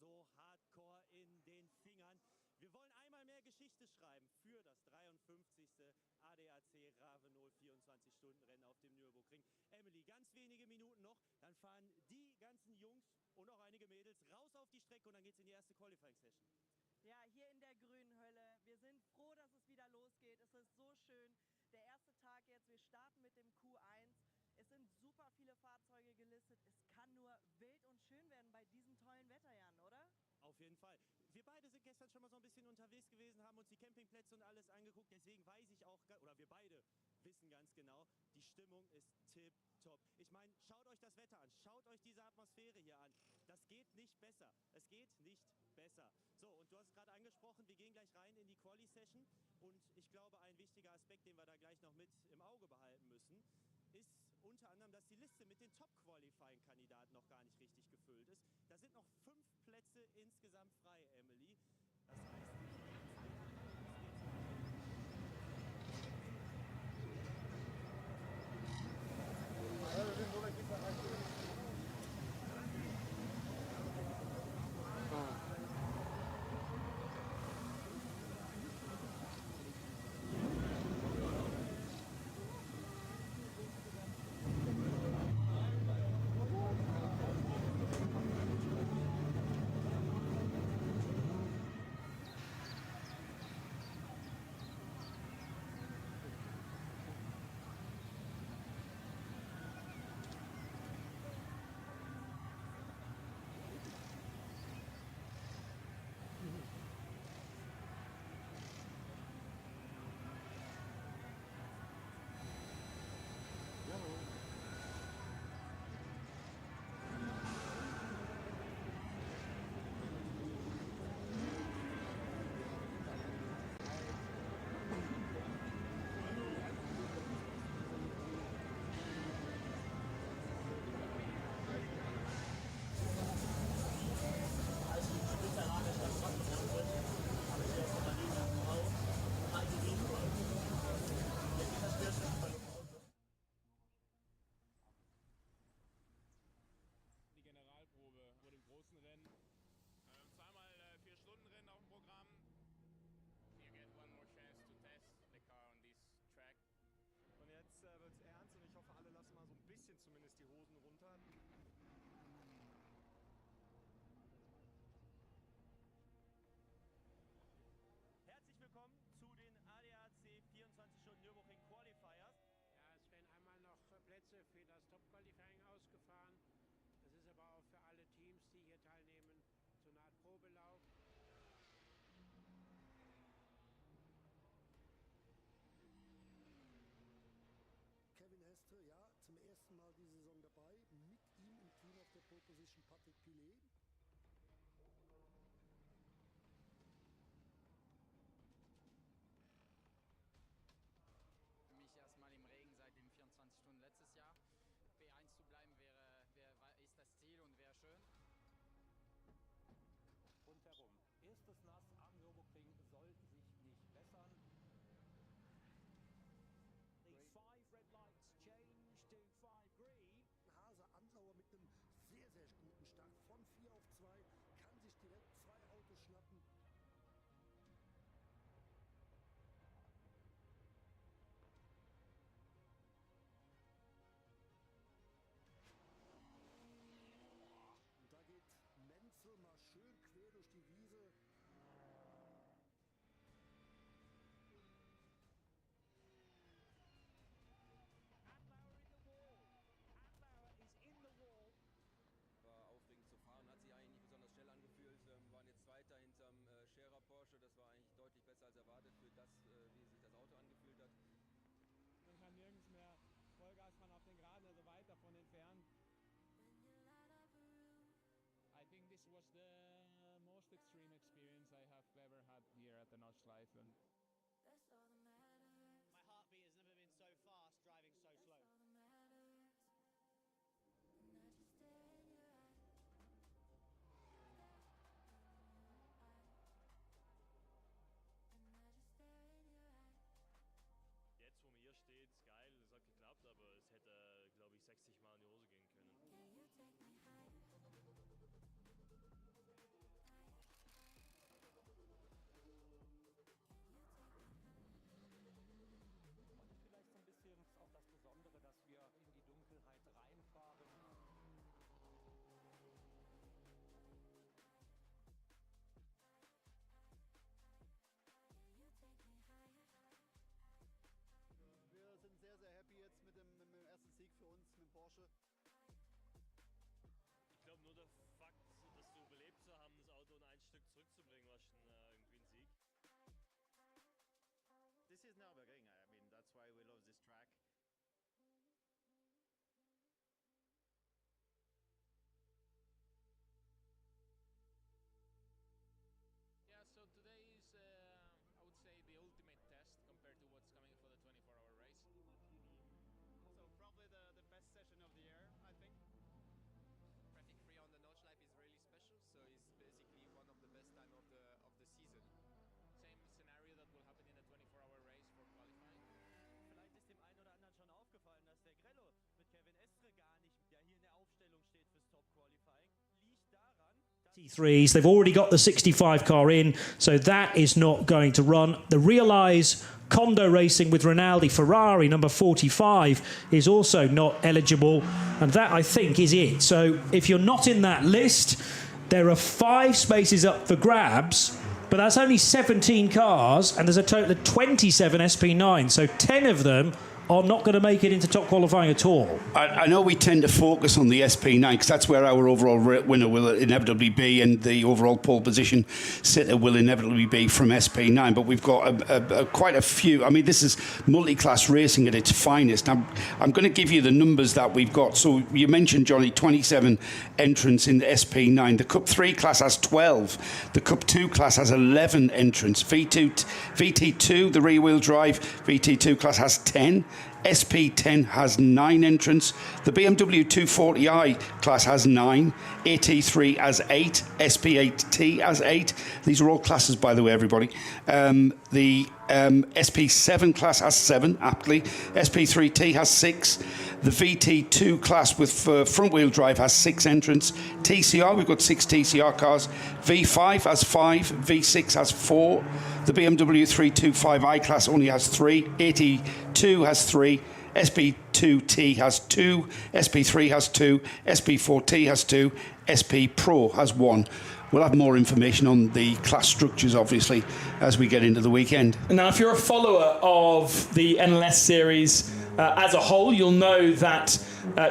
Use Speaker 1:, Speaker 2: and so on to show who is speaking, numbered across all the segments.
Speaker 1: so hardcore in den Fingern. Wir wollen einmal mehr Geschichte schreiben für das 53. ADAC RAVENOL 24-Stunden-Rennen auf dem Nürburgring. Emily, ganz wenige Minuten noch, dann fahren die ganzen Jungs und auch einige Mädels raus auf die Strecke und dann geht es in die erste Qualifying-Session.
Speaker 2: Ja, hier in der grünen Hölle. Wir sind froh, dass es wieder losgeht. Es ist so schön. Der erste Tag jetzt, wir starten mit dem Q1. Es sind super viele Fahrzeuge gelistet. Es kann nur wild und schön werden bei diesem tollen Wetter, Jan, oder?
Speaker 1: Auf jeden Fall. Wir beide sind gestern schon mal so ein bisschen unterwegs gewesen, haben uns die Campingplätze und alles angeguckt. Deswegen weiß ich auch, oder wir beide wissen ganz genau, die Stimmung ist tipptopp. Ich meine, schaut euch das Wetter an, schaut euch diese Atmosphäre hier an. Das geht nicht besser. Es geht nicht besser. So, und du hast es gerade angesprochen, wir gehen gleich rein in die Quali-Session. Und ich glaube, ein wichtiger Aspekt, den wir da gleich noch mit im Auge behalten müssen, ist unter anderem, dass die Liste mit den Top-Qualifying-Kandidaten noch gar nicht richtig gefüllt ist. Da sind noch 5 Plätze insgesamt frei, Emily. Das heißt,
Speaker 3: die Generalprobe vor dem großen Rennen.
Speaker 4: Zweimal 4-Stunden-Rennen auf dem Programm.
Speaker 5: You get one more chance to test the car on this track.
Speaker 6: Und jetzt wird es ernst und ich hoffe, alle lassen mal so ein bisschen zumindest die Hosen runter.
Speaker 1: herzlich willkommen zu den ADAC 24-Stunden Nürburgring Qualifiers.
Speaker 7: Ja, es werden einmal noch Plätze für das Top-Qualifying ausgefahren. Das ist aber auch für alle Teams, die hier teilnehmen, so eine Art Probelauf.
Speaker 8: Kevin Hestre, ja, zum ersten Mal diese Saison dabei. Mit ihm im Team auf der Pole Position Patrick Pilet.
Speaker 9: Für mich erstmal im Regen seit den 24 Stunden letztes Jahr. P1 zu bleiben ist das Ziel und wäre schön.
Speaker 10: Rundherum. Erstes Nass am Nürburgring soll sich nicht bessern.
Speaker 11: The 5 red lights change to 5 green.
Speaker 8: Hase Ansauer mit einem sehr, sehr guten Start von 4 auf 2, kann sich direkt 2 Autos schnappen. Und da geht Menzel mal schön quer durch die Wiese.
Speaker 12: War aufregend zu fahren, hat sich eigentlich nicht besonders schnell angefühlt. Wir waren jetzt Zweiter hinterm Scherer Porsche, das war eigentlich deutlich besser als erwartet für das, wie sich das Auto angefühlt hat.
Speaker 3: Man kann nirgends mehr Vollgas fahren auf den Geraden, also weit davon entfernt. I think this was the most extreme experience I have ever had here at the Nordschleife.
Speaker 13: My heartbeat has never been so fast, driving so slow.
Speaker 14: Jetzt, wo man hier steht, ist geil, es hat geklappt, aber es hätte, glaube ich, 60 Mal in die Hose gehen können.
Speaker 15: is Nürburgring. I mean, that's why we love this track.
Speaker 3: Yeah, so today is, I would say, the ultimate test compared to what's coming for the 24-hour race.
Speaker 16: So probably the best session of the year, I think.
Speaker 17: Traffic free on the Nordschleife is really special, so it's basically one of the best time of the season.
Speaker 3: Same scenario that will happen in the 24-hour race for qualifying.
Speaker 1: Vielleicht ist dem einen oder anderen schon aufgefallen, dass der Grello mit Kevin Estre gar nicht, der hier in der Aufstellung steht fürs Top Qualifying, liegt daran,
Speaker 18: GT3s. They've already got the 65 car in, so that is not going to run. The Realize Condo Racing with Rinaldi Ferrari, number 45, is also not eligible, and that, I think, is it. So if you're not in that list, there are 5 spaces up for grabs, but that's only 17 cars, and there's a total of 27 SP9, so 10 of them are not going to make it into top qualifying at all.
Speaker 19: I know we tend to focus on the SP9 because that's where our overall winner will inevitably be, and the overall pole position sitter will inevitably be from SP9. But we've got quite a few. I mean, this is multi-class racing at its finest. I'm going to give you the numbers that we've got. So you mentioned, Johnny, 27 entrants in the SP9. The Cup 3 class has 12. The Cup 2 class has 11 entrants. VT2, the rear-wheel drive VT2 class has 10. SP10 has 9 entrants. The BMW 240i class has 9. AT3 has 8. SP8T has 8. These are all classes, by the way, everybody. The SP7 class has 7, aptly. SP3T has 6. The VT2 class with front-wheel drive has 6 entrants. TCR, we've got 6 TCR cars. V5 has 5. V6 has 4. The BMW 325i class only has 3. AT2 has 3. SP2T has 2. SP3 has 2. SP4T has 2. SP Pro has 1. We'll have more information on the class structures, obviously, as we get into the weekend.
Speaker 20: Now, if you're a follower of the NLS series as a whole, you'll know that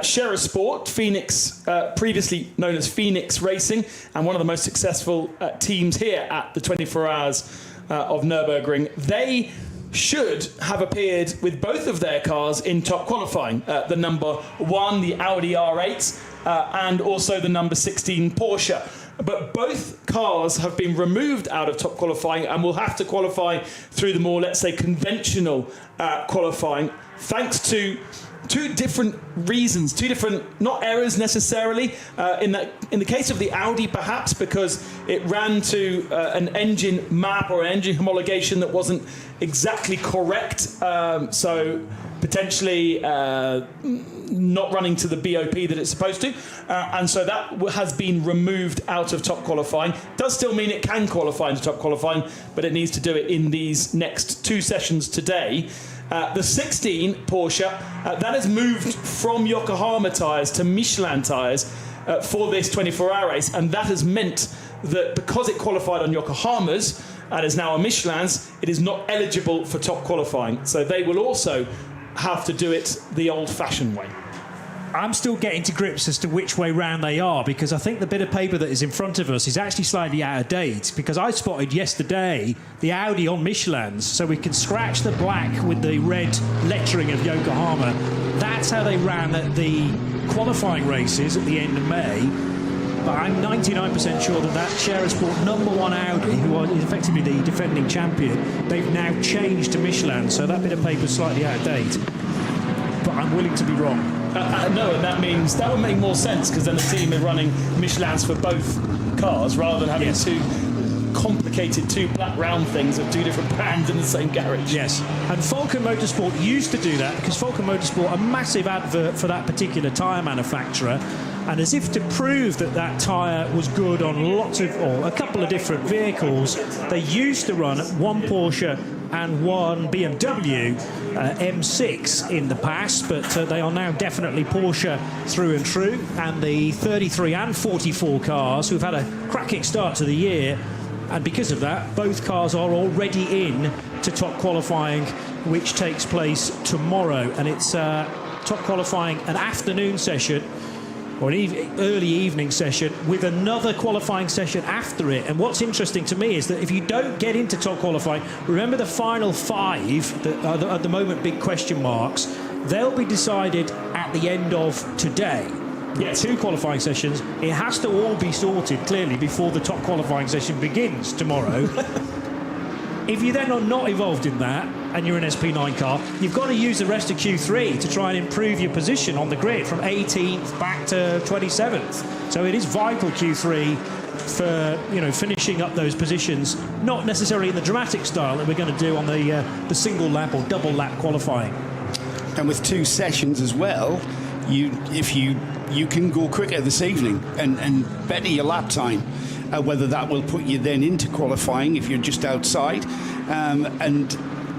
Speaker 20: Scherer Sport, Phoenix, previously known as Phoenix Racing, and one of the most successful teams here at the 24 Hours of Nürburgring, they should have appeared with both of their cars in top qualifying. The number 1, the Audi R8, and also the number 16 Porsche. But both cars have been removed out of top qualifying and will have to qualify through the more, let's say, conventional qualifying, thanks to 2 different reasons, 2 different, not errors necessarily. In the case of the Audi, perhaps because it ran to an engine map or an engine homologation that wasn't exactly correct, so potentially not running to the BOP that it's supposed to, and so that has been removed out of top qualifying. Does still mean it can qualify into top qualifying, but it needs to do it in these next 2 sessions today. The 16 Porsche, that has moved from Yokohama tyres to Michelin tyres for this 24-hour race, and that has meant that because it qualified on Yokohama's and is now on Michelin's, it is not eligible for top qualifying. So they will also have to do it the old-fashioned way.
Speaker 18: I'm still getting to grips as to which way round they are, because I think the bit of paper that is in front of us is actually slightly out of date, because I spotted yesterday the Audi on Michelin's, so we can scratch the black with the red lettering of Yokohama. That's how they ran at the qualifying races at the end of May. But I'm 99% sure that Scherer Sport number 1 Audi, who is effectively the defending champion, they've now changed to Michelin, so that bit of paper is slightly out of date. But I'm willing to be wrong.
Speaker 20: No, and that means that would make more sense, because then the team are running Michelin's for both cars rather than having 2 complicated 2 black round things of 2 different brands in the same garage.
Speaker 18: Yes, and Falcon Motorsport used to do that, because Falcon Motorsport, a massive advert for that particular tyre manufacturer, and as if to prove that that tyre was good on lots of, or a couple of different vehicles, they used to run 1 Porsche and 1 BMW M6 in the past, but they are now definitely Porsche through and through, and the 33 and 44 cars who've had a cracking start to the year, and because of that, both cars are already in to top qualifying, which takes place tomorrow, and it's top qualifying, an afternoon session. or an early evening session with another qualifying session after it. And what's interesting to me is that if you don't get into top qualifying, remember the final 5 that are at the moment big question marks, they'll be decided at the end of today. Yeah, 2 qualifying sessions. It has to all be sorted clearly before the top qualifying session begins tomorrow. If you then are not involved in that and you're an SP9 car, you've got to use the rest of Q3 to try and improve your position on the grid from 18th back to 27th. So it is vital, Q3, for finishing up those positions, not necessarily in the dramatic style that we're going to do on the single lap or double lap qualifying.
Speaker 19: And with 2 sessions as well, if you can go quicker this evening and better your lap time. Whether that will put you then into qualifying if you're just outside, and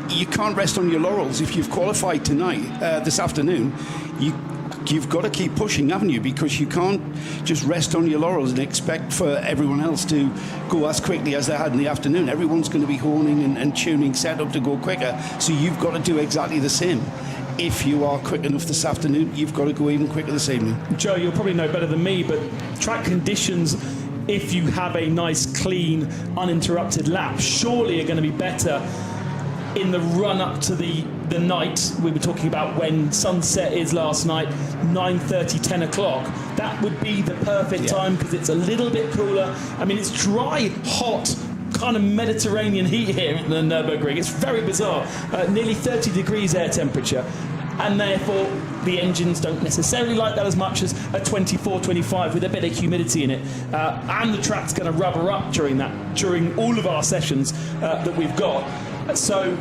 Speaker 19: you can't rest on your laurels. If you've qualified tonight, this afternoon, you've got to keep pushing, haven't you? Because you can't just rest on your laurels and expect for everyone else to go as quickly as they had in the afternoon. Everyone's going to be honing and tuning set up to go quicker, so you've got to do exactly the same. If you are quick enough this afternoon, you've got to go even quicker this evening.
Speaker 20: Joe, you'll probably know better than me, but track conditions, if you have a nice, clean, uninterrupted lap, surely are going to be better in the run-up to the night. We were talking about when sunset is last night, 9:30, 10 o'clock. That would be the perfect time because it's a little bit cooler. I mean, it's dry, hot, kind of Mediterranean heat here in the Nürburgring. It's very bizarre. Nearly 30 degrees air temperature. And therefore, the engines don't necessarily like that as much as a 24, 25 with a bit of humidity in it. And the track's going to rubber up during all of our sessions that we've got. So,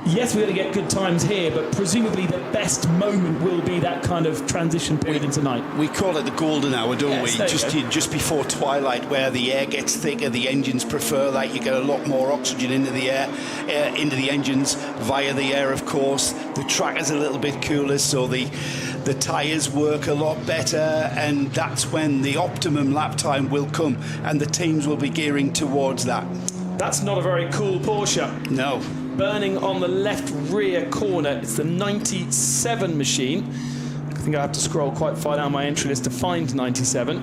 Speaker 20: yes, we're going to get good times here, but presumably the best moment will be that kind of transition period into night.
Speaker 19: We call it the golden hour, don't we? Just before twilight, where the air gets thicker, the engines prefer that. You get a lot more oxygen into the air, into the engines via the air, of course. The track is a little bit cooler, so the tyres work a lot better, and that's when the optimum lap time will come, and the teams will be gearing towards that.
Speaker 20: That's not a very cool Porsche.
Speaker 19: No.
Speaker 20: Burning on the left rear corner. It's the 97 machine. I think I have to scroll quite far down my entry list to find 97.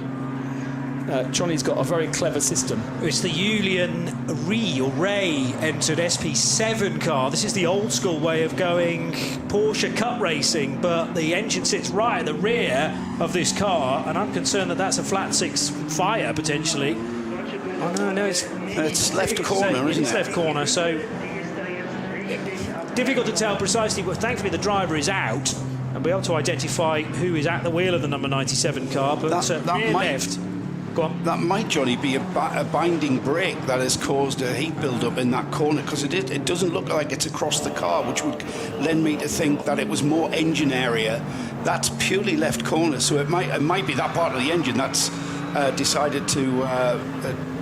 Speaker 20: Johnny's got a very clever system.
Speaker 18: It's the Julian Ray entered SP7 car. This is the old school way of going Porsche Cup racing, but the engine sits right at the rear of this car, and I'm concerned that that's a flat 6 fire potentially. Oh no, it's
Speaker 19: left corner, isn't it?
Speaker 18: It's left corner, so difficult to tell precisely, but thankfully the driver is out and be able to identify who is at the wheel of the number 97 car, but that might, left. Go on.
Speaker 19: That might, Johnny, be a binding brake that has caused a heat build-up in that corner, because it doesn't look like it's across the car, which would lend me to think that it was more engine area. That's purely left corner, so it might be that part of the engine that's decided to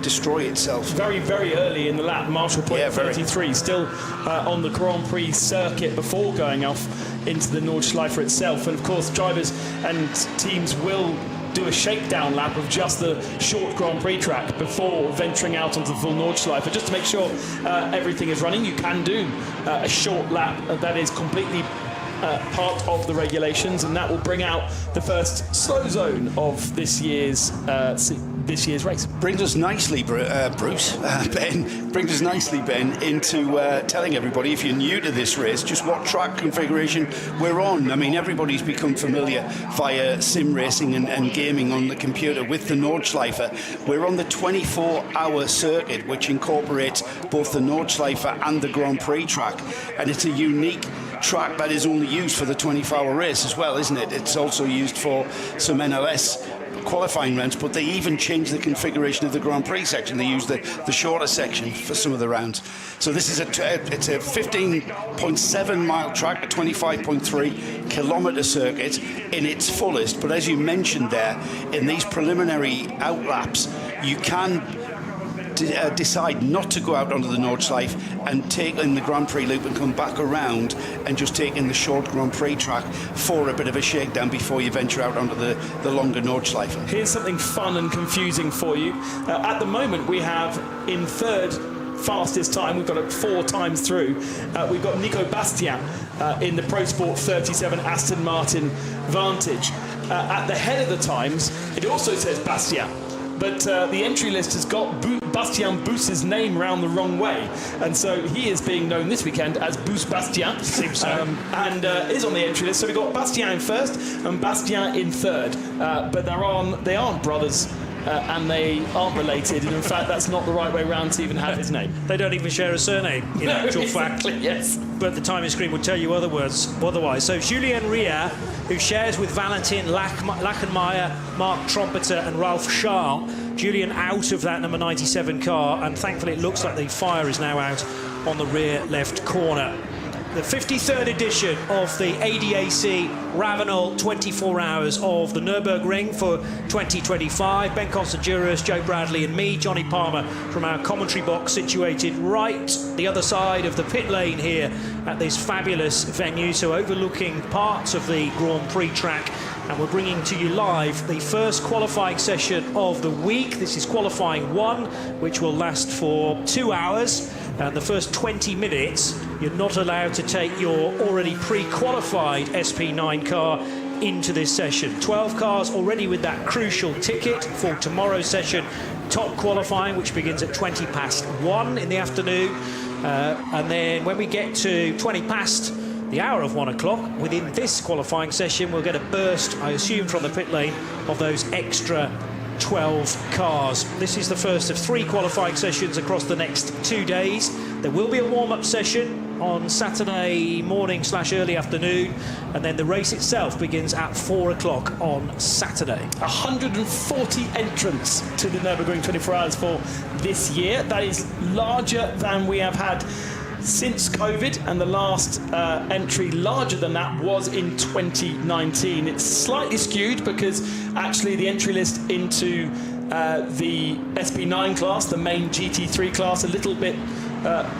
Speaker 19: destroy itself.
Speaker 20: Very, very early in the lap, Marshall point 33, still on the Grand Prix circuit before going off into the Nordschleife itself. And of course, drivers and teams will do a shakedown lap of just the short Grand Prix track before venturing out onto the full Nordschleife. Just to make sure everything is running, you can do a short lap that is completely part of the regulations, and that will bring out the first slow zone of this year's race.
Speaker 19: Brings us nicely, Ben. Brings us nicely, Ben, into telling everybody, if you're new to this race, just what track configuration we're on. I mean, everybody's become familiar via sim racing and gaming on the computer with the Nordschleife. We're on the 24-hour circuit, which incorporates both the Nordschleife and the Grand Prix track, and it's a unique track that is only used for the 24-hour race as well, isn't it? It's also used for some NLS qualifying rounds, but they even changed the configuration of the Grand Prix section. They used the shorter section for some of the rounds. So this is it's a 15.7 mile track, a 25.3 kilometre circuit in its fullest. But as you mentioned there, in these preliminary outlaps, you can decide not to go out onto the Nordschleife and take in the Grand Prix loop and come back around and just take in the short Grand Prix track for a bit of a shakedown before you venture out onto the longer Nordschleife.
Speaker 20: Here's something fun and confusing for you. At the moment, we have in third fastest time, we've got it 4 times through. We've got Nico Bastien in the Pro Sport 37 Aston Martin Vantage. at the head of the times, it also says Bastien. But the entry list has got Bastien Bous's name round the wrong way. And so he is being known this weekend as Bous Bastien.
Speaker 18: Seems so.
Speaker 20: And is on the entry list. So we've got Bastien in first and Bastien in third. But they aren't brothers. And they aren't related, and in fact that's not the right way round to even have his name.
Speaker 18: They don't even share a surname, in actual fact.
Speaker 20: Yes.
Speaker 18: But the timing screen would tell you otherwise. So Julien Ria, who shares with Valentin Lachenmeyer, Mark Trompeter and Ralph Charles. Julien out of that number 97 car, and thankfully it looks like the fire is now out on the rear left corner. The 53rd edition of the ADAC RAVENOL 24 hours of the Nürburgring for 2025. Ben Constanduras, Joe Bradley and me, Johnny Palmer, from our commentary box situated right the other side of the pit lane here at this fabulous venue, so overlooking parts of the Grand Prix track. And we're bringing to you live the first qualifying session of the week. This is qualifying 1, which will last for 2 hours. And the first 20 minutes, you're not allowed to take your already pre-qualified SP9 car into this session. 12 cars already with that crucial ticket for tomorrow's session. Top qualifying, which begins at 20 past 1 in the afternoon. And then when we get to 20 past the hour of 1 o'clock, within this qualifying session, we'll get a burst, I assume, from the pit lane of those extra 12 cars. This is the first of 3 qualifying sessions across the next 2 days. There will be a warm-up session on Saturday morning / early afternoon, and then the race itself begins at 4 o'clock on Saturday.
Speaker 20: 140 entrants to the Nürburgring 24 hours for this year. That is larger than we have had since COVID, and the last entry larger than that was in 2019. It's slightly skewed because actually the entry list into the SP9 class, the main GT3 class,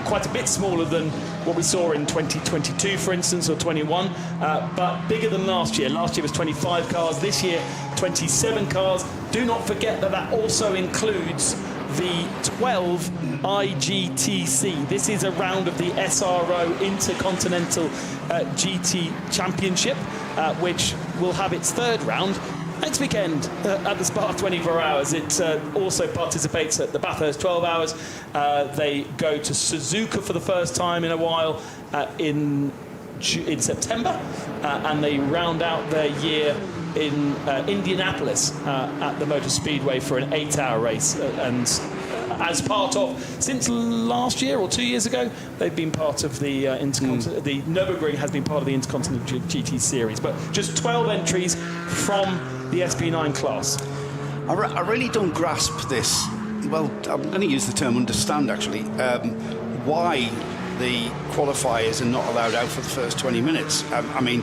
Speaker 20: quite a bit smaller than what we saw in 2022, for instance, or 21, but bigger than last year. Last year was 25 cars, this year 27 cars. Do not forget that that also includes the 12 IGTC. This is a round of the SRO Intercontinental GT Championship, which will have its 3rd round next weekend at the Spa 24 hours. It also participates at the Bathurst 12 hours. They go to Suzuka for the first time in a while in September, and they round out their year in Indianapolis at the Motor Speedway for an 8-hour race. And as part of, since last year or 2 years ago, they've been part of the the Nürburgring has been part of the Intercontinental GT Series. But just 12 entries from the SP9 class.
Speaker 19: I really don't grasp this. Well, I'm going to use the term understand, actually. Why the qualifiers are not allowed out for the first 20 minutes. I mean,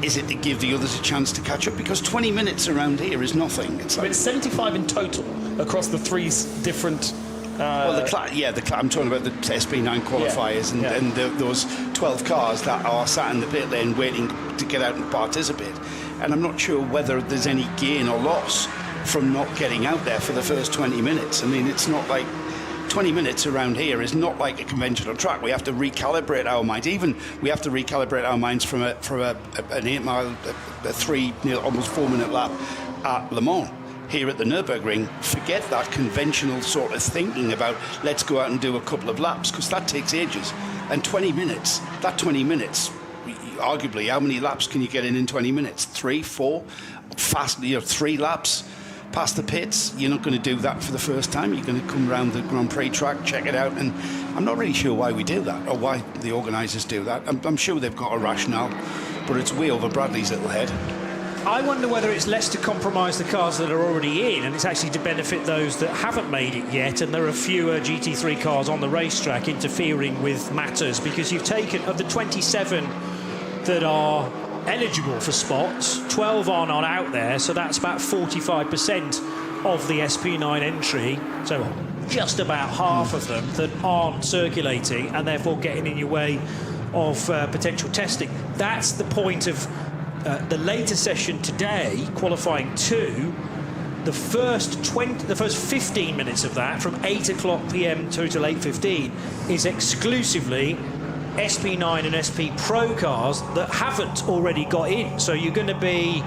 Speaker 19: is it to give the others a chance to catch up? Because 20 minutes around here is nothing. It's like,
Speaker 20: it's 75 in total across the 3 different...
Speaker 19: I'm talking about the SP9 qualifiers and those 12 cars that are sat in the pit lane waiting to get out and participate. And I'm not sure whether there's any gain or loss from not getting out there for the first 20 minutes. I mean, it's not like 20 minutes around here is not like a conventional track. We have to recalibrate our minds. Even we have to recalibrate our minds from an 8-mile, a 3, almost 4-minute lap at Le Mans. Here at the Nürburgring, forget that conventional sort of thinking about let's go out and do a couple of laps, because that takes ages. And 20 minutes, arguably, how many laps can you get in 20 minutes? 3, 4, fast, 3 laps past the pits. You're not going to do that for the first time. You're going to come around the Grand Prix track, check it out, and I'm not really sure why we do that or why the organisers do that. I'm sure they've got a rationale, but it's way over Bradley's little head.
Speaker 18: I wonder whether it's less to compromise the cars that are already in, and it's actually to benefit those that haven't made it yet, and there are fewer GT3 cars on the racetrack interfering with matters, because you've taken, of the 27 that are eligible for spots, 12 are not out there, so that's about 45% of the SP9 entry, so just about half of them that aren't circulating and therefore getting in your way of potential testing. That's the point of the later session today, qualifying 2. The first 15 minutes of that, from 8 o'clock p.m. till 8:15, is exclusively SP9 and SP Pro cars that haven't already got in. So you're going to be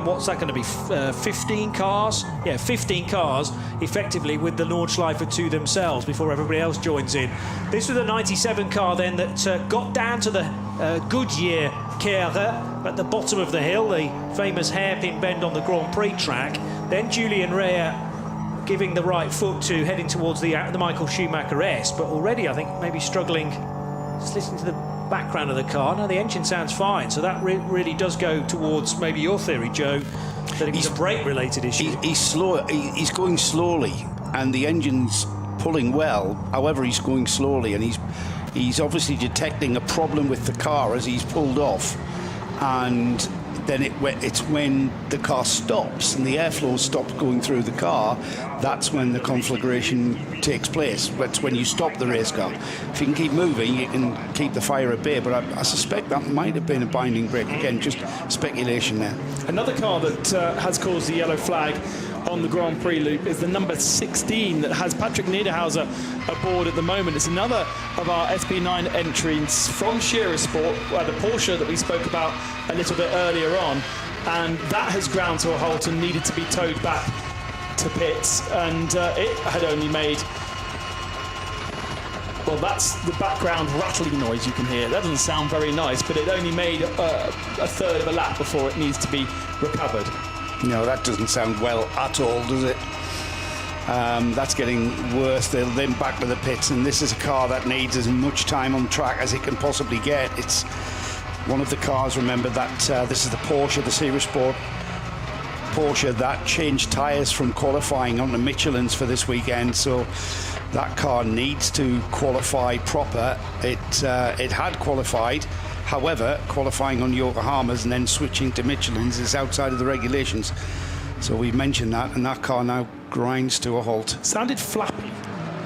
Speaker 18: What's that going to be? 15 cars? Yeah, 15 cars, effectively, with the Nordschleife to themselves before everybody else joins in. This was a 97 car then that got down to the Goodyear Kehre at the bottom of the hill, the famous hairpin bend on the Grand Prix track. Then Julian Rea giving the right foot to heading towards the Michael Schumacher S, but already I think maybe struggling. Just listen to the background of the car. No, the engine sounds fine, so that really does go towards maybe your theory, Joe, that it was a brake-related issue.
Speaker 19: He's slow. He's going slowly, and the engine's pulling well. However, he's going slowly, and he's obviously detecting a problem with the car as he's pulled off, and then it's when the car stops and the airflow stops going through the car, that's when the conflagration takes place. That's when you stop the race car. If you can keep moving, you can keep the fire at bay, but I suspect that might have been a binding brake. Again, just speculation there.
Speaker 20: Another car that has caused the yellow flag on the Grand Prix loop is the number 16 that has Patrick Niederhauser aboard at the moment. It's another of our SP9 entries from Scherer Sport, the Porsche that we spoke about a little bit earlier on, and that has ground to a halt and needed to be towed back to pits, and it had only made, well, that's the background rattling noise you can hear. That doesn't sound very nice, but it only made a third of a lap before it needs to be recovered.
Speaker 19: No, that doesn't sound well at all, does it? That's getting worse. They're then back to the pits, and this is a car that needs as much time on track as it can possibly get. It's one of the cars, remember, that this is the Porsche, the Scherer Sport Porsche, that changed tyres from qualifying onto Michelin's for this weekend, so that car needs to qualify proper. It had qualified. However, qualifying on Yokohama's and then switching to Michelin's is outside of the regulations. So we mentioned that, and that car now grinds to a halt.
Speaker 20: Sounded flappy.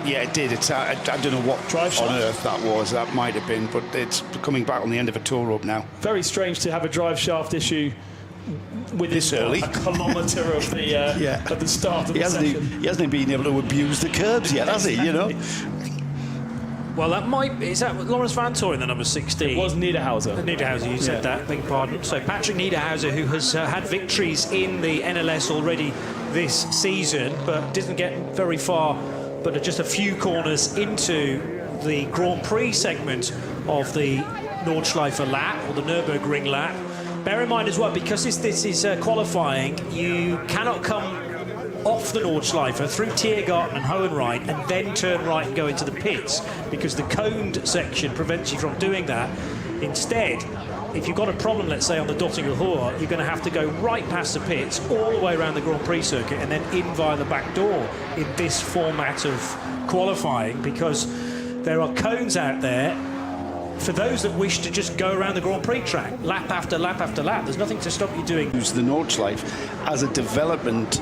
Speaker 19: Yeah, it did. I don't know what
Speaker 20: drive
Speaker 19: on earth that was. That might have been, but it's coming back on the end of a tow rope now.
Speaker 20: Very strange to have a drive shaft issue with
Speaker 19: this early,
Speaker 20: a kilometre of the at the start of the session.
Speaker 19: He hasn't been able to abuse the curbs yet, has he? You know.
Speaker 18: Well, is that Lawrence Van Toren, the number 16?
Speaker 20: It was Niederhauser.
Speaker 18: Niederhauser, you said that, beg your pardon. So Patrick Niederhauser, who has had victories in the NLS already this season, but didn't get very far, but just a few corners into the Grand Prix segment of the Nordschleife lap, or the Nürburgring lap. Bear in mind as well, because this is qualifying, you cannot come off the Nordschleife through Tiergarten and Hohenreit and then turn right and go into the pits, because the coned section prevents you from doing that. Instead, if you've got a problem, let's say on the Dottinger Hohe, you're going to have to go right past the pits, all the way around the Grand Prix circuit, and then in via the back door in this format of qualifying, because there are cones out there for those that wish to just go around the Grand Prix track, lap after lap after lap. There's nothing to stop you doing.
Speaker 19: Use the Nordschleife as a development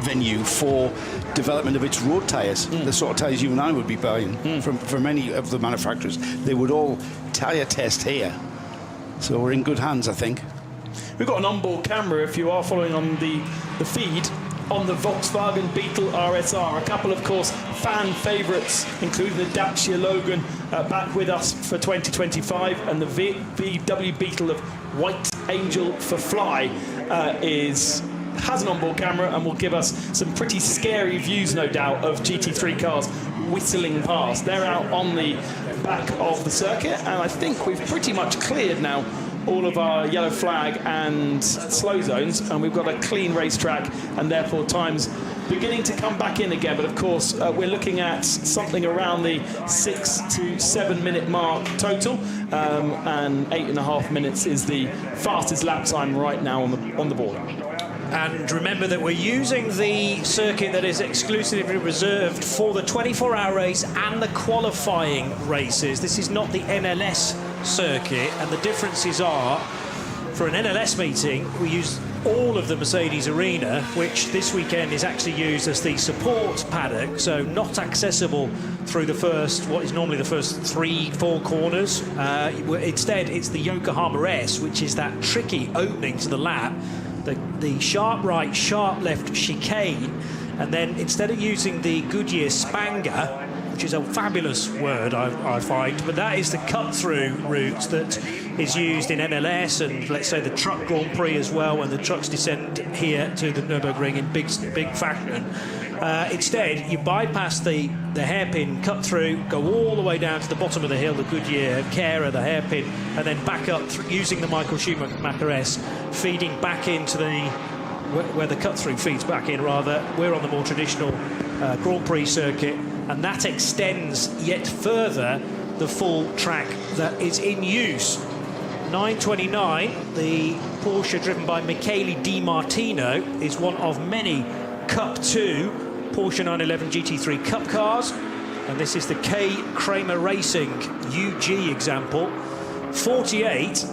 Speaker 19: venue for development of its road tyres, the sort of tyres you and I would be buying from any of the manufacturers. They would all tyre test here, so we're in good hands, I think.
Speaker 20: We've got an onboard camera if you are following on the feed on the Volkswagen Beetle RSR. A couple, of course, fan favourites, including the Dacia Logan back with us for 2025, and the VW Beetle of White Angel for Fly has an onboard camera and will give us some pretty scary views, no doubt, of GT3 cars whistling past. They're out on the back of the circuit, and I think we've pretty much cleared now all of our yellow flag and slow zones, and we've got a clean racetrack, and therefore times beginning to come back in again. But of course, we're looking at something around the 6 to 7 minute mark total, and 8.5 minutes is the fastest lap time right now on the board.
Speaker 18: And remember that we're using the circuit that is exclusively reserved for the 24-hour race and the qualifying races. This is not the NLS circuit, and the differences are, for an NLS meeting, we use all of the Mercedes Arena, which this weekend is actually used as the support paddock, so not accessible through what is normally the first 3-4 corners. Instead, it's the Yokohama S, which is that tricky opening to the lap, the sharp right, sharp left chicane, and then instead of using the Goodyear Spanger, which is a fabulous word, I find, but that is the cut-through route that is used in MLS and, let's say, the Truck Grand Prix as well, when the trucks descend here to the Nürburgring in big fashion. Instead, you bypass the hairpin cut-through, go all the way down to the bottom of the hill, the Goodyear, Cara, the hairpin, and then back up using the Michael Schumacher S, feeding back into where the cut-through feeds back in, rather. We're on the more traditional Grand Prix circuit, and that extends yet further the full track that is in use. 929, the Porsche driven by Michele Di Martino, is one of many Cup 2 Porsche 911 GT3 Cup cars, and this is the K. Kramer Racing UG example. 48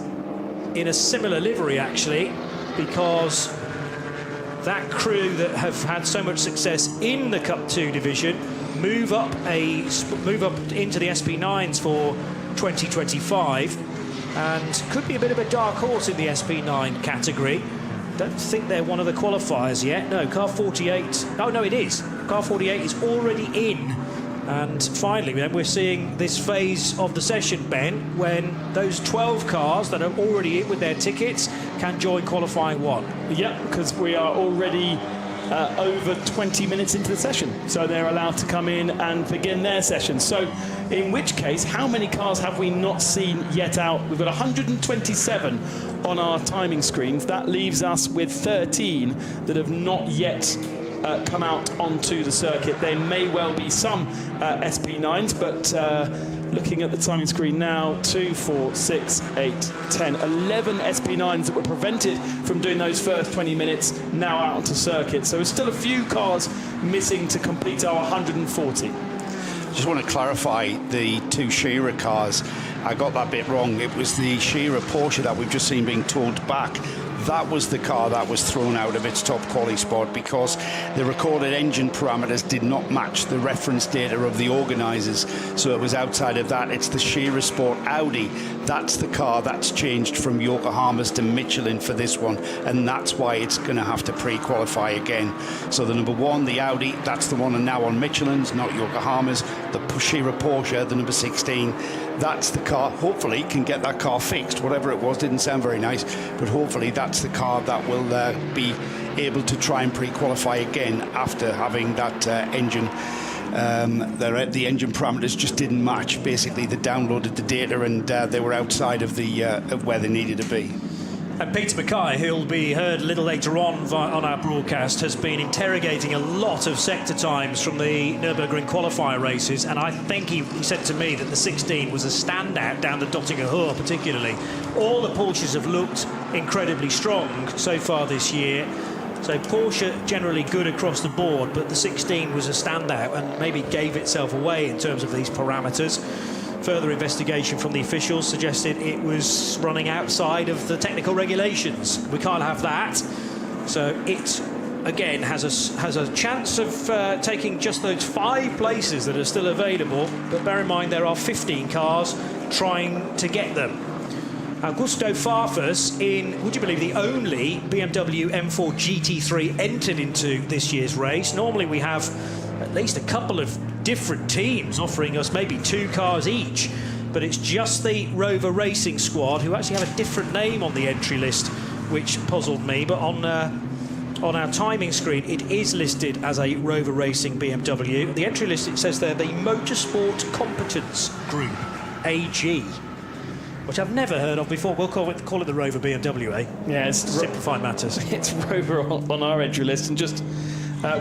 Speaker 18: in a similar livery, actually, because that crew that have had so much success in the Cup 2 division move up into the SP9s for 2025, and could be a bit of a dark horse in the SP9 category. Don't think they're one of the qualifiers yet. No, car 48. Oh no, it is. Car 48 is already in. And finally, then, we're seeing this phase of the session, Ben, when those 12 cars that are already in with their tickets can join qualifying 1.
Speaker 20: Yeah, because we are already over 20 minutes into the session, so they're allowed to come in and begin their session. So in which case, how many cars have we not seen yet out? We've got 127 on our timing screens. That leaves us with 13 that have not yet come out onto the circuit. There may well be some SP9s, but looking at the timing screen now, 2, 4, 6, 8, 10, 11 SP9s that were prevented from doing those first 20 minutes now out onto circuit. So there's still a few cars missing to complete our 140.
Speaker 19: Just want to clarify the 2 Shearer cars. I got that bit wrong. It was the Shearer Porsche that we've just seen being towed back. That was the car that was thrown out of its top quality spot because the recorded engine parameters did not match the reference data of the organisers, so it was outside of that. It's the Shearer Sport Audi. That's the car that's changed from Yokohama's to Michelin for this one, and that's why it's going to have to pre-qualify again. So the number 1, the Audi, that's the one now on Michelin's, not Yokohama's. The Shearer Porsche, the number 16, that's the car. Hopefully can get that car fixed. Whatever it was didn't sound very nice, but hopefully that's the car that will be able to try and pre-qualify again after having that engine. The engine parameters just didn't match. Basically, they downloaded the data and they were outside of where they needed to be.
Speaker 18: And Peter Mackay, who'll be heard a little later on our broadcast, has been interrogating a lot of sector times from the Nürburgring qualifier races, and I think he said to me that the 16 was a standout down the Dottinger Hohe particularly. All the Porsches have looked incredibly strong so far this year, so Porsche generally good across the board, but the 16 was a standout and maybe gave itself away in terms of these parameters. Further investigation from the officials suggested it was running outside of the technical regulations. We can't have that. So it, again, has a chance of taking just those 5 places that are still available. But bear in mind, there are 15 cars trying to get them. Augusto Farfus in, would you believe, the only BMW M4 GT3 entered into this year's race. Normally we have at least a couple of different teams offering us maybe 2 cars each, but it's just the Rover Racing squad, who actually have a different name on the entry list, which puzzled me. But on our timing screen, it is listed as a Rover Racing BMW. The entry list, it says there, the Motorsport Competence Group, AG, which I've never heard of before. We'll call it the Rover BMW, eh?
Speaker 20: Yeah, it's
Speaker 18: simplify matters.
Speaker 20: It's Rover on our entry list, and just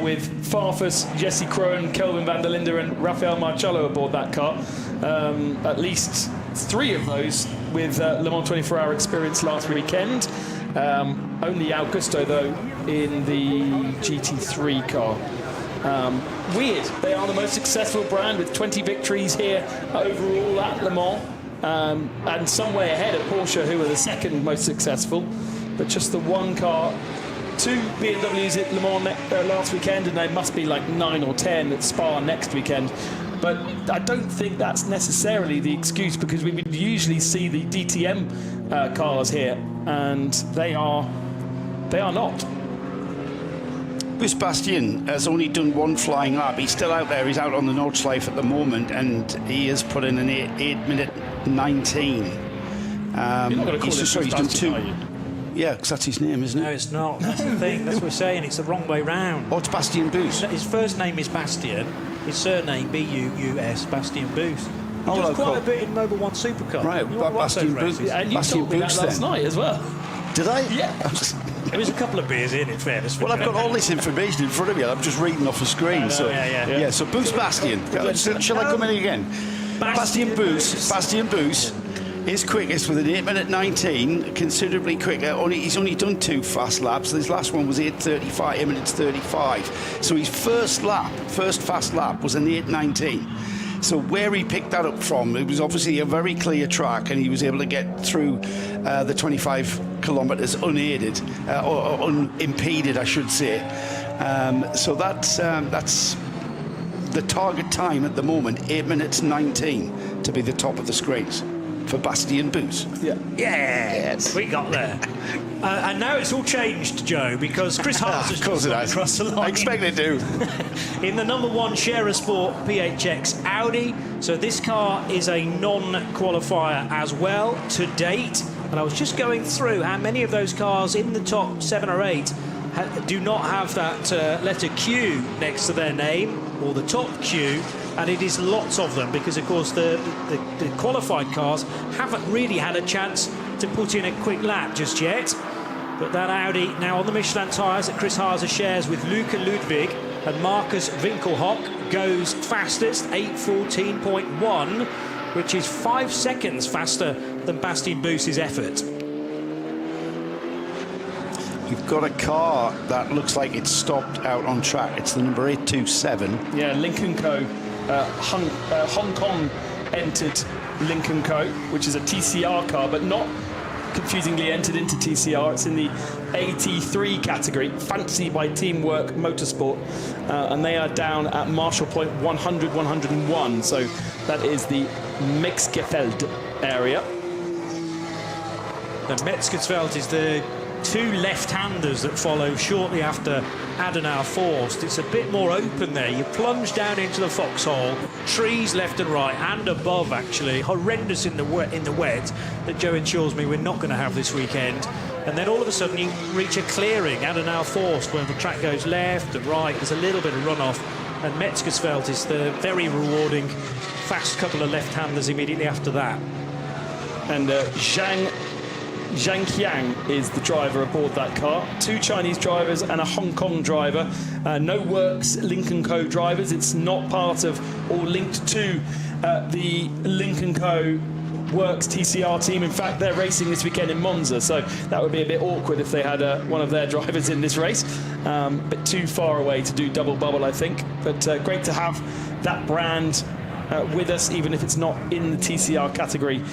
Speaker 20: with Farfus, Jesse Krohn, Kelvin van der Linde and Rafael Marcello aboard that car. At least 3 of those with Le Mans 24-hour experience last weekend. Only Augusto, though, in the GT3 car. Weird. They are the most successful brand with 20 victories here overall at Le Mans. And some way ahead of Porsche, who are the second most successful. But just the 1 car. 2 BMWs at Le Mans last weekend, and they must be like 9 or 10 at Spa next weekend. But I don't think that's necessarily the excuse, because we would usually see the DTM cars here, and they are not.
Speaker 19: Bastien has only done one flying lap. He's still out there. He's out on the Nordschleife at the moment, and he has put in an 8 minute 19.
Speaker 20: You're not going to call
Speaker 19: he's done 2.
Speaker 20: Are you?
Speaker 19: Yeah, because that's his name, isn't it?
Speaker 18: No, it's not. That's the thing. That's what we're saying. It's the wrong way round.
Speaker 19: Oh, it's Bastien Bus.
Speaker 18: His first name is Bastien. His surname B-U-U-S, Bastien Bus. He does quite a bit in Mobil 1 Supercar.
Speaker 19: Right, Bastien Bus.
Speaker 20: Yeah, and you told me that last night as well.
Speaker 19: Did I?
Speaker 20: Yeah.
Speaker 18: There was a couple of beers in fairness.
Speaker 19: Well, I've got all this information in front of me. I'm just reading off the screen. Yeah, so Bus Bastien. Shall I come in again? Bastien Bus is quickest with an 8 minute 19, considerably quicker. He's only done 2 fast laps. His last one was 8 minutes 35. So his first fast lap was an 8:19. So where he picked that up from, it was obviously a very clear track, and he was able to get through the 25 kilometres unaided, or unimpeded, I should say. So that's the target time at the moment, 8 minutes 19, to be the top of the screens for Bastien Bus.
Speaker 18: Yeah. Yes, we got there. And now it's all changed, Joe, because Chris Haas has just gone across the line.
Speaker 19: I expect it to.
Speaker 18: In the #1 Share Sport PHX Audi. So this car is a non-qualifier as well to date. And I was just going through how many of those cars in the top 7 or 8 do not have that letter Q next to their name, or the top Q, and it is lots of them, because of course the qualified cars haven't really had a chance to put in a quick lap just yet. But that Audi now on the Michelin tyres that Chris Haas shares with Luca Ludwig and Marcus Winkelhock goes fastest, 8:14.1, which is 5 seconds faster than Bastien Bus's effort.
Speaker 19: You've got a car that looks like it's stopped out on track. It's the number 827.
Speaker 20: Yeah, Lincoln Co. Hong Kong entered Lincoln Co., which is a TCR car, but not confusingly entered into TCR. It's in the AT3 category, Fancy by Teamwork Motorsport, and they are down at Marshall Point 100, 101. So that is the Metzgerfeld area.
Speaker 18: The Metzgerfeld is the 2 left-handers that follow shortly after Adenauer Forst. It's a bit more open there. You plunge down into the foxhole, trees left and right and above, actually. Horrendous in the wet that Joe ensures me we're not going to have this weekend. And then all of a sudden you reach a clearing, Adenauer Forst, where the track goes left and right. There's a little bit of runoff. And Metzgerfeld is the very rewarding fast couple of left-handers immediately after that.
Speaker 20: And Zhang Qiang is the driver aboard that car. 2 Chinese drivers and a Hong Kong driver. No Works Lincoln Co. drivers. It's not part of or linked to the Lincoln Co. Works TCR team. In fact, they're racing this weekend in Monza, so that would be a bit awkward if they had one of their drivers in this race. A bit too far away to do double bubble, I think. But great to have that brand with us, even if it's not in the TCR category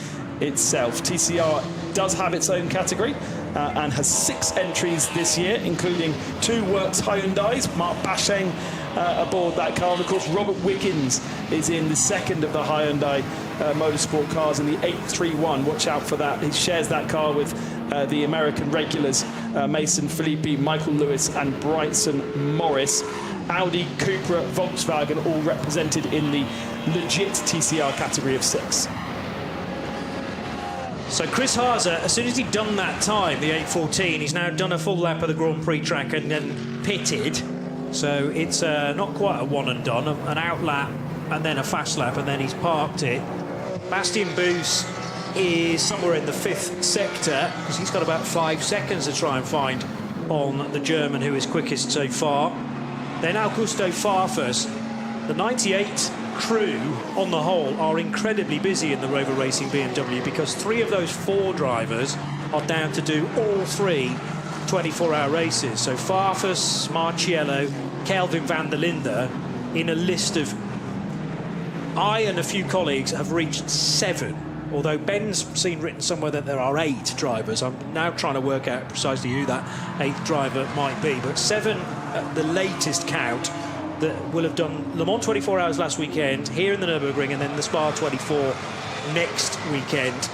Speaker 20: itself. TCR does have its own category and has 6 entries this year, including 2 Works Hyundais, Mark Basheng aboard that car, and of course Robert Wiggins is in the second of the Hyundai motorsport cars in the 831. Watch out for that. He shares that car with the American regulars, Mason Filippi, Michael Lewis and Bryson Morris. Audi, Cupra, Volkswagen all represented in the legit TCR category of 6.
Speaker 18: So Chris Haas, as soon as he'd done that time, the 8:14, he's now done a full lap of the Grand Prix track and then pitted. So it's not quite a one and done, an out lap and then a fast lap, and then he's parked it. Bastien Bus is somewhere in the 5th sector, because he's got about 5 seconds to try and find on the German who is quickest so far. Then Augusto Farfus, the 98 crew on the whole are incredibly busy in the Rover Racing BMW, because 3 of those 4 drivers are down to do all 3 24-hour races. So Farfus, Marciello, Kelvin van der Linde, in a list of, I and a few colleagues have reached 7, although Ben's seen written somewhere that there are 8 drivers. I'm now trying to work out precisely who that 8th driver might be, but 7 at the latest count that will have done Le Mans 24 hours last weekend, here in the Nürburgring, and then the Spa 24 next weekend.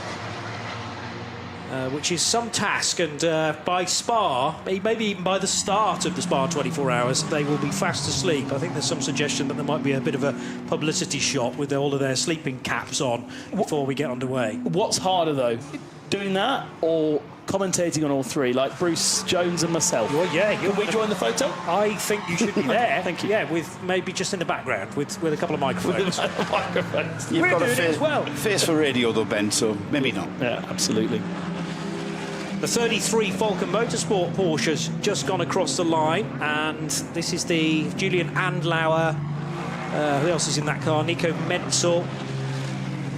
Speaker 18: which is some task, and by Spa, maybe even by the start of the Spa 24 hours, they will be fast asleep. I think there's some suggestion that there might be a bit of a publicity shot with all of their sleeping caps on before we get underway.
Speaker 20: What's harder, though, doing that or commentating on all three, like Bruce Jones and myself?
Speaker 18: Well, yeah.
Speaker 20: Can we join the photo?
Speaker 18: I think you should be there.
Speaker 20: Thank you.
Speaker 18: Yeah, with maybe just in the background, with a couple of microphones.
Speaker 19: You've got
Speaker 18: doing it as well.
Speaker 19: Face for radio, though, Ben, so maybe not.
Speaker 20: Yeah, absolutely.
Speaker 18: The 33 Falcon Motorsport Porsche's just gone across the line, and this is the Julian Andlauer. Who else is in that car? Nico Menzel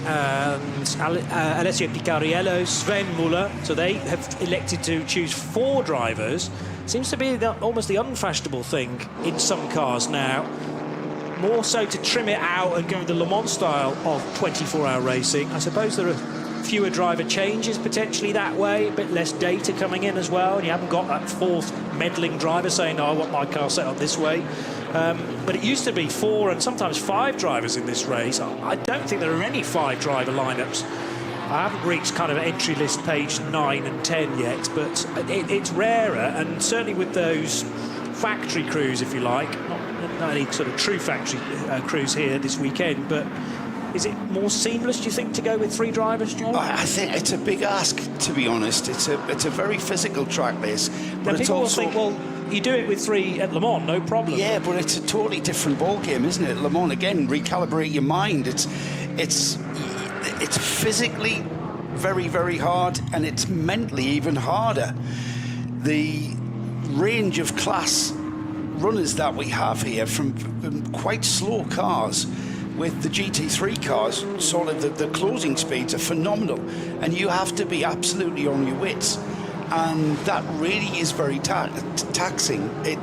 Speaker 18: and Alessio Picariello, Sven Muller. So they have elected to choose 4 drivers. Seems to be almost the unfashionable thing in some cars now. More so to trim it out and go the Le Mans style of 24-hour racing. I suppose there are fewer driver changes potentially that way, a bit less data coming in as well, and you haven't got that 4th meddling driver saying, no, I want my car set up this way. But it used to be 4 and sometimes 5 drivers in this race. I don't think there are any 5 driver lineups. I haven't reached kind of entry list page 9 and 10 yet, but it's rarer, and certainly with those factory crews, if you like, not any sort of true factory crews here this weekend, but is it more seamless, do you think, to go with 3 drivers, John?
Speaker 19: I think it's a big ask, to be honest. It's a very physical track, this. But
Speaker 18: people will think, well, you do it with 3 at Le Mans, no problem.
Speaker 19: Yeah, but it's a totally different ball game, isn't it? Le Mans, again, recalibrate your mind. It's physically very, very hard, and it's mentally even harder. The range of class runners that we have here, from quite slow cars, with the GT3 cars, sort of the closing speeds are phenomenal, and you have to be absolutely on your wits, and that really is very taxing. It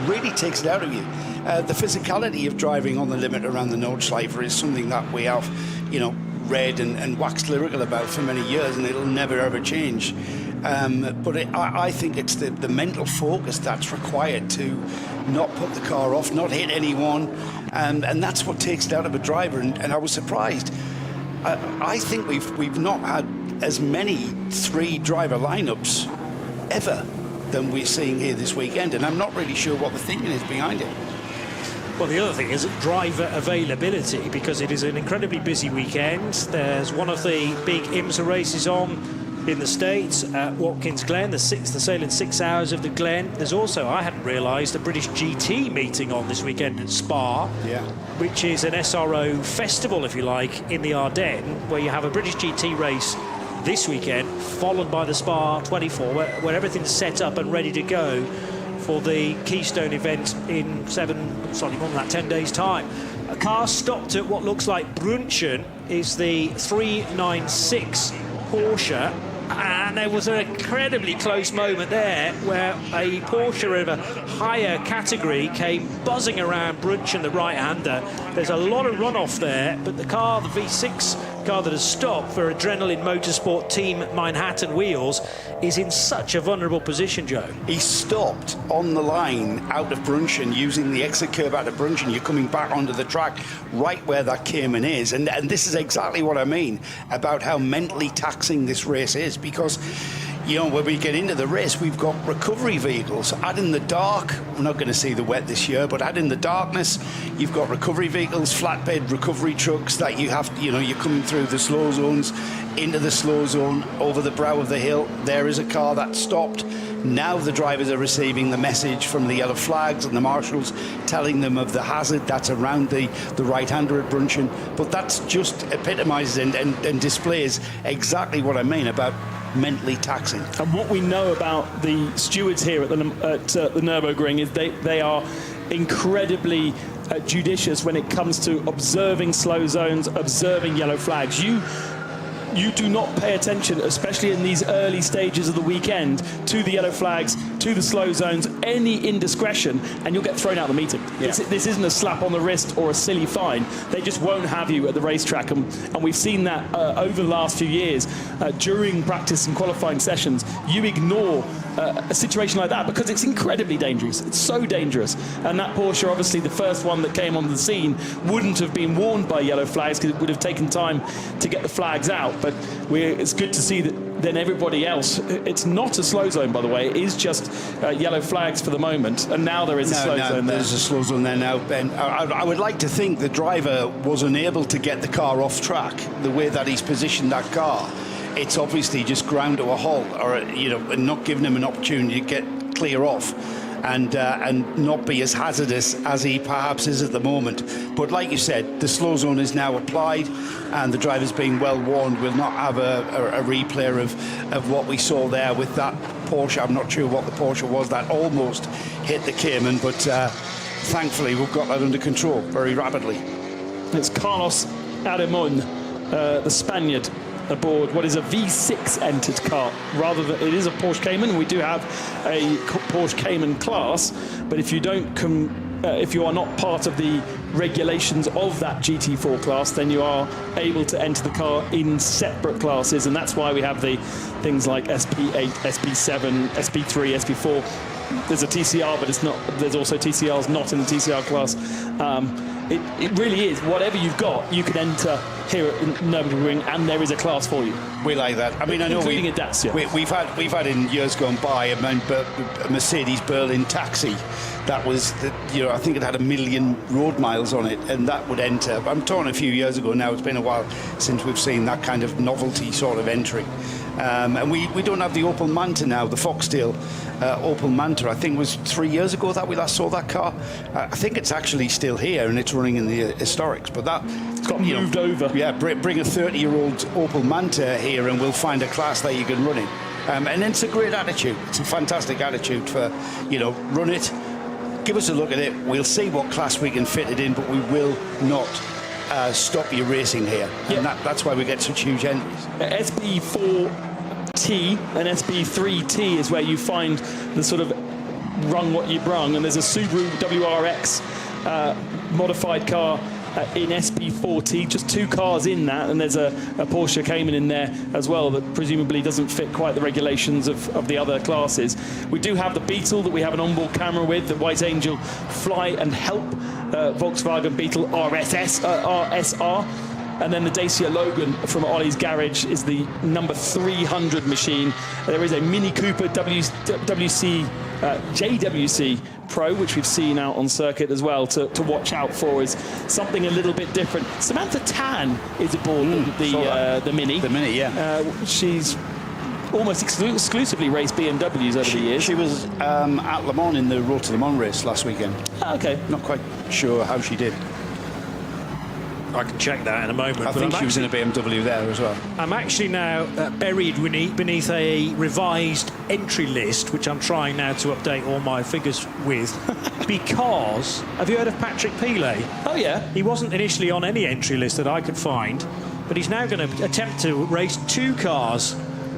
Speaker 19: really takes it out of you. The physicality of driving on the limit around the Nordschleife is something that we have, read and waxed lyrical about for many years, and it'll never ever change. But I think it's the mental focus that's required to not put the car off, not hit anyone, and that's what takes it out of a driver. And I was surprised. I think we've not had as many 3 driver lineups ever than we're seeing here this weekend, and I'm not really sure what the thinking is behind it.
Speaker 18: Well, the other thing is driver availability, because it is an incredibly busy weekend. There's one of the big IMSA races on in the States at Watkins Glen, the sailing 6 hours of the Glen. There's also, I hadn't realised, a British GT meeting on this weekend at Spa, which is an SRO festival, if you like, in the Ardennes, where you have a British GT race this weekend, followed by the Spa 24, where everything's set up and ready to go for the Keystone event in 10 days' time. A car stopped at what looks like Brunchen is the 396 Porsche, and there was an incredibly close moment there where a Porsche of a higher category came buzzing around Brunchen, the right-hander. There's a lot of runoff there, but the car, the V6 car that has stopped for Adrenaline Motorsport Team Manhattan wheels, is in such a vulnerable position, Joe.
Speaker 19: He stopped on the line out of Brunchen, using the exit curve out of Brunchen. You're coming back onto the track right where that Cayman is, and this is exactly what I mean about how mentally taxing this race is, because when we get into the race, we've got recovery vehicles. Add in the dark, we're not going to see the wet this year, but add in the darkness, you've got recovery vehicles, flatbed recovery trucks that you have, you're coming through the slow zones, into the slow zone, over the brow of the hill. There is a car that stopped. Now the drivers are receiving the message from the yellow flags and the marshals telling them of the hazard that's around the right-hander at Brunchen. But that's just epitomises and displays exactly what I mean about mentally taxing.
Speaker 20: And what we know about the stewards here at the Nürburgring is they are incredibly judicious when it comes to observing slow zones, observing yellow flags. You do not pay attention, especially in these early stages of the weekend, to the yellow flags, to the slow zones, any indiscretion, and you'll get thrown out of the meeting. Yeah. This isn't a slap on the wrist or a silly fine. They just won't have you at the racetrack, and we've seen that over the last few years. During practice and qualifying sessions, you ignore a situation like that because it's incredibly dangerous. It's so dangerous. And that Porsche, obviously the first one that came onto the scene, wouldn't have been warned by yellow flags because it would have taken time to get the flags out. But it's good to see that then everybody else, it's not a slow zone, by the way. It is just yellow flags for the moment, and now there is a slow zone there.
Speaker 19: There's a slow zone there now, Ben. I would like to think the driver was unable to get the car off track the way that he's positioned that car. It's obviously just ground to a halt, or not giving him an opportunity to get clear off. And not be as hazardous as he perhaps is at the moment. But like you said, the slow zone is now applied, and the driver's being well warned. We'll not have a replay of what we saw there with that Porsche. I'm not sure what the Porsche was that almost hit the Cayman, but thankfully we've got that under control very rapidly.
Speaker 20: It's Carlos Arimon, the Spaniard, aboard what is a V6 entered car, rather than it is a Porsche Cayman. We do have a Porsche Cayman class, but if you don't if you are not part of the regulations of that GT4 class, then you are able to enter the car in separate classes, and that's why we have the things like SP8, SP7, SP3, SP4. There's a TCR, but it's not. There's also TCRs not in the TCR class. It really is. Whatever you've got, you can enter here at Nürburgring, and there is a class for you.
Speaker 19: We like that. I mean, I know
Speaker 20: including a Dacia.
Speaker 19: We've had in years gone by a Mercedes Berlin taxi that was, I think it had 1 million road miles on it, and that would enter. I'm talking a few years ago now. It's been a while since we've seen that kind of novelty sort of entry. And we don't have the Opel Manta now, the Foxtail Opel Manta. I think it was 3 years ago that we last saw that car. I think it's actually still here and it's running in the historics, but it's
Speaker 20: got moved over.
Speaker 19: Yeah, bring a 30-year-old Opel Manta here and we'll find a class that you can run in. And it's a great attitude. It's a fantastic attitude for, run it, give us a look at it, we'll see what class we can fit it in, but we will not stop you racing here. Yeah. And that's why we get such huge entries.
Speaker 20: SB4T and SB3T is where you find the sort of run what you brung, and there's a Subaru WRX modified car in SP4T, just 2 cars in that, and there's a Porsche Cayman in there as well that presumably doesn't fit quite the regulations of the other classes. We do have the Beetle that we have an onboard camera with, the White Angel Fly and Help Volkswagen Beetle RSR, and then the Dacia Logan from Ollie's Garage is the number 300 machine. There is a Mini Cooper JWC Pro, which we've seen out on circuit as well, to watch out for, is something a little bit different. Samantha Tan is aboard the Mini.
Speaker 19: The Mini, yeah.
Speaker 20: She's almost exclusively raced BMWs over the years.
Speaker 19: She was at Le Mans in the Road to Le Mans race last weekend.
Speaker 20: Oh, okay.
Speaker 19: Not quite sure how she did.
Speaker 14: I can check that in a moment.
Speaker 19: I think she was in a BMW there as well.
Speaker 14: I'm actually now buried beneath a revised entry list, which I'm trying now to update all my figures with. Because, have you heard of Patrick Pilet?
Speaker 20: Oh, yeah.
Speaker 14: He wasn't initially on any entry list that I could find, but he's now going to attempt to race 2 cars.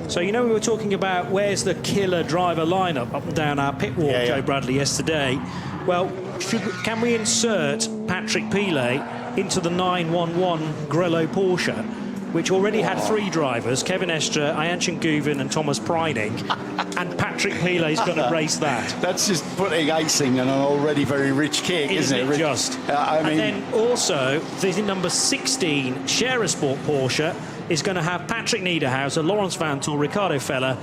Speaker 14: So, we were talking about where's the killer driver lineup up and down our pit walk, Joe Bradley, yesterday. Well, can we insert Patrick Pilet into the 911 Grello Porsche, which already had 3 drivers, Kevin Estre, Ayanchin Guvin and Thomas Preining, and Patrick Pilet's going to race that.
Speaker 19: That's just putting icing on an already very rich cake, isn't it?
Speaker 14: Just. And then also, the number 16 Scherer Sport Porsche is going to have Patrick Niederhauser, Lawrence Vantor, Ricardo Feller,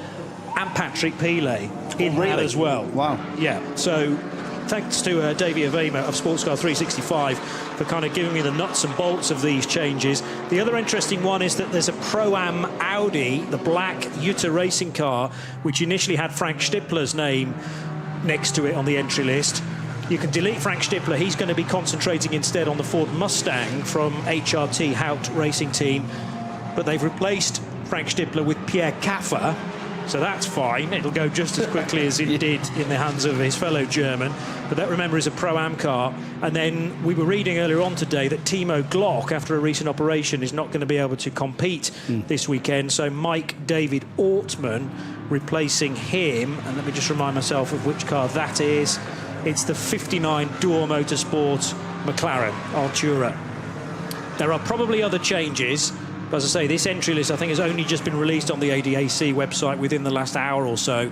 Speaker 14: and Patrick Pilet in that as well.
Speaker 19: Wow.
Speaker 14: Yeah, so thanks to Davey Avema of Sportscar 365 for kind of giving me the nuts and bolts of these changes. The other interesting one is that there's a Pro-Am Audi, the black Jutta racing car, which initially had Frank Stippler's name next to it on the entry list. You can delete Frank Stippler. He's going to be concentrating instead on the Ford Mustang from HRT Hout Racing Team. But they've replaced Frank Stippler with Pierre Caffer, so that's fine. It'll go just as quickly as it did in the hands of his fellow German. But that, remember, is a Pro-Am car. And then we were reading earlier on today that Timo Glock, after a recent operation, is not going to be able to compete this weekend. So Mike David Ortman replacing him. And let me just remind myself of which car that is. It's the 59 Door Motorsport McLaren Artura. There are probably other changes. But as I say, this entry list, I think, has only just been released on the ADAC website within the last hour or so,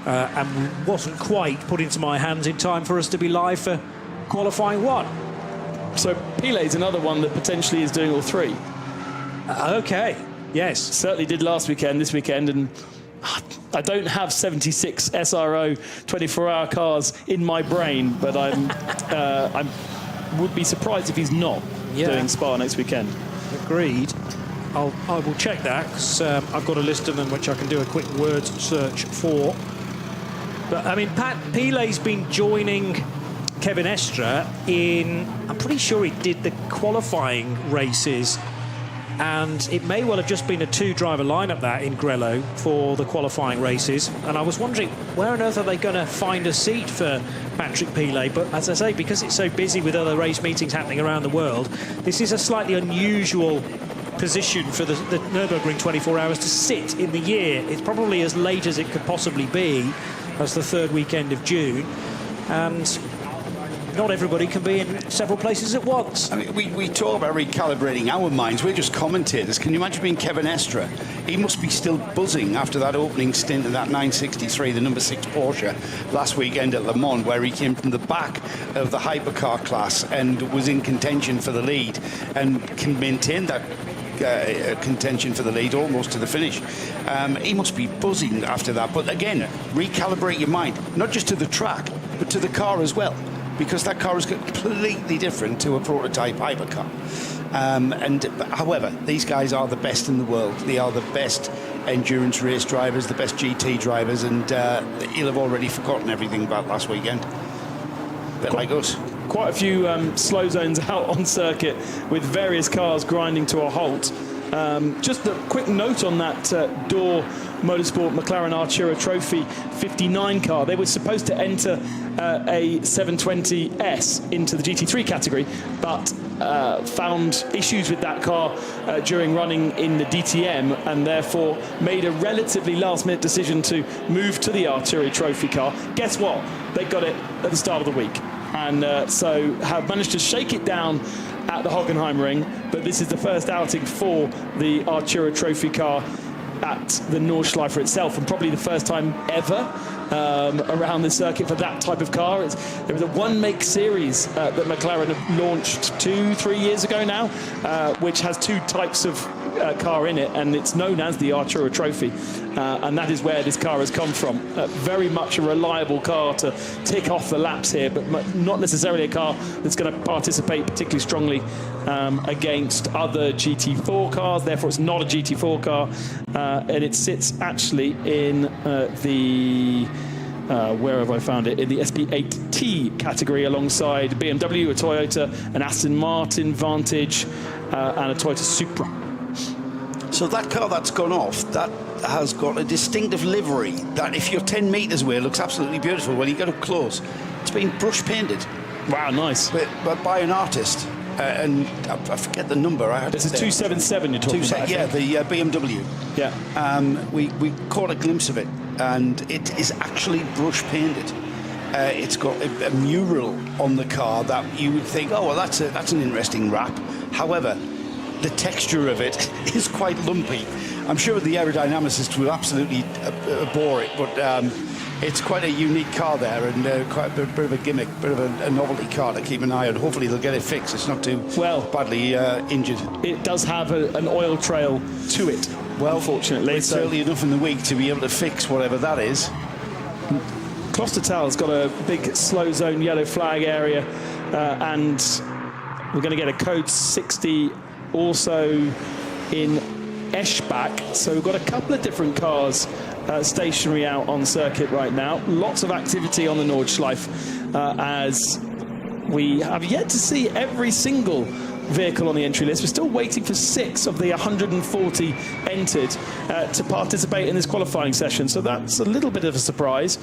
Speaker 14: and wasn't quite put into my hands in time for us to be live for qualifying 1.
Speaker 20: So Pilet's another one that potentially is doing all 3.
Speaker 14: Okay. Yes.
Speaker 20: Certainly did last weekend, this weekend, and I don't have 76 SRO 24-hour cars in my brain, but I would be surprised if he's not doing Spa next weekend.
Speaker 14: Agreed. I will check that, because I've got a list of them which I can do a quick word search for. But, I mean, Pat Pilet's been joining Kevin Estre in, I'm pretty sure he did the qualifying races, and it may well have just been a two-driver lineup that in Grello for the qualifying races. And I was wondering, where on earth are they going to find a seat for Patrick Pilet? But as I say, because it's so busy with other race meetings happening around the world, this is a slightly unusual position for the Nürburgring 24 hours to sit in the year. It's probably as late as it could possibly be, as the third weekend of June. And not everybody can be in several places at once.
Speaker 19: I mean, we talk about recalibrating our minds. We're just commentators. Can you imagine being Kevin Estre? He must be still buzzing after that opening stint in that 963, the number 6 Porsche, last weekend at Le Mans, where he came from the back of the hypercar class and was in contention for the lead and can maintain that contention for the lead almost to the finish. He must be buzzing after that. But again, recalibrate your mind, not just to the track, but to the car as well, because that car is completely different to a prototype hypercar. However, these guys are the best in the world. They are the best endurance race drivers, the best GT drivers, and he'll have already forgotten everything about last weekend. A bit like us.
Speaker 20: Quite a few slow zones out on circuit with various cars grinding to a halt. Just a quick note on that Door Motorsport McLaren Artura Trophy 59 car. They were supposed to enter a 720S into the GT3 category, but found issues with that car during running in the DTM, and therefore made a relatively last-minute decision to move to the Artura Trophy car. Guess what? They got it at the start of the week, and so have managed to shake it down at the Hockenheimring, but this is the first outing for the Artura Trophy car at the Nordschleife itself, and probably the first time ever around the circuit for that type of car. There was a one-make series that McLaren have launched 2-3 years ago now, which has two types of car in it, and it's known as the Artura Trophy, and that is where this car has come from. Very much a reliable car to tick off the laps here, but not necessarily a car that's going to participate particularly strongly against other GT4 cars. Therefore, it's not a GT4 car, and it sits actually in the where have I found it? In the SP8T category, alongside BMW, a Toyota, an Aston Martin Vantage, and a Toyota Supra.
Speaker 19: So that car that's gone off, that has got a distinctive livery that, if you're 10 metres away, looks absolutely beautiful. When you get up close, it's been brush painted.
Speaker 20: Wow, nice.
Speaker 19: But by an artist. And I forget the number.
Speaker 20: This is 277 you're talking about.
Speaker 19: Yeah, the BMW.
Speaker 20: Yeah.
Speaker 19: We caught a glimpse of it, and it is actually brush painted. It's got a mural on the car that you would think, oh, well, that's an interesting wrap. However, the texture of it is quite lumpy. I'm sure the aerodynamicists will absolutely abhor it, but it's quite a unique car there, and quite a bit of a gimmick, bit of a novelty car to keep an eye on. Hopefully they'll get it fixed. It's not too badly injured.
Speaker 20: It does have an oil trail to it, well, unfortunately.
Speaker 19: It's early enough in the week to be able to fix whatever that is.
Speaker 20: Klostertal's got a big slow zone yellow flag area, and we're going to get a code 60 also in Eschbach. So we've got a couple of different cars stationary out on circuit right now. Lots of activity on the Nordschleife, as we have yet to see every single vehicle on the entry list. We're still waiting for 6 of the 140 entered to participate in this qualifying session, so that's a little bit of a surprise.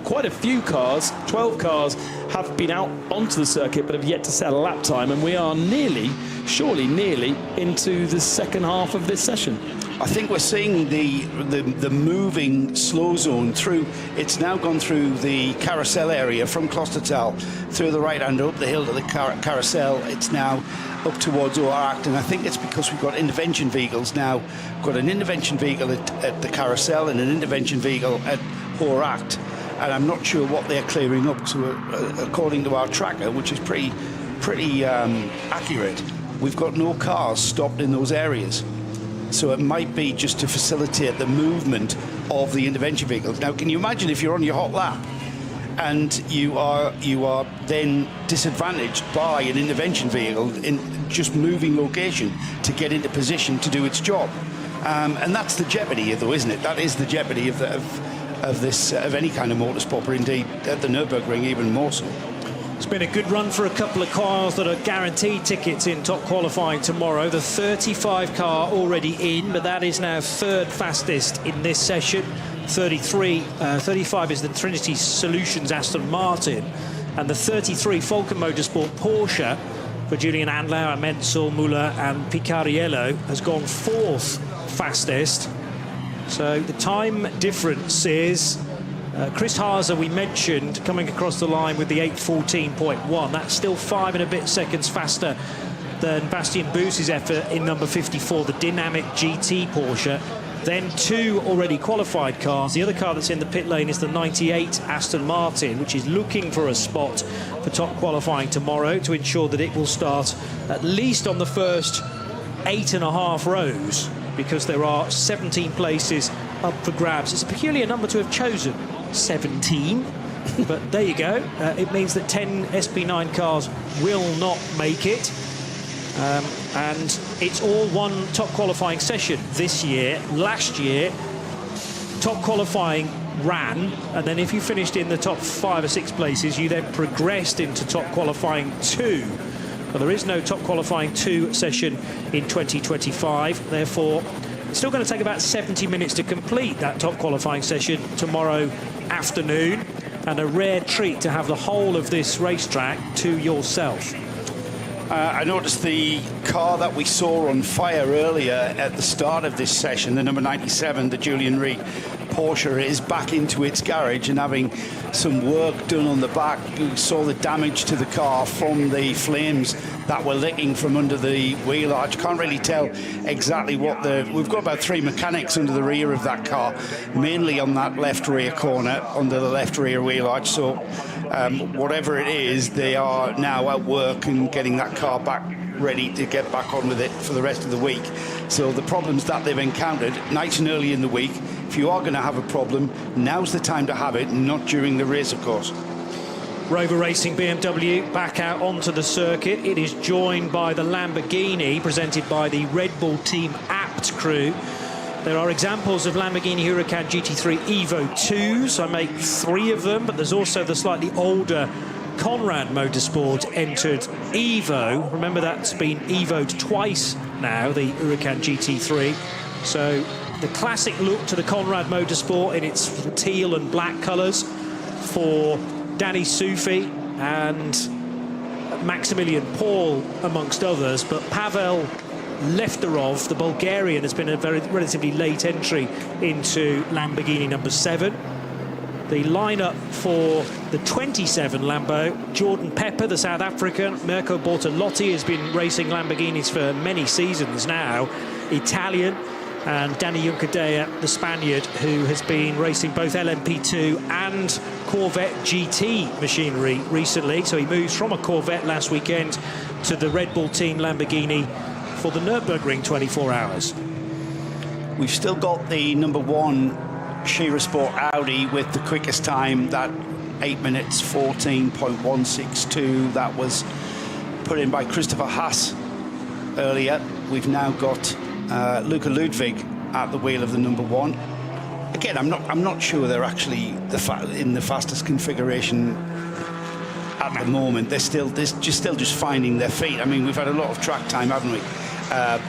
Speaker 20: Quite a few cars, 12 cars, have been out onto the circuit but have yet to set a lap time, and we are surely nearly into the second half of this session.
Speaker 19: I think we're seeing the moving slow zone through. It's now gone through the carousel area from Klostertal through the right hand up the hill to the carousel. It's now up towards Oracht, and I think it's because we've got intervention vehicles now. We've got an intervention vehicle at the carousel and an intervention vehicle at Oracht, and I'm not sure what they're clearing up. So according to our tracker, which is pretty accurate, we've got no cars stopped in those areas. So it might be just to facilitate the movement of the intervention vehicles. Now, can you imagine if you're on your hot lap and you are then disadvantaged by an intervention vehicle in just moving location to get into position to do its job? And that's the jeopardy here, though, isn't it? That is the jeopardy of any kind of motorsport, or indeed at the Nürburgring even more so.
Speaker 14: It's been a good run for a couple of cars that are guaranteed tickets in top qualifying tomorrow. The 35 car already in, but that is now third fastest in this session. 35 is the Trinity Solutions Aston Martin, and the 33 Falcon Motorsport Porsche for Julian Andlauer, Menzel, Muller and Picariello has gone fourth fastest. So the time difference is Chris Haase, we mentioned, coming across the line with the 8:14.1. That's still 5 and a bit seconds faster than Bastien Bous's effort in number 54, the Dynamic GT Porsche. Then 2 already qualified cars. The other car that's in the pit lane is the 98 Aston Martin, which is looking for a spot for top qualifying tomorrow to ensure that it will start at least on the first 8.5 rows, because there are 17 places up for grabs. It's a peculiar number to have chosen, 17, but there you go. It means that 10 SP9 cars will not make it. And it's all one top qualifying session this year. Last year, top qualifying ran, and then if you finished in the top 5 or 6 places, you then progressed into top qualifying 2. But there is no top qualifying 2 session in 2025. Therefore, it's still going to take about 70 minutes to complete that top qualifying session tomorrow afternoon, and a rare treat to have the whole of this racetrack to yourself.
Speaker 19: I noticed the car that we saw on fire earlier at the start of this session, the number 97, the Julian Reed Porsche, is back into its garage and having some work done on the back. You saw the damage to the car from the flames that were licking from under the wheel arch. Can't really tell exactly what we've got about 3 mechanics under the rear of that car, mainly on that left rear corner, under the left rear wheel arch. So whatever it is, they are now at work and getting that car back ready to get back on with it for the rest of the week. So the problems that they've encountered nice and early in the week, if you are going to have a problem, now's the time to have it, not during the race, of course.
Speaker 14: Rover Racing BMW back out onto the circuit. It is joined by the Lamborghini, presented by the Red Bull Team Apt crew. There are examples of Lamborghini Huracan GT3 Evo 2s. I make 3 of them, but there's also the slightly older Conrad Motorsport entered Evo. Remember, that's been Evo'd twice now, the Huracan GT3. So the classic look to the Conrad Motorsport in its teal and black colours for Danny Sufi and Maximilian Paul, amongst others. But Pavel Lefterov, the Bulgarian, has been a relatively late entry into Lamborghini number 7. The lineup for the 27 Lambo, Jordan Pepper, the South African, Mirko Bortolotti has been racing Lamborghinis for many seasons now, Italian, and Danny Juncadella, the Spaniard, who has been racing both LMP2 and Corvette GT machinery recently. So he moves from a Corvette last weekend to the Red Bull Team Lamborghini for the Nürburgring 24 hours.
Speaker 19: We've still got the number 1 Shearer Sport Audi with the quickest time, that 8 minutes 14.162. That was put in by Christopher Haas earlier. We've now got Luca Ludwig at the wheel of the number 1. Again, I'm not sure they're actually in the fastest configuration at the moment. They're still just finding their feet. I mean, we've had a lot of track time, haven't we?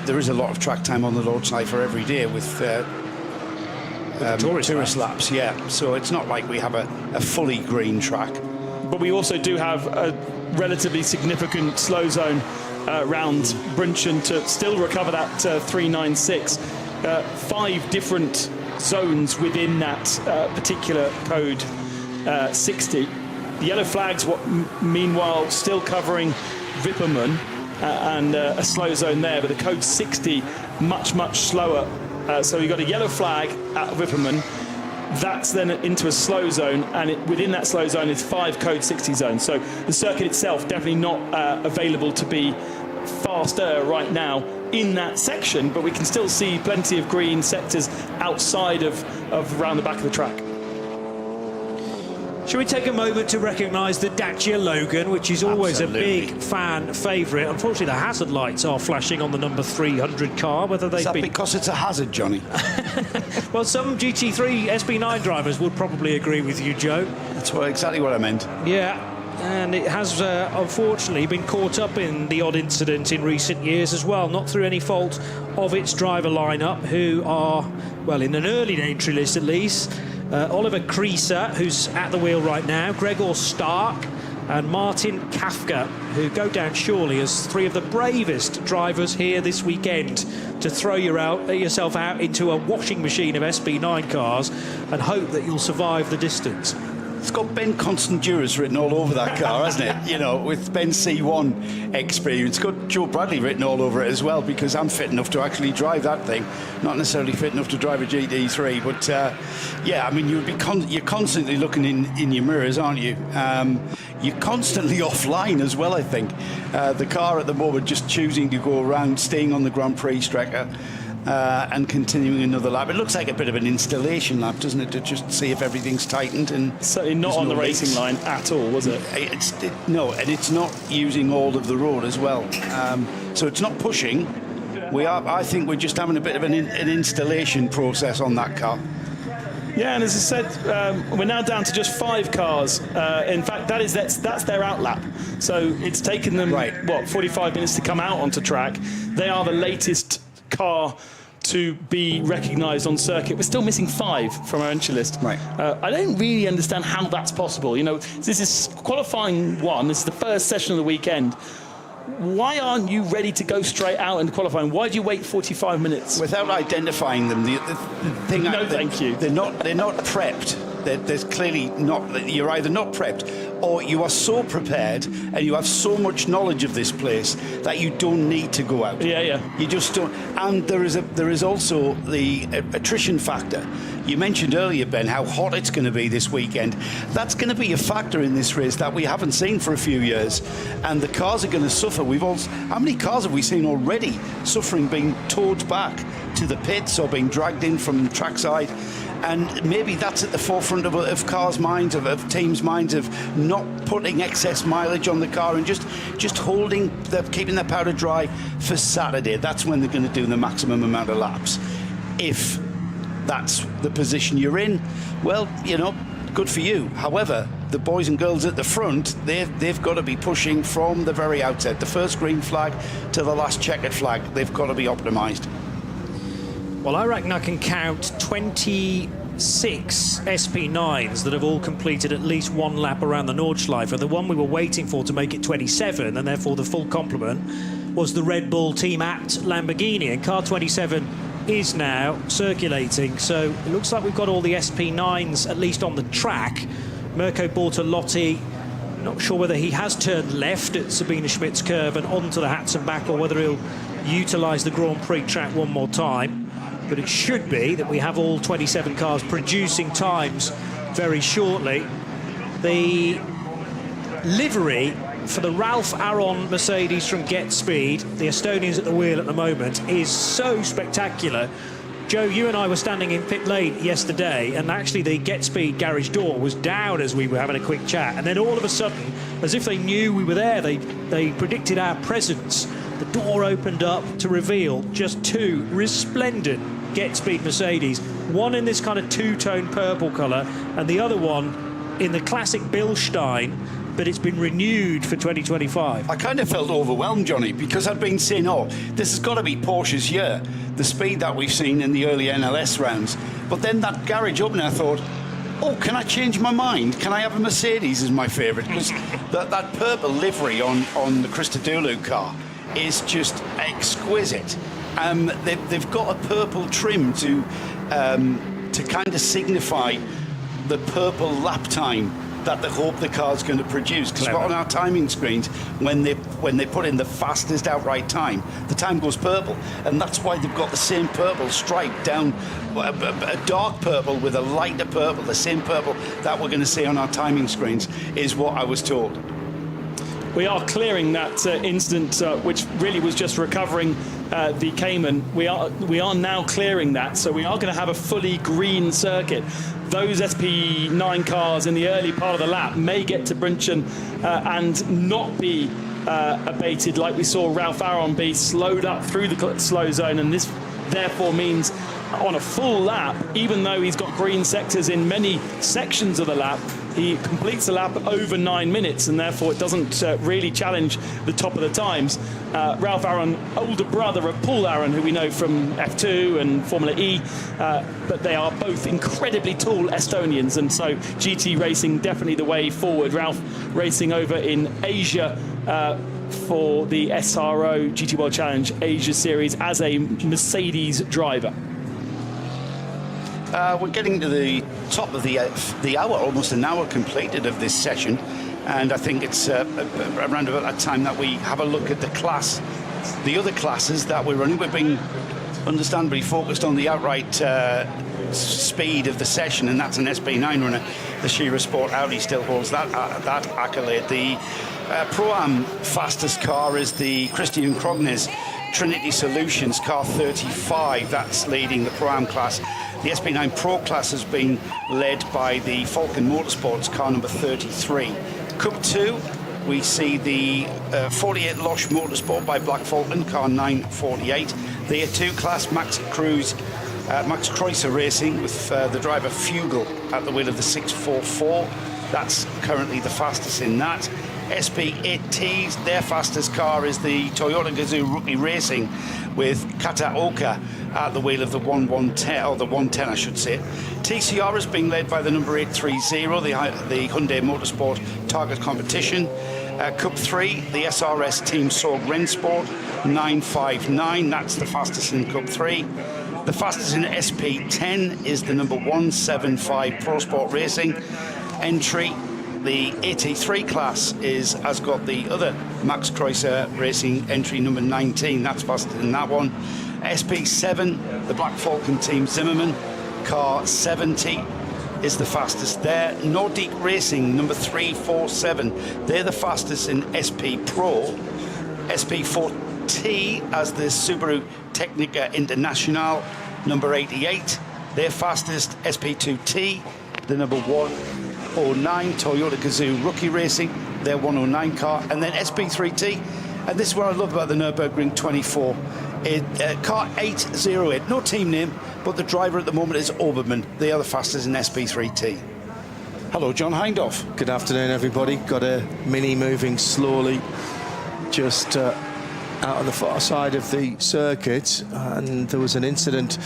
Speaker 19: There is a lot of track time on the road cycle every day with tourist laps, yeah. So it's not like we have a fully green track.
Speaker 20: But we also do have a relatively significant slow zone around Brünchen to still recover that 396. 5 different zones within that particular code 60. The yellow flags, meanwhile, still covering Wippermann and a slow zone there, but the code 60 much slower. So you've got a yellow flag at Wippermann. That's then into a slow zone, and within that slow zone is 5 code 60 zones. So the circuit itself definitely not available to be faster right now in that section, but we can still see plenty of green sectors outside of around the back of the track.
Speaker 14: Shall we take a moment to recognise the Dacia Logan, which is always a big fan favourite. Unfortunately, the hazard lights are flashing on the number 300 car. Whether they've been...
Speaker 19: because it's a hazard, Johnny?
Speaker 14: Well, some GT3 SP9 drivers would probably agree with you, Joe.
Speaker 19: That's exactly what I meant.
Speaker 14: Yeah, and it has unfortunately been caught up in the odd incident in recent years as well, not through any fault of its driver lineup, who are, well, in an early entry list at least. Oliver Creaser, who's at the wheel right now, Gregor Stark and Martin Kafka, who go down surely as three of the bravest drivers here this weekend to throw yourself out into a washing machine of SP9 cars and hope that you'll survive the distance.
Speaker 19: It's got Ben Constanduras written all over that car, hasn't it? You know, with Ben's C1 experience. It's got Joe Bradley written all over it as well, because I'm fit enough to actually drive that thing. Not necessarily fit enough to drive a GT3, but yeah, I mean, you're constantly looking in your mirrors, aren't you? You're constantly offline as well, I think. The car at the moment just choosing to go around, staying on the Grand Prix stretcher. And continuing another lap. It looks like a bit of an installation lap, doesn't it, to just see if everything's tightened. And
Speaker 20: certainly not on the racing line at all, was it?
Speaker 19: No, and it's not using all of the road as well. So it's not pushing. I think we're just having a bit of an installation process on that car.
Speaker 20: Yeah, and as I said, we're now down to just 5 cars. In fact, that's their outlap. So it's taken them, what, 45 minutes to come out onto track. They are the latest car to be recognised on circuit. We're still missing 5 from our entry list.
Speaker 19: Right.
Speaker 20: I don't really understand how that's possible. You know, this is qualifying 1. This is the first session of the weekend. Why aren't you ready to go straight out into qualifying? Why do you wait 45 minutes?
Speaker 19: Without identifying them, the thing.
Speaker 20: No, thank you.
Speaker 19: They're not prepped. There's clearly not. You're either not prepped, or you are so prepared and you have so much knowledge of this place that you don't need to go out.
Speaker 20: Yeah.
Speaker 19: You just don't. And there is also the attrition factor. You mentioned earlier, Ben, how hot it's going to be this weekend. That's going to be a factor in this race that we haven't seen for a few years, and the cars are going to suffer. How many cars have we seen already suffering, being towed back to the pits or being dragged in from trackside? And maybe that's at the forefront of cars' minds, of teams' minds, of not putting excess mileage on the car and just keeping their powder dry for Saturday. That's when they're going to do the maximum amount of laps. If that's the position you're in, well, you know, good for you. However, the boys and girls at the front, they've got to be pushing from the very outset. The first green flag to the last checkered flag, they've got to be optimised.
Speaker 14: Well, I reckon I can count 26 SP9s that have all completed at least 1 lap around the Nordschleife. The one we were waiting for to make it 27, and therefore the full complement, was the Red Bull Team Apt Lamborghini. And car 27 is now circulating. So it looks like we've got all the SP9s at least on the track. Mirko Bortolotti, not sure whether he has turned left at Sabine Schmidt's curve and onto the Hatton back, or whether he'll utilise the Grand Prix track one more time. But it should be that we have all 27 cars producing times very shortly. The livery for the Ralph Aron Mercedes from Get Speed, the Estonians at the wheel at the moment, is so spectacular. Joe, you and I were standing in pit lane yesterday, and actually the Get Speed garage door was down as we were having a quick chat, and then all of a sudden, as if they knew we were there, they predicted our presence. The door opened up to reveal just 2 resplendent Get Speed Mercedes, one in this kind of 2-tone purple colour and the other one in the classic Bilstein, but it's been renewed for 2025.
Speaker 19: I kind of felt overwhelmed, Johnny, because I'd been saying, oh, this has got to be Porsche's year, the speed that we've seen in the early NLS rounds. But then that garage opened and I thought, oh, can I change my mind? Can I have a Mercedes as my favourite? Because that purple livery on the Christodoulou car is just exquisite. They've got a purple trim to kind of signify the purple lap time that they hope the car's going to produce. Because on our timing screens, when they put in the fastest outright time, the time goes purple, and that's why they've got the same purple stripe down, a dark purple with a lighter purple, the same purple that we're going to see on our timing screens, is what I was told.
Speaker 20: We are clearing that incident, which really was just recovering the Cayman, we are now clearing that, so we are going to have a fully green circuit. Those SP9 cars in the early part of the lap may get to Brunchen and not be abated like we saw Ralph Aron be slowed up through the slow zone, and this therefore means on a full lap, even though he's got green sectors in many sections of the lap, he completes the lap over 9 minutes, and therefore it doesn't really challenge the top of the times. Ralph Aron, older brother of Paul Aron, who we know from F2 and Formula E, but they are both incredibly tall Estonians, and so GT racing definitely the way forward. Ralph racing over in Asia for the SRO GT World Challenge Asia Series as a Mercedes driver.
Speaker 19: We're getting to the top of the hour, almost an hour completed of this session, and I think it's around about that time that we have a look at the other classes that we're running. We've been understandably focused on the outright speed of the session, and that's an SP9 runner. The Shira Sport Audi still holds that accolade. The Pro-Am fastest car is the Christian Krognes Trinity Solutions car 35. That's leading the Pro-Am class. The SP9 Pro class has been led by the Falcon Motorsports car number 33. Cup 2, we see the 48 Losch Motorsport by Black Falcon car 948. The A2 class, Max Kreuzer Racing with the driver Fugel at the wheel of the 644. That's currently the fastest in that. SP8Ts, their fastest car is the Toyota Gazoo Rookie Racing with Kataoka at the wheel of the 1110, or the 110 I should say. TCR is being led by the number 830, the Hyundai Motorsport Target Competition. Cup 3, the SRS Team Sorg Rennsport 959, that's the fastest in Cup 3. The fastest in SP10 is the number 175 Pro Sport Racing entry. The AT3 class has got the other Max Kreuzer Racing entry number 19. That's faster than that one. SP7, the Black Falcon Team Zimmermann, car 70 is the fastest there. Nordic Racing number 347, they're the fastest in SP Pro. SP4T as the Subaru Technica International number 88, their fastest. SP2T, the number 109 Toyota Gazoo Rookie Racing, their 109 car, and then SP3T, and this is what I love about the Nürburgring 24, car 808, no team name, but the driver at the moment is Obermann. They are the fastest in SP3T. Hello, John Hindhoff.
Speaker 21: Good afternoon, everybody. Got a Mini moving slowly just out on the far side of the circuit, and there was an incident,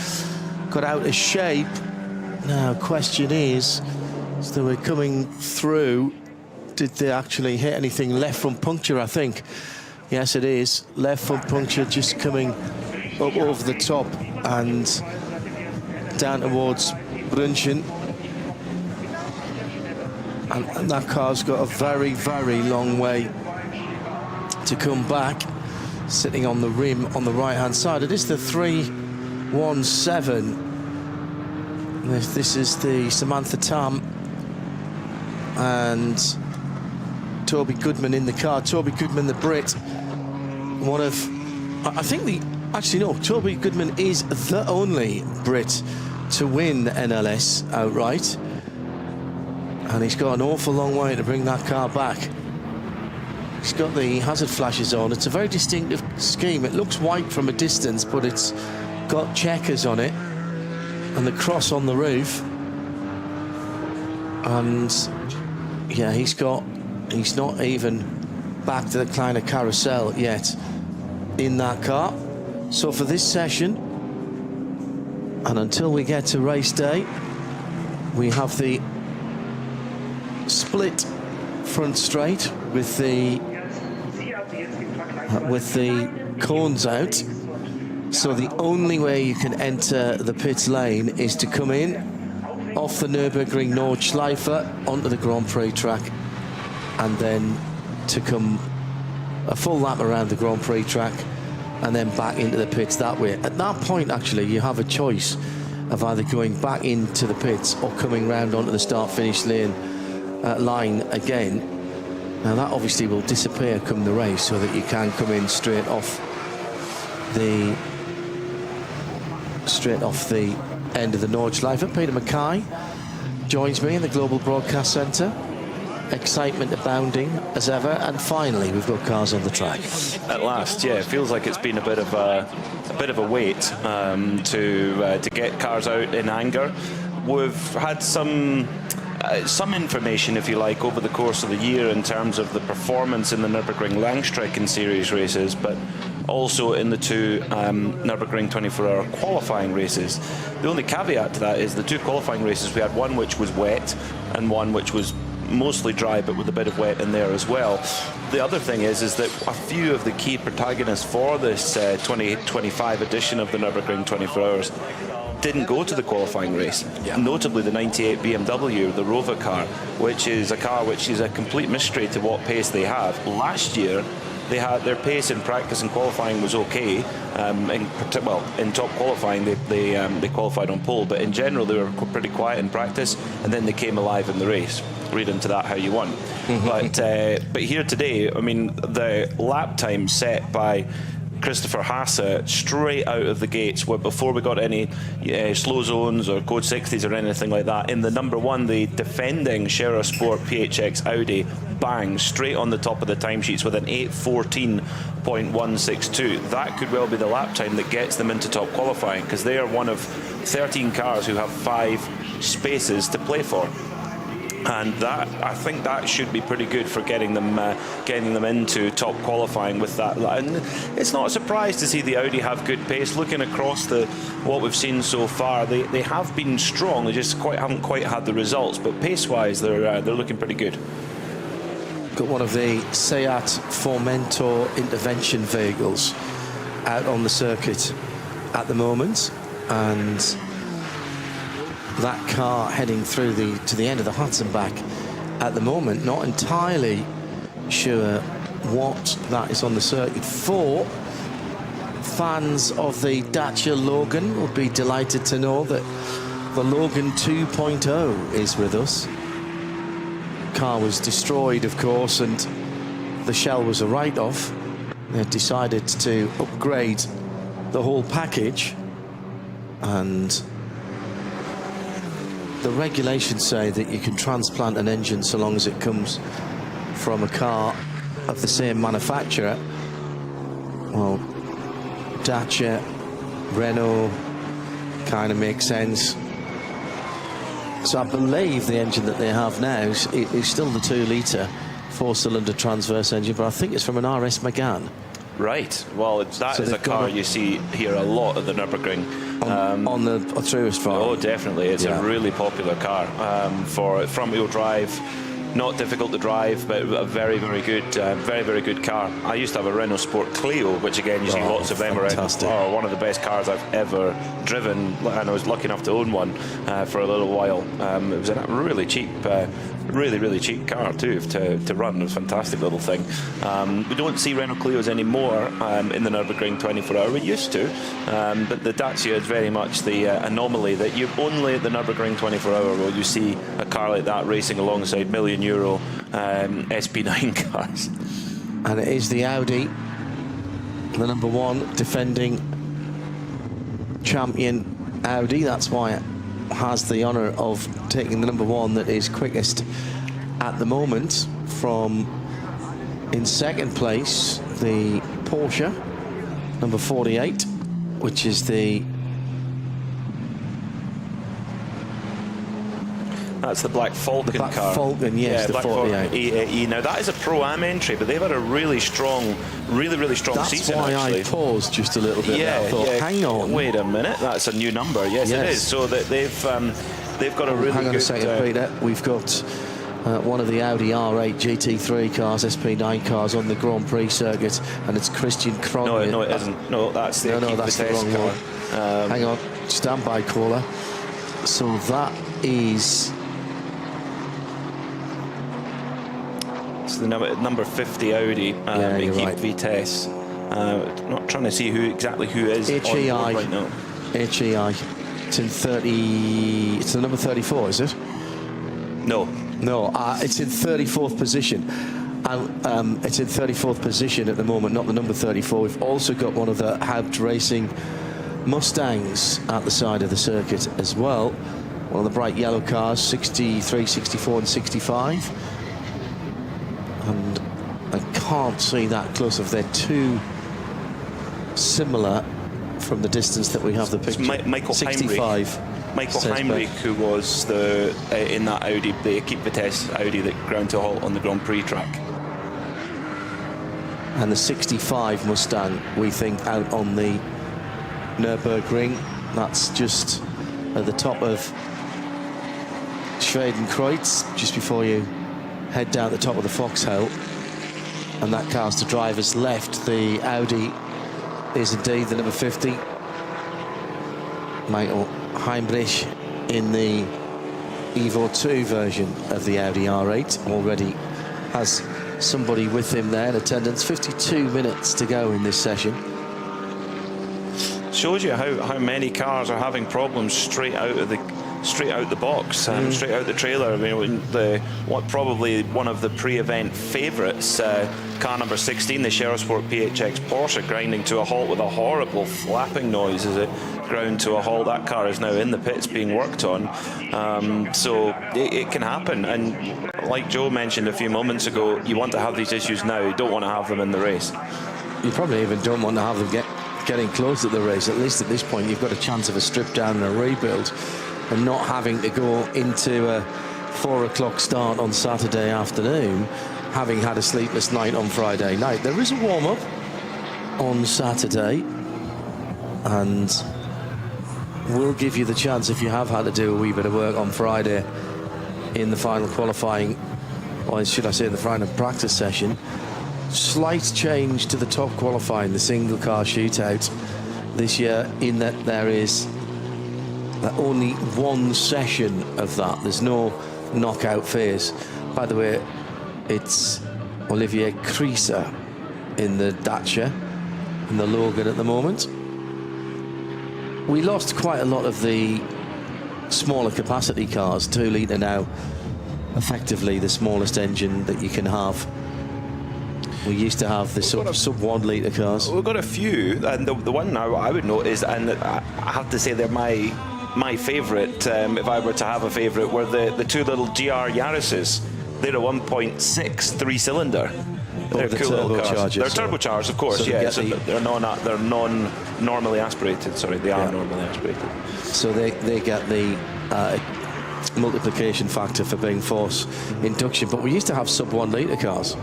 Speaker 21: got out of shape. Now, question is, as they were coming through, did they actually hit anything? Left front puncture, I think. Yes, it is. Left front puncture just coming up over the top and down towards Brunchen. And that car's got a very, very long way to come back, sitting on the rim on the right-hand side. It is the 317. This is the Samantha Tam and Toby Goodman in the car. Toby Goodman, the Brit, one of, I think actually no, Toby Goodman is the only Brit to win the NLS outright, and he's got an awful long way to bring that car back. He's got the hazard flashes on. It's a very distinctive scheme. It looks white from a distance, but it's got checkers on it and the cross on the roof. And yeah, he's not even back to the Kleiner Carousel yet in that car. So for this session, and until we get to race day, we have the split front straight with the cones out. So the only way you can enter the pits lane is to come in off the Nürburgring Nordschleife onto the Grand Prix track, and then to come a full lap around the Grand Prix track and then back into the pits that way. At that point, actually, you have a choice of either going back into the pits or coming round onto the start-finish line again. Now that obviously will disappear come the race, so that you can come in straight off straight off the end of the Nordschleife. Peter Mackay joins me in the Global Broadcast Centre. Excitement abounding as ever, and finally we've got cars on the track.
Speaker 2: At last, yeah. It feels like it's been a bit of a wait to get cars out in anger. We've had some information, if you like, over the course of the year in terms of the performance in the Nürburgring Langstrecken Series races, but also in the two Nürburgring 24-hour qualifying races. The only caveat to that is the two qualifying races, we had one which was wet and one which was mostly dry, but with a bit of wet in there as well. The other thing is that a few of the key protagonists for this 2025 edition of the Nürburgring 24 Hours didn't go to the qualifying race. Yeah. Notably the 98 BMW, the Rover car, which is a car which is a complete mystery to what pace they have. Last year, they had their pace in practice and qualifying was okay. In top qualifying, they qualified on pole, but in general they were pretty quiet in practice, and then they came alive in the race. Read into that how you want. But here today, I mean, the lap time set by Christopher Hasse straight out of the gates, before we got any slow zones or code 60s or anything like that. In the number one, the defending Scherer Sport PHX Audi, bang, straight on the top of the timesheets with an 8:14.162. That could well be the lap time that gets them into top qualifying, because they are one of 13 cars who have 5 spaces to play for. And that, I think that should be pretty good for getting them into top qualifying with that. And it's not a surprise to see the Audi have good pace. Looking across what we've seen so far, they have been strong. They just haven't quite had the results. But pace-wise, they're looking pretty good.
Speaker 21: Got one of the Seat Formentor intervention vehicles out on the circuit at the moment, and that car heading through to the end of the Hudson back at the moment. Not entirely sure what that is on the circuit for. Fans of the Dacia Logan will be delighted to know that the Logan 2.0 is with us. Car was destroyed, of course, and the shell was a write-off. They decided to upgrade the whole package, and the regulations say that you can transplant an engine so long as it comes from a car of the same manufacturer. Well, Dacia, Renault kind of makes sense. So I believe the engine that they have now is still the 2-litre 4-cylinder transverse engine, but I think it's from an RS Megane.
Speaker 2: Right. Well, that is a car you see here a lot at the Nürburgring.
Speaker 21: On the truest farm.
Speaker 2: Oh, definitely. It's a really popular car for front-wheel drive. Not difficult to drive, but a very, very good car. I used to have a Renault Sport Clio, which again you see lots of them around. Oh, one of the best cars I've ever driven, and I was lucky enough to own one for a little while. It was a really cheap, really cheap car too to run. It was a fantastic little thing. We don't see Renault Clios anymore in the Nürburgring 24-hour. We used to, but the Dacia is very much the anomaly that you only at the Nürburgring 24-hour will you see a car like that racing alongside €1 million SP9 cars.
Speaker 21: And it is the Audi, the number one defending champion Audi. That's why it has the honour of taking the number one that is quickest at the moment. From in second place, the Porsche, number 48, which is
Speaker 2: that's the Black Falcon car.
Speaker 21: Black Falcon, yes, the
Speaker 2: Black
Speaker 21: 48.
Speaker 2: E. Now that is a Pro-Am entry, but they've had a really strong season.
Speaker 21: That's why
Speaker 2: actually.
Speaker 21: I paused just a little bit.
Speaker 2: Yeah,
Speaker 21: I thought, hang on.
Speaker 2: Wait a minute, that's a new number. Yes, it is. So that they've got a really good.
Speaker 21: Hang on a second, Peter. We've got one of the Audi R8 GT3 cars, SP9 cars on the Grand Prix circuit, and it's Christian Kron.
Speaker 2: No, it isn't. No, that's the
Speaker 21: that's the wrong one. Hang on, stand by, caller. So that is.
Speaker 2: It's the number 50 Audi Vitesse. Not trying to see exactly who is
Speaker 21: HEI
Speaker 2: on board right now.
Speaker 21: HEI. It's in 30. It's the number 34, is it?
Speaker 2: No.
Speaker 21: It's in 34th position. It's in 34th position at the moment, not the number 34. We've also got one of the Haupt Racing Mustangs at the side of the circuit as well. One of the bright yellow cars, 63, 64 and 65. And I can't see that close if they're too similar from the distance that we have the picture.
Speaker 2: Michael
Speaker 21: 65.
Speaker 2: Michael Heinrich, who was the in that Audi, the Equipe Vitesse Audi that ground to a halt on the Grand Prix track.
Speaker 21: And the 65 Mustang, we think, out on the Nürburgring. That's just at the top of Schwedenkreuz, just before you head down the top of the Foxhole. And that car's to driver's left. The Audi is indeed the number 50. Michael Heinrich in the Evo 2 version of the Audi R8 already has somebody with him there in attendance. 52 minutes to go in this session.
Speaker 2: Shows you how many cars are having problems straight out the box, straight out the trailer. I mean, probably one of the pre-event favourites, car number 16, the Sherisport PHX Porsche, grinding to a halt with a horrible flapping noise as it ground to a halt. That car is now in the pits being worked on. So it can happen. And like Joe mentioned a few moments ago, you want to have these issues now. You don't want to have them in the race.
Speaker 21: You probably even don't want to have them getting close at the race. At least at this point, you've got a chance of a strip down and a rebuild, and not having to go into a 4 o'clock start on Saturday afternoon, having had a sleepless night on Friday night. There is a warm-up on Saturday, and we'll give you the chance, if you have had to do a wee bit of work on Friday in the final qualifying, or should I say the final practice session. Slight change to the top qualifying, the single car shootout this year, in that there is only one session of that. There's no knockout phase. By the way, it's Olivier Krieser in the Dacia and the Logan at the moment. We lost quite a lot of the smaller capacity cars. 2 litre now, effectively the smallest engine that you can have. We used to have the sub 1 litre cars.
Speaker 2: We've got a few, and the one now I would note is, and I have to say they're my favourite, if I were to have a favourite, were the 2 little GR Yaris's. They're a 1.6 3-cylinder. They're cool little cars. They're turbocharged, of course. Yeah, so they're non-normally aspirated. Sorry, they are normally aspirated.
Speaker 21: So they get the multiplication factor for being force induction. But we used to have sub 1 litre cars,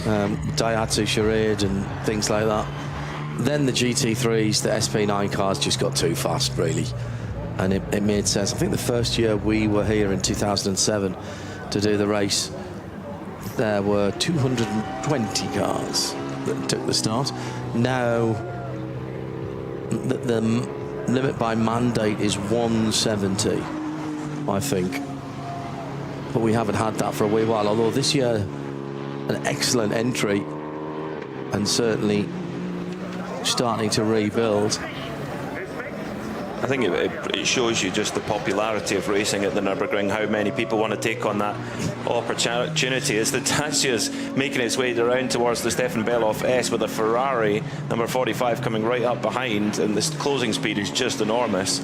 Speaker 21: Daihatsu Charade and things like that. Then the GT3s, the SP9 cars just got too fast, really, and it made sense. I think the first year we were here in 2007 to do the race, there were 220 cars that took the start. Now the limit by mandate is 170, I think, but we haven't had that for a wee while, although this year an excellent entry, and certainly starting to rebuild.
Speaker 2: I think it shows you just the popularity of racing at the Nürburgring, how many people want to take on that opportunity as the Dacia's making its way around towards the Stefan Beloff S with a Ferrari number 45 coming right up behind, and this closing speed is just enormous.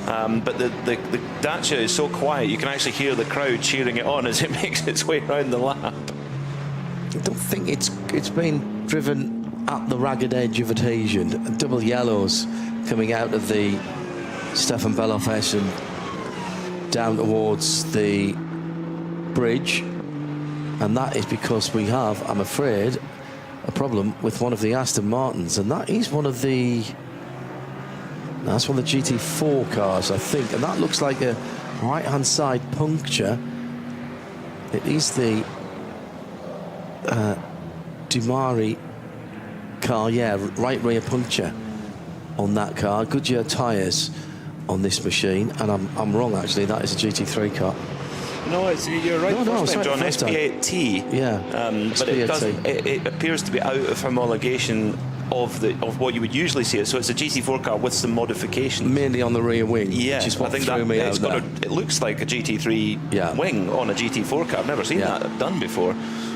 Speaker 2: But the Dacia is so quiet, you can actually hear the crowd cheering it on as it makes its way around the lap.
Speaker 21: I don't think it's been driven at the ragged edge of adhesion. Double yellows coming out of the Stefan Beloff S and down towards the bridge, and that is because we have, I'm afraid, a problem with one of the Aston Martins, and that is one of the GT4 cars, I think, and that looks like a right-hand side puncture. It is the Dumari car, yeah, right rear puncture on that car. Goodyear tyres on this machine, and I'm wrong actually, that is a GT3 car.
Speaker 2: No, you're right.
Speaker 21: No,
Speaker 2: first time, John. SP8T.
Speaker 21: Yeah,
Speaker 2: but it appears to be out of homologation of what you would usually see it. So it's a GT4 car with some modifications,
Speaker 21: mainly on the rear wing.
Speaker 2: Yeah,
Speaker 21: which is what
Speaker 2: I think
Speaker 21: threw me out there.
Speaker 2: It looks like a GT3 wing on a GT4 car. I've never seen that done before.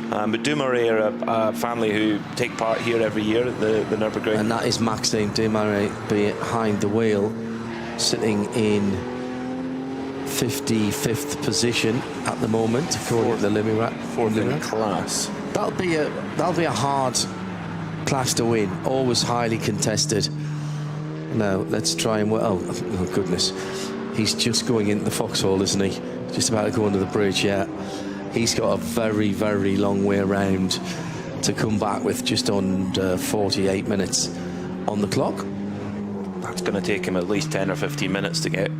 Speaker 2: But Dumoulin are a family who take part here every year at the Nürburgring.
Speaker 21: And that is Maxime Dumoulin behind the wheel, sitting in 55th position at the moment, according to the Limit.
Speaker 2: Fourth in the class.
Speaker 21: That'll be a hard class to win. Always highly contested. Now let's try and oh goodness, he's just going into the foxhole, isn't he? Just about to go under the bridge. Yeah, he's got a very, very long way around to come back with just under 48 minutes on the clock.
Speaker 2: That's going to take him at least 10 or 15 minutes to get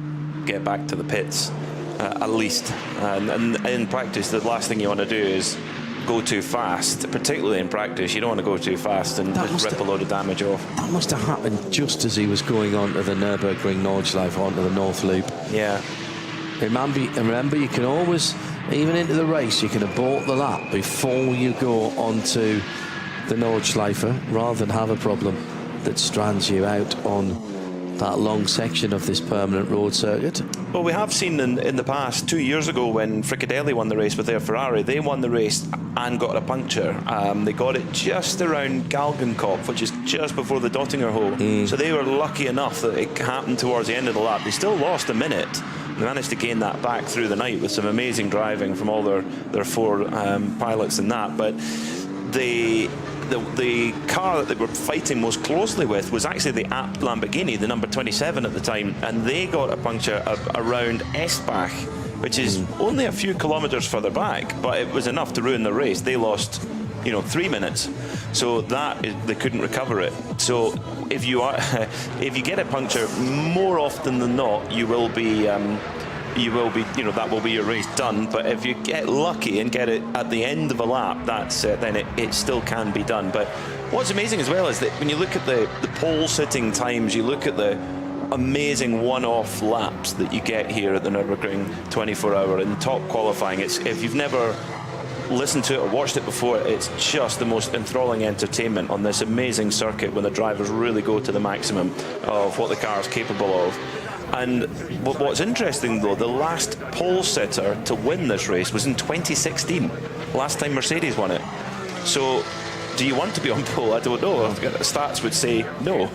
Speaker 2: back to the pits, at least. And in practice, the last thing you want to do is go too fast. Particularly in practice, you don't want to go too fast and just rip a load of damage off.
Speaker 21: That must have happened just as he was going on to the Nürburgring Nordschleife, onto the North Loop.
Speaker 2: Yeah.
Speaker 21: Remember, you can always, even into the race, you can abort the lap before you go onto the Nordschleife, rather than have a problem that strands you out on that long section of this permanent road circuit.
Speaker 2: Well, we have seen in the past, 2 years ago when Fricadelli won the race with their Ferrari, they won the race and got a puncture. They got it just around Galgenkopf, which is just before the Dottinger hole. So they were lucky enough that it happened towards the end of the lap. They still lost a minute. They managed to gain that back through the night with some amazing driving from all their four pilots in that. But the car that they were fighting most closely with was actually the apt Lamborghini, the number 27 at the time, and they got a puncture around Esbach, which is only a few kilometres further back, but it was enough to ruin the race. They lost, 3 minutes, so they couldn't recover it. So if you get a puncture, more often than not, that will be your race done. But if you get lucky and get it at the end of a lap, then it still can be done. But what's amazing as well is that when you look at the pole sitting times, you look at the amazing one-off laps that you get here at the Nürburgring 24-hour in top qualifying. If you've never listened to it or watched it before, it's just the most enthralling entertainment on this amazing circuit when the drivers really go to the maximum of what the car is capable of. And what's interesting, though, the last pole sitter to win this race was in 2016, last time Mercedes won it. So, do you want to be on pole? I don't know. The stats would say no.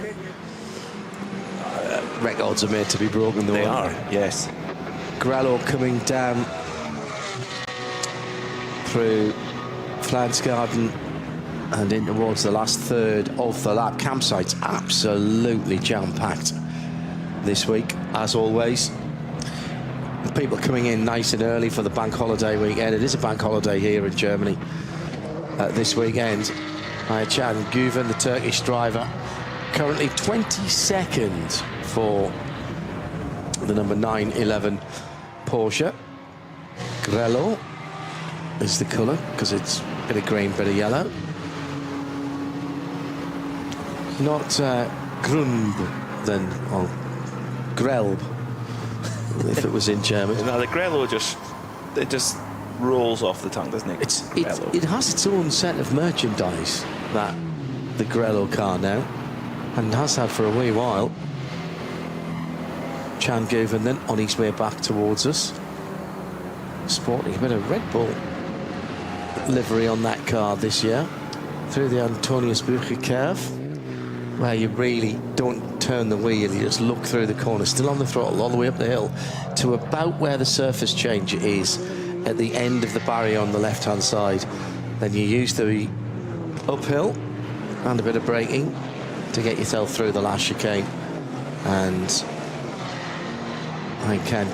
Speaker 21: Records are made to be broken, though.
Speaker 2: They are, yes.
Speaker 21: Grello coming down through Flansgarden and in towards the last third of the lap. Campsite's absolutely jam-packed this week, as always. People coming in nice and early for the bank holiday weekend. It is a bank holiday here in Germany this weekend. Can Guven, the Turkish driver, currently 22nd for the number 911 Porsche. Grello is the colour, because it's a bit of green, bit of yellow. Not Grund, then, or Grelb, if it was in German.
Speaker 2: No, the Grello just rolls off the tongue, doesn't it?
Speaker 21: It has its own set of merchandise, the Grello car now, and has had for a wee while. Can Guven then on his way back towards us, sporting a bit of Red Bull livery on that car this year, through the Antonius Bucher curve, where you really don't turn the wheel, you just look through the corner, still on the throttle, all the way up the hill to about where the surface change is at the end of the barrier on the left-hand side. Then you use the uphill and a bit of braking to get yourself through the last chicane. And Can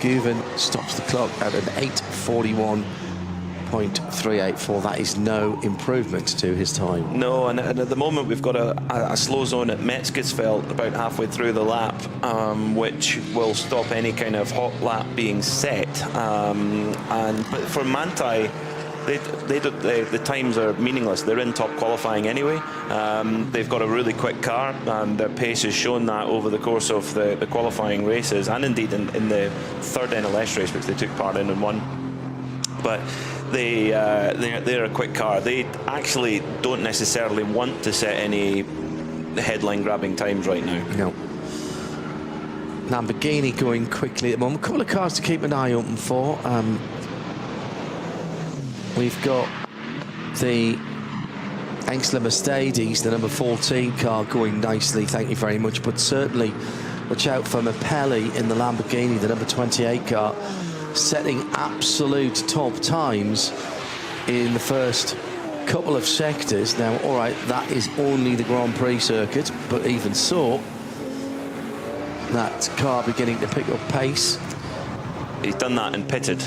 Speaker 21: Guven stops the clock at an 8:41.384. That is no improvement to his time.
Speaker 2: No, and at the moment we've got a slow zone at Metzgesfeld about halfway through the lap, which will stop any kind of hot lap being set. But for Manthey, the times are meaningless. They're in top qualifying anyway. They've got a really quick car, and their pace has shown that over the course of the qualifying races, and indeed in the third NLS race, which they took part in and won. But they're a quick car. They actually don't necessarily want to set any headline-grabbing times right now.
Speaker 21: No. Lamborghini going quickly at the moment. A couple of cars to keep an eye open for. We've got the Engsler Mercedes, the number 14 car, going nicely, thank you very much, but certainly watch out for Mapelli in the Lamborghini, the number 28 car, setting absolute top times in the first couple of sectors. Now, all right, that is only the Grand Prix circuit, but even so, that car beginning to pick up pace.
Speaker 2: He's done that and pitted.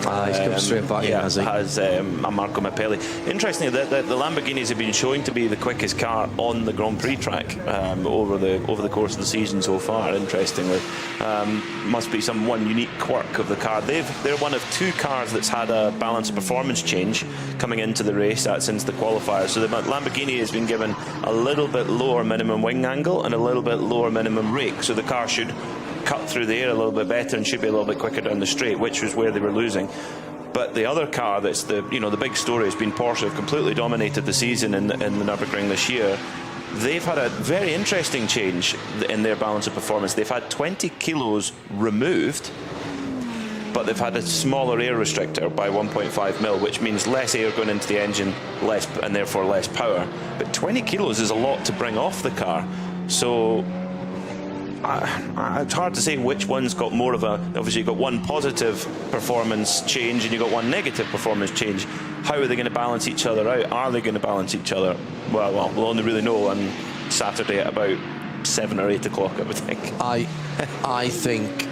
Speaker 21: He's come straight back in, has he?
Speaker 2: Has Marco Mapelli. Interestingly, the Lamborghinis have been showing to be the quickest car on the Grand Prix track over the course of the season so far. Interestingly, must be one unique quirk of the car. They're one of 2 cars that's had a balance of performance change coming into the race since the qualifiers. So the Lamborghini has been given a little bit lower minimum wing angle and a little bit lower minimum rake. So the car should cut through the air a little bit better and should be a little bit quicker down the straight, which was where they were losing. But the other car that's the big story has been Porsche. Have completely dominated the season in the Nürburgring this year. They've had a very interesting change in their balance of performance. They've had 20 kilos removed, but they've had a smaller air restrictor by 1.5 mil, which means less air going into the engine, and therefore less power. But 20 kilos is a lot to bring off the car. So it's hard to say which one's got more of a. Obviously, you've got one positive performance change and you've got one negative performance change. How are they going to balance each other out? Are they going to balance each other? Well, we'll only really know on Saturday at about 7 or 8 o'clock, I would think.
Speaker 21: I think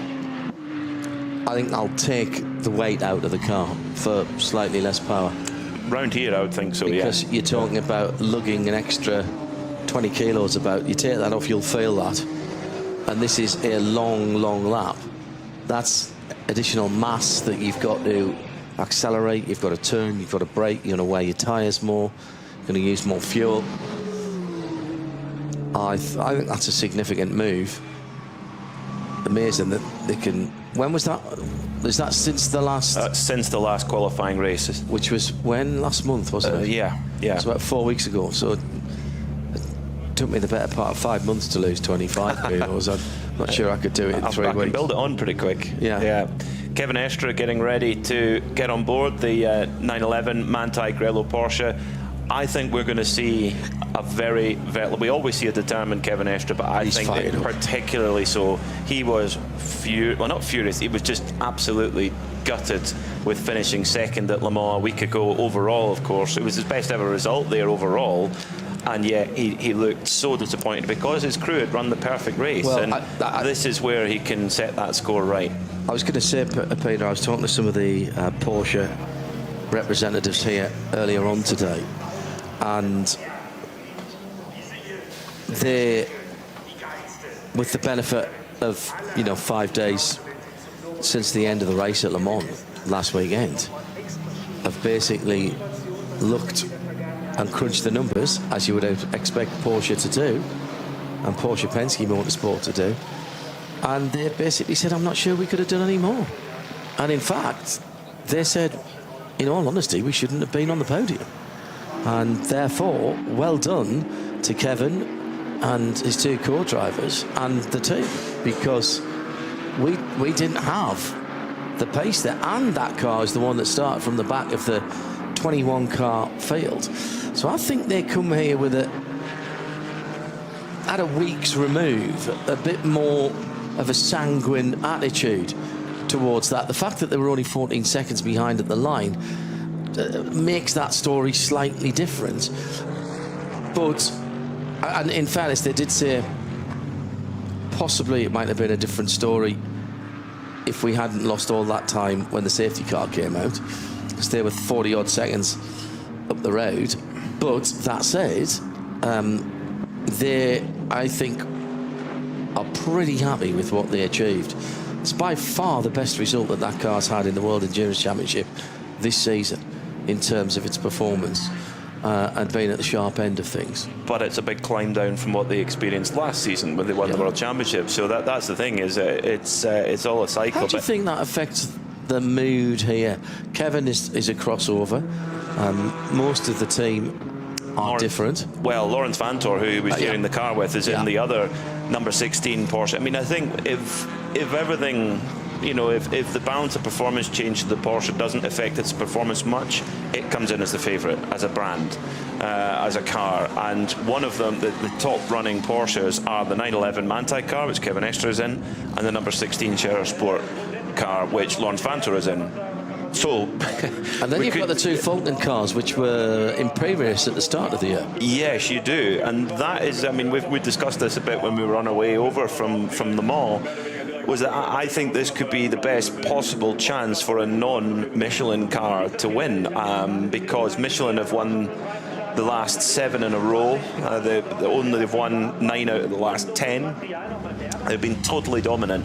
Speaker 21: I'll take the weight out of the car for slightly less power.
Speaker 2: Round here, I would think so,
Speaker 21: because you're talking about lugging an extra 20 kilos about. You take that off, you'll feel that. And this is a long lap. That's additional mass that you've got to accelerate, you've got to turn, you've got to brake, you're going to wear your tyres more, you're going to use more fuel. I think that's a significant move. Amazing that they can. When was that? Was that since the last?
Speaker 2: Since the last qualifying races.
Speaker 21: Which was when? Last month, wasn't it?
Speaker 2: Yeah.
Speaker 21: It's about 4 weeks ago. So took me the better part of 5 months to lose 25 kilos. I'm not sure I could do it in 3 weeks.
Speaker 2: I can build it on pretty quick.
Speaker 21: Yeah.
Speaker 2: Kevin Estre getting ready to get on board the 911 Manthey Grello Porsche. I think we're going to see a we always see a determined Kevin Estre, but I think that particularly so. He was not furious, he was just absolutely gutted with finishing second at Le Mans a week ago overall, of course. It was his best ever result there overall. And yet he looked so disappointed because his crew had run the perfect race. Well, and this is where he can set that score right.
Speaker 21: I was going to say, Peter, I was talking to some of the Porsche representatives here earlier on today, and they, with the benefit of 5 days since the end of the race at Le Mans last weekend, have basically looked and crunch the numbers, as you would expect Porsche to do, and Porsche Penske Motorsport to do, and they basically said, I'm not sure we could have done any more. And in fact, they said, in all honesty, we shouldn't have been on the podium. And therefore, well done to Kevin and his 2 co-drivers and the team, because we didn't have the pace there, and that car is the one that started from the back of the 21 car field. So I think they come here with at a week's remove, a bit more of a sanguine attitude towards that. The fact that they were only 14 seconds behind at the line makes that story slightly different. But, and in fairness, they did say possibly it might have been a different story if we hadn't lost all that time when the safety car came out, because they were 40 odd seconds up the road. But that said, they, I think, are pretty happy with what they achieved. It's by far the best result that car's had in the World Endurance Championship this season in terms of its performance and being at the sharp end of things.
Speaker 2: But it's a big climb down from what they experienced last season when they won the World Championship. So that's the thing, is it's all a cycle.
Speaker 21: How do you think that affects the mood here? Kevin is a crossover. Most of the team are different.
Speaker 2: Well, Lawrence Vantor, who he was sharing the car with, is in the other number 16 Porsche. I mean, I think if everything you know, if the balance of performance change to the Porsche doesn't affect its performance much, it comes in as the favourite, as a brand, as a car. And one of them, the top running Porsches, are the 911 Manthey car, which Kevin Estre is in, and the number 16 Scherer Sport car, which Lawrence Vanthoor is in. So,
Speaker 4: and then you've got the two Falcon cars, which were in pre-race at the start of the year.
Speaker 2: Yes, you do, and that is, I mean, we discussed this a bit when we were on our way over from the mall. Was that I think this could be the best possible chance for a non-Michelin car to win, because Michelin have won the last 7 in a row. They've won 9 out of the last 10. They've been totally dominant,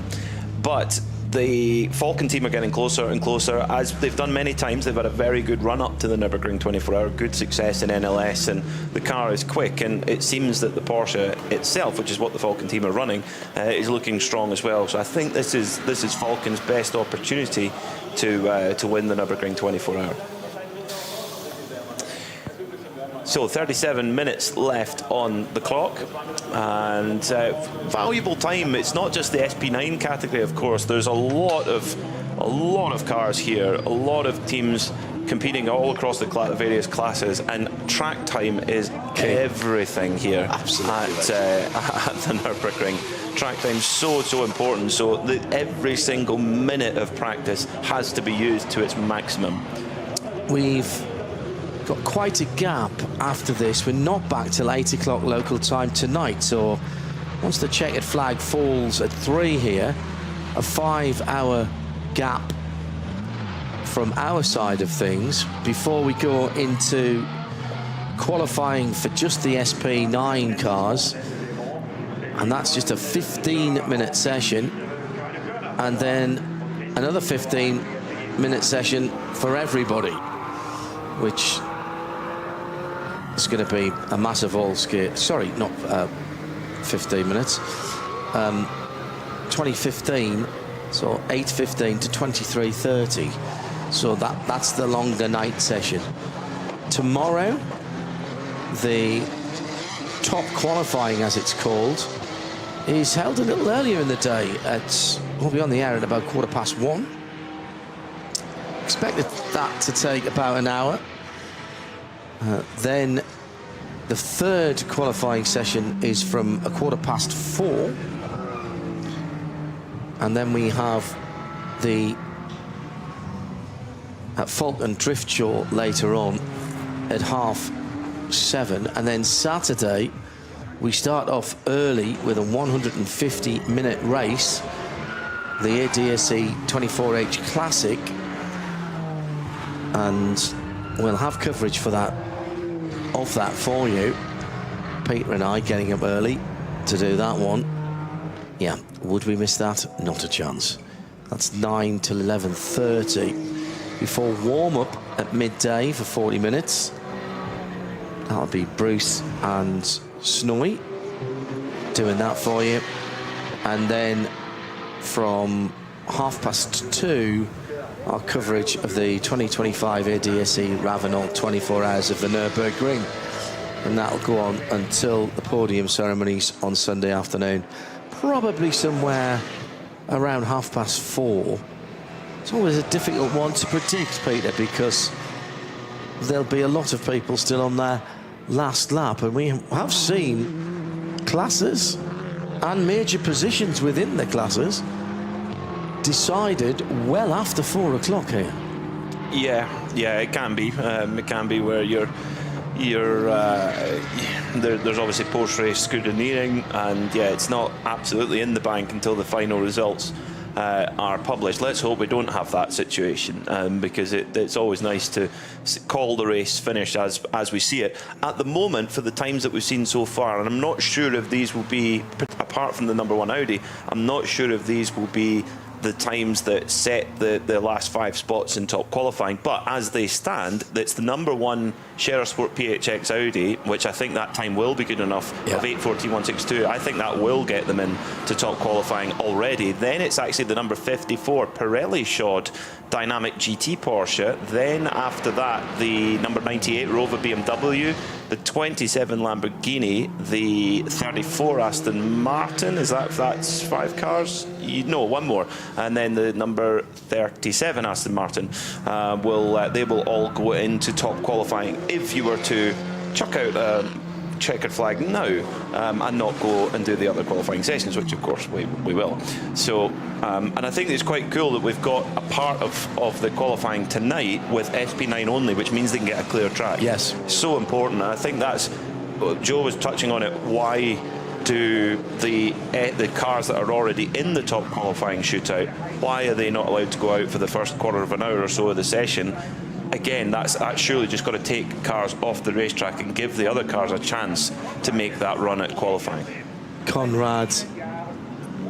Speaker 2: but the Falcon team are getting closer and closer, as they've done many times. They've had a very good run up to the Nürburgring 24H, good success in NLS, and the car is quick. And it seems that the Porsche itself, which is what the Falcon team are running, is looking strong as well. So I think this is Falcon's best opportunity to win the Nürburgring 24H. So 37 minutes left on the clock, and valuable time. It's not just the SP9 category, of course. There's a lot of cars here, a lot of teams competing all across the various classes, and track time is everything here at the Nürburgring. Track time is so important. So every single minute of practice has to be used to its maximum.
Speaker 4: We've got quite a gap after this. We're not back till 8 o'clock local time tonight, so once the checkered flag falls at 3 here, a 5-hour gap from our side of things before we go into qualifying for just the SP9 cars, and that's just a 15-minute session, and then another 15-minute session for everybody, which it's going to be a massive all skate. Sorry, not 15 minutes. 2015, so 8:15 to 23:30. So that's the longer night session. Tomorrow, the top qualifying, as it's called, is held a little earlier in the day. We'll be on the air at about 1:15. Expected that to take about an hour. Then the third qualifying session is from 4:15, and then we have the Falcon Drift Show later on at 7:30, and then Saturday we start off early with a 150-minute race, the ADAC 24H Classic, and we'll have coverage for that, of that for you. Peter and I getting up early to do that one. Yeah, would we miss that? Not a chance. That's 9 till 11:30 before warm-up at midday for 40 minutes. That'll be Bruce and Snowy doing that for you. And then from 2:30, our coverage of the 2025 ADAC RAVENOL 24H of the Nürburgring, and that'll go on until the podium ceremonies on Sunday afternoon, probably somewhere around 4:30. It's always a difficult one to predict, Peter, because there'll be a lot of people still on their last lap, and we have seen classes and major positions within the classes decided well after 4 o'clock here.
Speaker 2: Yeah, it can be. It can be where there's obviously post-race scrutineering, and yeah, it's not absolutely in the bank until the final results are published. Let's hope we don't have that situation, because it's always nice to call the race finish as we see it. At the moment, for the times that we've seen so far, and I'm not sure if these will be, apart from the #1 Audi, I'm not sure if these will be the times that set the last 5 spots in top qualifying, but as they stand, it's the #1 Scherer Sport PHX Audi, which I think that time will be good enough, of 8:14.162. I think that will get them in to top qualifying already. Then it's actually the number 54 Pirelli shod Dynamic GT Porsche. Then after that, the number 98 Rover BMW, the 27 Lamborghini, the 34 Aston Martin. That's 5 cars? No, one more. and then the number 37 Aston Martin they will all go into top qualifying if you were to chuck out a checkered flag now and not go and do the other qualifying sessions, which of course we will. So and I think it's quite cool that we've got a part of the qualifying tonight with SP9 only, which means they can get a clear track.
Speaker 21: Yes.
Speaker 2: So important, and I think that's, Joe was touching on it, why do the cars that are already in the top qualifying shootout, why are they not allowed to go out for the first quarter of an hour or so of the session? Again, that's surely just got to take cars off the racetrack and give the other cars a chance to make that run at qualifying.
Speaker 21: Conrad's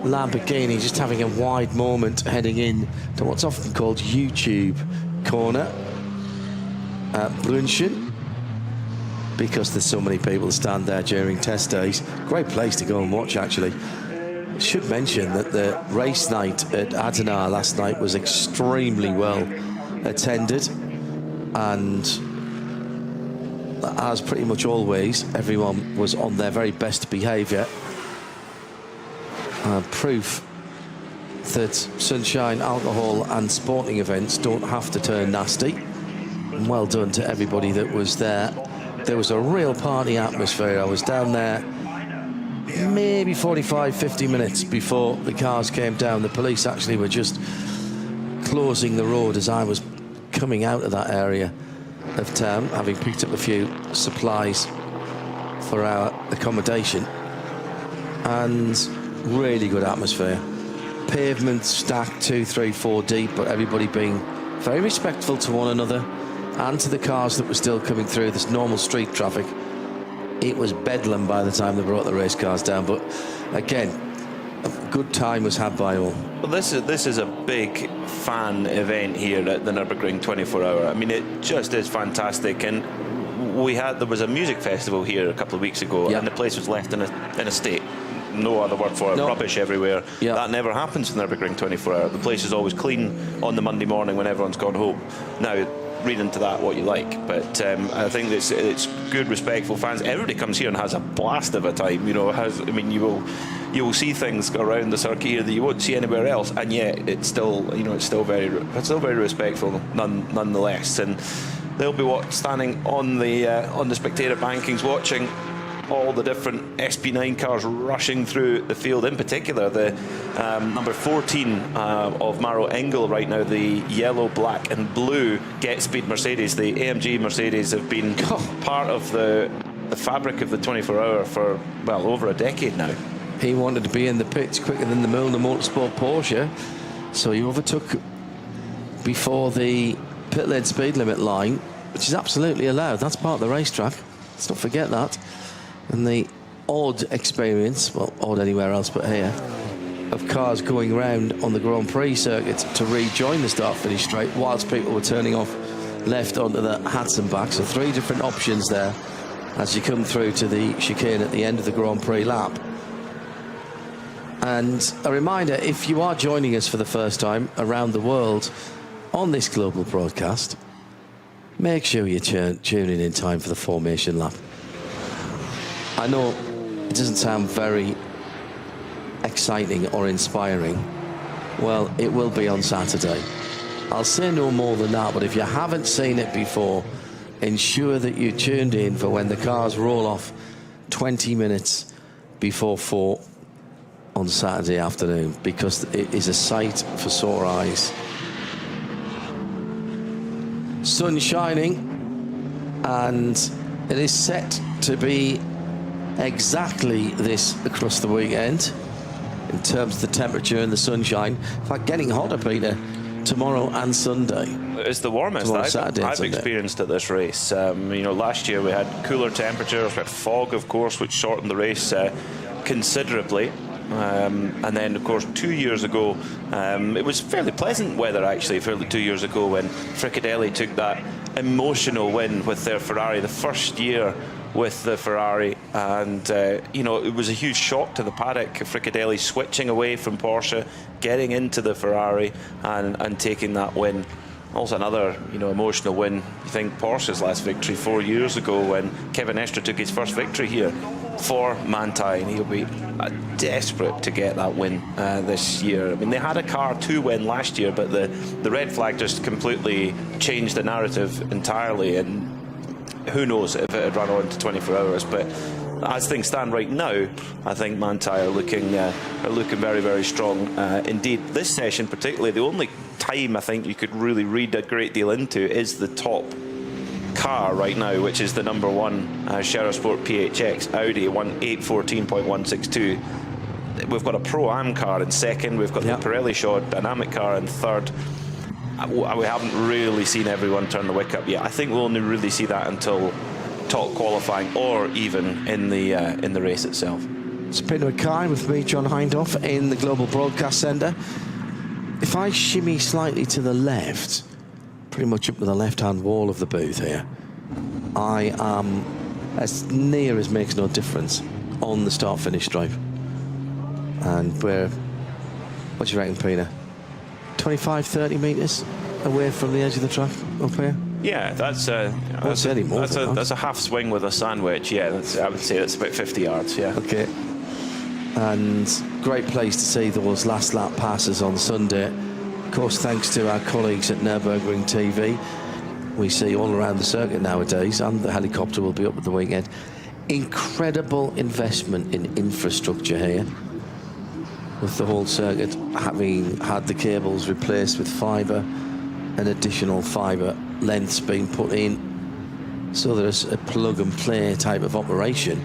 Speaker 21: Lamborghini just having a wide moment heading in to what's often called YouTube corner at Brunchen, because there's so many people stand there during test days. Great place to go and watch, actually. Should mention that the race night at ADAC last night was extremely well attended, and as pretty much always, everyone was on their very best behaviour. Proof that sunshine, alcohol and sporting events don't have to turn nasty. And well done to everybody that was there. There was a real party atmosphere. I was down there maybe 45-50 minutes before the cars came down. The police actually were just closing the road as I was coming out of that area of town, having picked up a few supplies for our accommodation. And really good atmosphere. Pavement stacked 2, 3, 4 deep, but everybody being very respectful to one another and to the cars that were still coming through this normal street traffic. It was bedlam by the time they brought the race cars down, but again, a good time was had by all.
Speaker 2: Well, this is a big fan event here at the Nürburgring 24-hour. I mean, it just is fantastic, and there was a music festival here a couple of weeks ago, and the place was left in a state. No other word for it. No. Rubbish everywhere. That never happens in Nürburgring 24-hour. The place is always clean on the Monday morning when everyone's gone home. Now, read into that what you like, but I think it's good, respectful fans. Everybody comes here and has a blast of a time. You know, you will see things around the circuit here that you won't see anywhere else, and yet it's still very respectful nonetheless. And they'll be standing on the spectator bankings watching all the different SP9 cars rushing through the field. In particular, the number 14 of Maro Engel right now, the yellow, black and blue Get Speed Mercedes. The AMG Mercedes have been part of the fabric of the 24-hour for, well, over a decade now.
Speaker 21: He wanted to be in the pits quicker than the Milner Motorsport Porsche, so he overtook before the pit lane speed limit line, which is absolutely allowed. That's part of the racetrack. Let's not forget that. And the odd experience, well, odd anywhere else but here, of cars going round on the Grand Prix circuit to rejoin the start-finish straight whilst people were turning off left onto the Hudson back. So 3 different options there as you come through to the chicane at the end of the Grand Prix lap. And a reminder, if you are joining us for the first time around the world on this global broadcast, make sure you tune in time for the formation lap. I know it doesn't sound very exciting or inspiring. Well, it will be on Saturday. I'll say no more than that, but if you haven't seen it before, ensure that you tuned in for when the cars roll off 20 minutes before 4 on Saturday afternoon, because it is a sight for sore eyes. Sun shining, and it is set to be exactly this across the weekend in terms of the temperature and the sunshine. In fact, getting hotter, Peter, tomorrow and Sunday.
Speaker 2: It's the warmest I've experienced at this race. Last year we had cooler temperatures, we had fog, of course, which shortened the race considerably. And then, of course, 2 years ago, it was fairly pleasant weather, actually, 2 years ago when Fricadelli took that emotional win with their Ferrari, the first year with the Ferrari, and it was a huge shock to the paddock. Fricadelli switching away from Porsche, getting into the Ferrari and taking that win Also another, you know, emotional win. You think Porsche's last victory 4 years ago when Kevin Estre took his first victory here for Manti, and he'll be desperate to get that win this year. I mean, they had a car to win last year, but the red flag just completely changed the narrative entirely, and who knows if it had run on to 24 hours. But as things stand right now, I think Manti are looking very, very strong indeed. This session particularly, the only time I think you could really read a great deal into is the top car right now, which is the number one Shera Sport PHX Audi 814.162. We've got a Pro-Am car in second, we've got the Pirelli Shod dynamic car in third. We haven't really seen everyone turn the wick up yet. I think we'll only really see that until top qualifying or even in the race itself.
Speaker 21: It's Peter McKay with me, John Hindhoff, in the Global Broadcast Centre. If I shimmy slightly to the left, pretty much up to the left-hand wall of the booth here, I am as near as makes no difference on the start-finish stripe. And we're, what do you reckon, Peter? 25, 30 metres away from the edge of the track up here?
Speaker 2: Yeah, that's a half swing with a sandwich. Yeah, I would say that's about 50 yards. Yeah.
Speaker 21: Okay. And great place to see those last lap passes on Sunday. Of course, thanks to our colleagues at Nürburgring TV, we see all around the circuit nowadays, and the helicopter will be up at the weekend. Incredible investment in infrastructure here, with the whole circuit having had the cables replaced with fibre and additional fibre lengths being put in, so there's a plug and play type of operation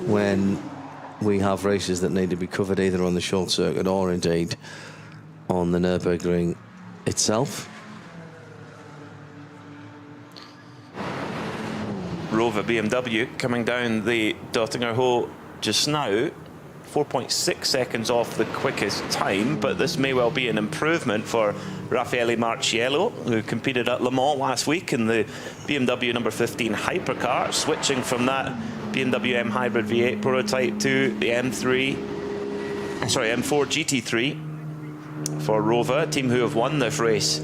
Speaker 21: when we have races that need to be covered either on the short circuit or indeed on the Nürburgring itself.
Speaker 2: Rover BMW coming down the Dottinger Hole just now, 4.6 seconds off the quickest time, but this may well be an improvement for Raffaele Marciello, who competed at Le Mans last week in the BMW number 15 hypercar, switching from that BMW M Hybrid V8 prototype to the M4 GT3 for Rover, a team who have won this race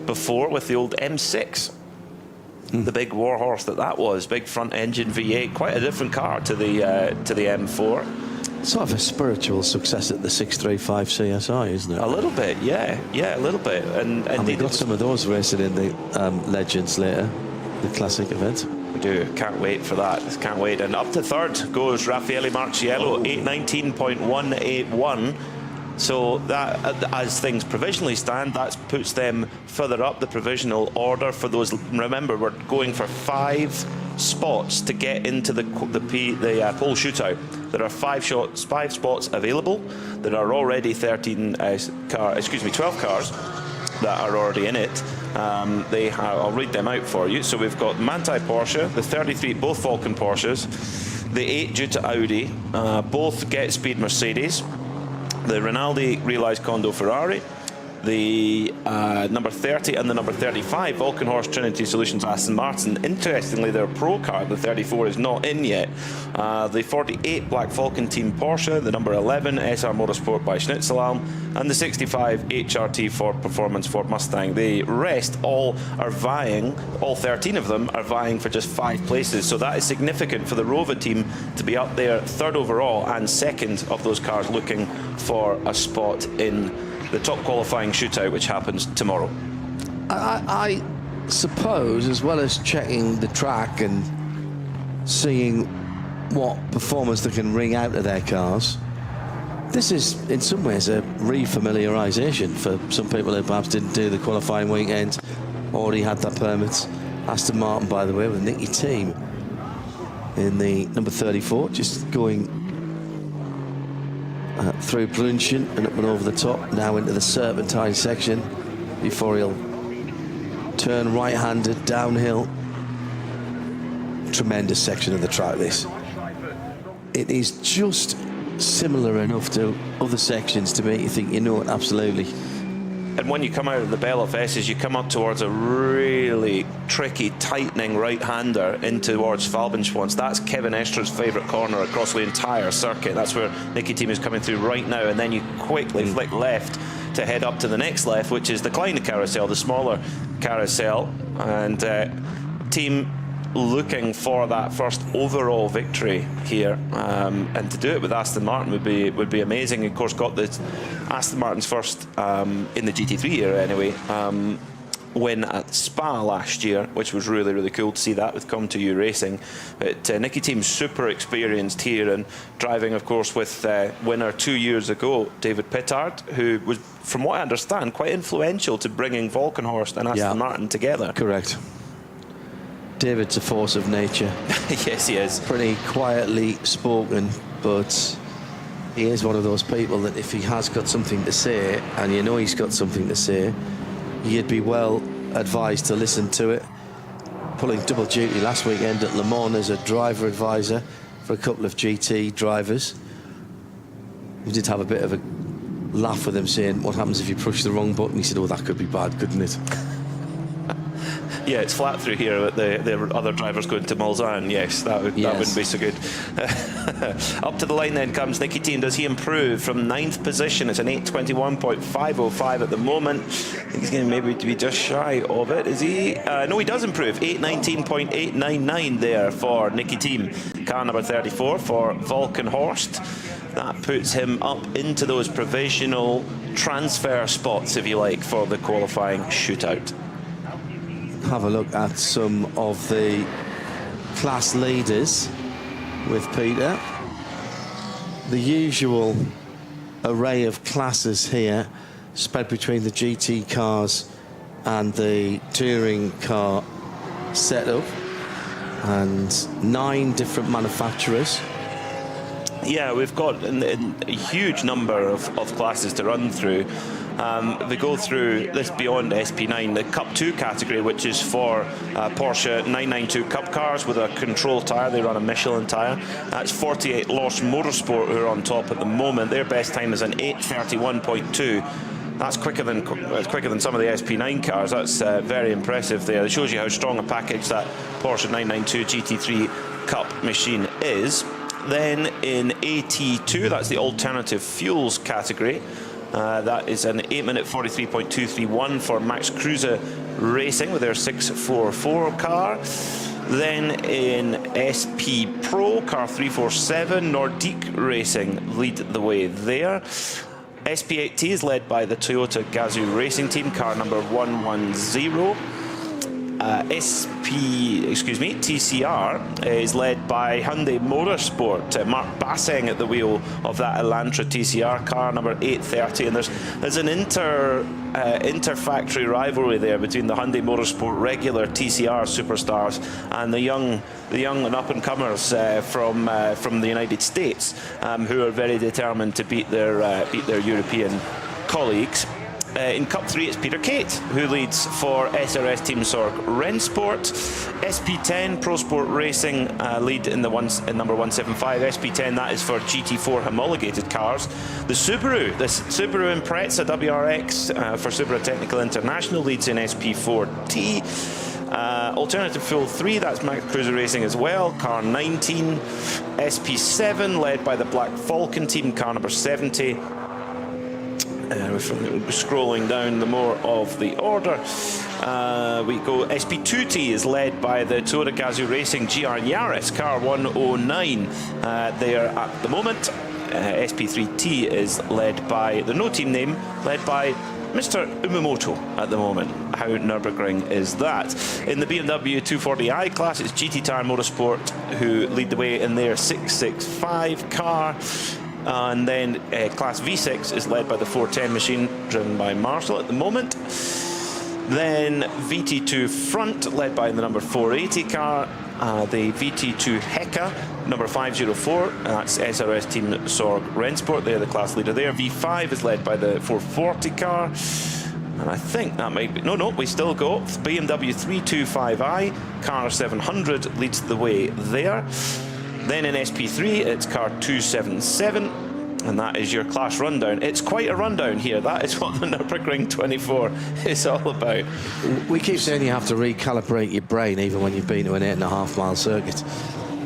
Speaker 2: before with the old M6. The big warhorse that was, big front engine V8, quite a different car to the M4.
Speaker 21: Sort of a spiritual success at the 635 CSI, isn't it?
Speaker 2: A little bit, yeah, a little bit. And
Speaker 21: we got some of those racing in the Legends later, the classic event.
Speaker 2: We do, can't wait for that, can't wait. And up to third goes Raffaele Marciello, 819.181. So that, as things provisionally stand, that puts them further up the provisional order for those. Remember, we're going for 5 spots to get into the pole shootout. There are 5 spots available. There are already 12 cars that are already in it. I'll read them out for you. So we've got Manti Porsche, the 33, both Falcon Porsches, the 8 Jutta Audi, both Get Speed Mercedes, the Rinaldi Realized Condo Ferrari, the number 30 and the number 35 Volkenhorst Trinity Solutions Aston Martin. Interestingly, their pro car, the 34, is not in yet. The 48 Black Falcon Team Porsche, the number 11 SR Motorsport by Schnitzelalm, and the 65 HRT Ford Performance Ford Mustang. The rest all are vying, all 13 of them are vying for just 5 places. So that is significant for the Rover team to be up there third overall and second of those cars looking for a spot in the top qualifying shootout, which happens tomorrow.
Speaker 21: I suppose, as well as checking the track and seeing what performance they can wring out of their cars, this is in some ways a refamiliarisation for some people who perhaps didn't do the qualifying weekend, already had their permits. Aston Martin, by the way, with Nicky Team in the number 34, just going through Brunchen and up and over the top, now into the Serpentine section before he'll turn right-handed downhill. Tremendous section of the track, this. It is just similar enough to other sections to make you think you know it absolutely.
Speaker 2: And when you come out of the Bell of S's, you come up towards a really tricky, tightening right-hander in towards Falbenschwanz. That's Kevin Estre's favourite corner across the entire circuit. That's where Nicky Team is coming through right now, and then you quickly flick left to head up to the next left, which is the Kleine Carousel, the smaller carousel, and team looking for that first overall victory here, and to do it with Aston Martin would be amazing. Of course, got the Aston Martin's first in the GT3 era anyway. Win at Spa last year, which was really, really cool to see that with Come2U Racing. But Nicky Team's super experienced here, and driving, of course, with winner 2 years ago, David Pittard, who was, from what I understand, quite influential to bringing Valkenhorst and Aston Martin together.
Speaker 21: Correct. David's a force of nature.
Speaker 2: Yes, he is.
Speaker 21: Pretty quietly spoken, but he is one of those people that if he has got something to say, and you know he's got something to say, you'd be well advised to listen to it. Pulling double duty last weekend at Le Mans as a driver advisor for a couple of GT drivers. We did have a bit of a laugh with him, saying, what happens if you push the wrong button? He said, oh, that could be bad, couldn't it?
Speaker 2: Yeah, it's flat through here with the other drivers going to Mulsanne. Yes, that wouldn't be so good. Up to the line then comes Nicky Team. Does he improve from 9th position? It's an 8:21.505 at the moment. I think he's going to maybe be just shy of it. Is he? No, he does improve. 8:19.899 there for Nicky Team. Car number 34 for Valkenhorst. That puts him up into those provisional transfer spots, if you like, for the qualifying shootout.
Speaker 21: Have a look at some of the class leaders with Peter. The usual array of classes here, spread between the GT cars and the touring car setup, and 9 different manufacturers.
Speaker 2: Yeah, we've got a huge number of classes to run through. They go through this beyond SP9, the Cup 2 category, which is for Porsche 992 Cup cars with a control tyre. They run a Michelin tyre. That's 48 Lost Motorsport who are on top at the moment. Their best time is an 8:31.2. That's quicker than some of the SP9 cars. That's very impressive there. It shows you how strong a package that Porsche 992 GT3 Cup machine is. Then in AT2, that's the alternative fuels category. That is an 8-minute 43.231 for Max Kruse Racing with their 644 car. Then in SP Pro, car 347, Nordique Racing lead the way there. SP8T is led by the Toyota Gazoo Racing Team, car number 110. TCR is led by Hyundai Motorsport. Mark Basseng at the wheel of that Elantra TCR, car number 830. And there's an inter-factory rivalry there between the Hyundai Motorsport regular TCR superstars and the young and up-and-comers from the United States, who are very determined to beat their European colleagues. In Cup 3, it's Peter Kate who leads for SRS Team Sorg Rennsport. SP10 Pro Sport Racing lead in the number 175. SP10, that is for GT4 homologated cars. The Subaru Impreza WRX for Subaru Technical International leads in SP4T. Alternative Fuel 3, that's Max Kruse Racing as well, car 19. SP7 led by the Black Falcon Team, car number 70. Scrolling down the more of the order, we go. SP2T is led by the Toyota Gazoo Racing GR Yaris, car 109 there at the moment. SP3T is led by the no team name, led by Mr. Umamoto at the moment. How Nürburgring is that? In the BMW 240i class, it's GT3 Motorsport who lead the way in their 665 car. And then Class V6 is led by the 410 machine, driven by Marshall at the moment. Then VT2 Front, led by the number 480 car. The VT2 Heka, number 504, that's SRS Team Sorg Rennsport, they're the class leader there. V5 is led by the 440 car. And I think that might be... No, we still go. BMW 325i, car 700 leads the way there. Then in SP3, it's car 277, and that is your class rundown. It's quite a rundown here. That is what the Nürburgring 24 is all about.
Speaker 21: We keep saying you have to recalibrate your brain even when you've been to an 8.5-mile circuit.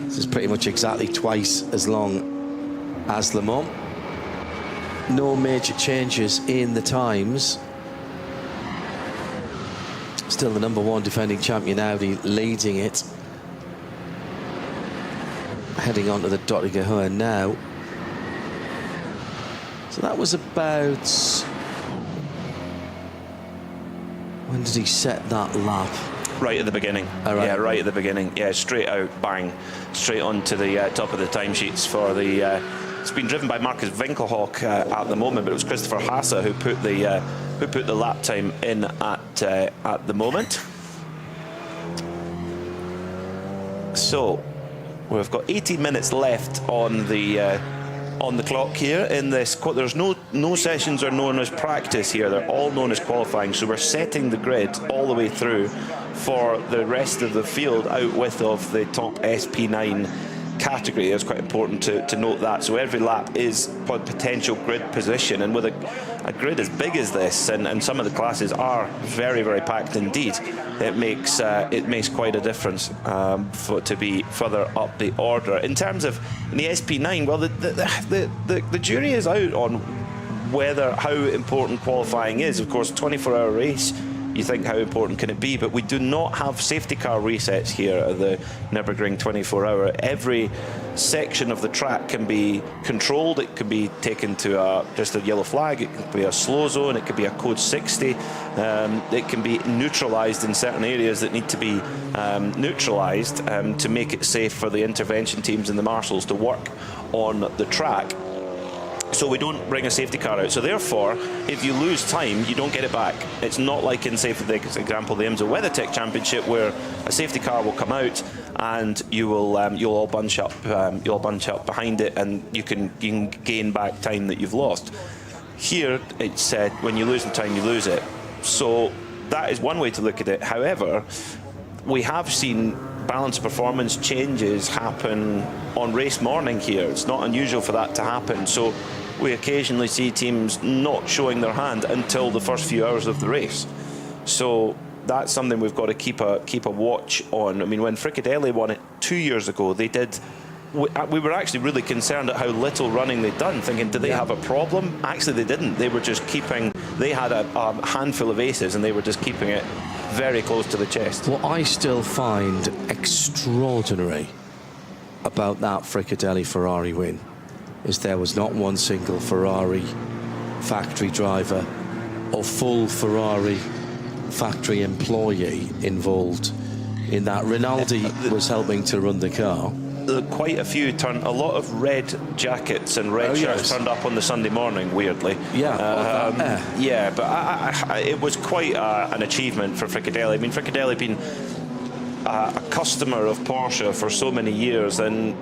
Speaker 21: This is pretty much exactly twice as long as Le Mans. no major changes in the times. Still the #1 defending champion Audi leading it. Heading on to the Dottinger now. So that was about... When did he set that lap?
Speaker 2: Right at the beginning. Yeah, right at the beginning. Yeah, straight out, bang, straight onto the top of the timesheets for the... it's been driven by Marcus Winkelhock at the moment, but it was Christopher Hasse who put the lap time in at the moment. So we've got 18 minutes left on the clock here in this. There's no sessions are known as practice here. They're all known as qualifying. So we're setting the grid all the way through for the rest of the field out with of the top SP9 category. It's quite important to note that. So every lap is potential grid position, and with a grid as big as this, and some of the classes are very, very packed indeed, it makes quite a difference to be further up the order. In terms of the SP9, well, the jury is out on how important qualifying is. Of course, 24-hour race. You think, how important can it be? But we do not have safety car resets here at the Nürburgring 24-hour. Every section of the track can be controlled. It can be taken to just a yellow flag. It could be a slow zone. It could be a code 60. It can be neutralised in certain areas that need to be neutralised to make it safe for the intervention teams and the marshals to work on the track. So we don't bring a safety car out. So therefore, if you lose time, you don't get it back. It's not like in, say, for the example, the IMSA WeatherTech Championship, where a safety car will come out and you'll all bunch up behind it, and you can gain back time that you've lost. Here, it's said when you lose the time, you lose it. So that is one way to look at it. However, we have seen balance of performance changes happen on race morning here. It's not unusual for that to happen. So we occasionally see teams not showing their hand until the first few hours of the race. So that's something we've got to keep a watch on. I mean, when Fricadelli won it 2 years ago, they did. We were actually really concerned at how little running they'd done, thinking, did they have a problem? Actually, they didn't. They were just keeping. They had a handful of aces, and they were just keeping it very close to the chest.
Speaker 21: What I still find extraordinary about that Fricadelli Ferrari win is there was not one single Ferrari factory driver or full Ferrari factory employee involved in that. Rinaldi was helping to run the car.
Speaker 2: Quite a few a lot of red jackets and red shirts turned up on the Sunday morning, weirdly. Yeah, but it was quite an achievement for Fricadelli. I mean, Fricadelli had been a customer of Porsche for so many years, and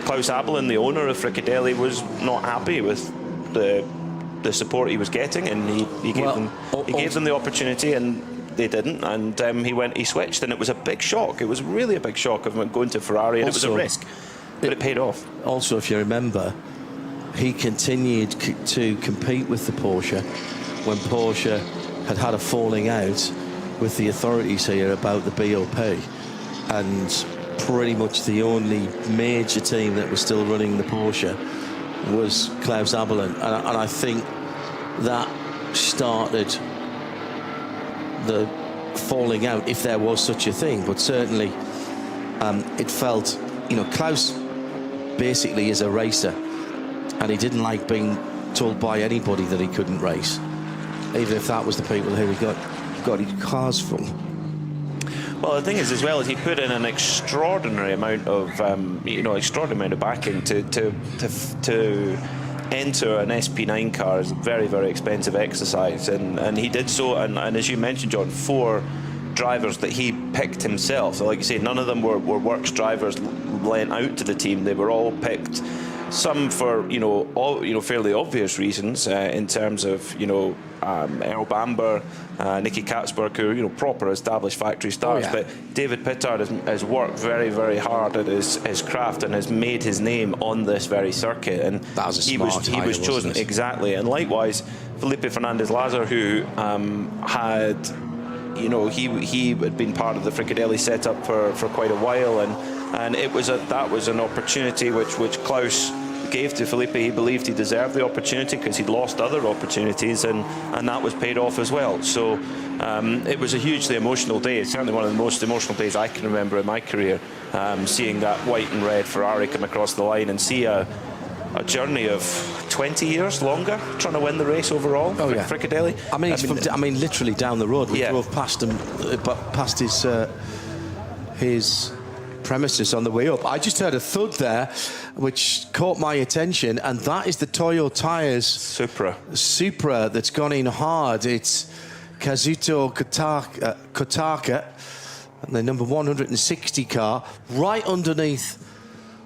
Speaker 2: Klaus Abelin, the owner of Fricadelli, was not happy with the support he was getting, and he gave them the opportunity, and they didn't, and he switched, and it was a big shock. It was really a big shock of him going to Ferrari, and also, it was a risk, but it paid off.
Speaker 21: Also, if you remember, he continued to compete with the Porsche when Porsche had a falling out with the authorities here about the BOP, and pretty much the only major team that was still running the Porsche was Klaus Abelin, and I think that started the falling out, if there was such a thing. But certainly it felt, Klaus basically is a racer, and he didn't like being told by anybody that he couldn't race, even if that was the people who he got his cars from.
Speaker 2: Well, the thing is, as well, as he put in an extraordinary amount of backing to enter an SP9 car is a very, very expensive exercise, and he did so, and as you mentioned, John, 4 drivers that he picked himself. So like you say, none of them were works drivers lent out to the team. They were all picked, some for fairly obvious reasons, in terms of Earl Bamber, Nicky Katzberg, who proper established factory stars. But David Pittard has worked very, very hard at his craft and has made his name on this very circuit, and
Speaker 21: that was
Speaker 2: he was chosen exactly. And likewise, Felipe Fernandez Lazar, who had he had been part of the Fricadelli setup for quite a while, and that was an opportunity which Klaus gave to Felipe. He believed he deserved the opportunity because he'd lost other opportunities, and that was paid off as well. So it was a hugely emotional day. It's certainly one of the most emotional days I can remember in my career, seeing that white and red Ferrari come across the line and see a journey of 20 years longer trying to win the race overall.
Speaker 21: Oh, yeah.
Speaker 2: Fricadelli.
Speaker 21: I mean, literally down the road. We drove past him, past his premises on the way up. I just heard a thud there, which caught my attention, and that is the Toyo Tires Supra that's gone in hard. It's Kazuto Kotaka, the number 160 car, right underneath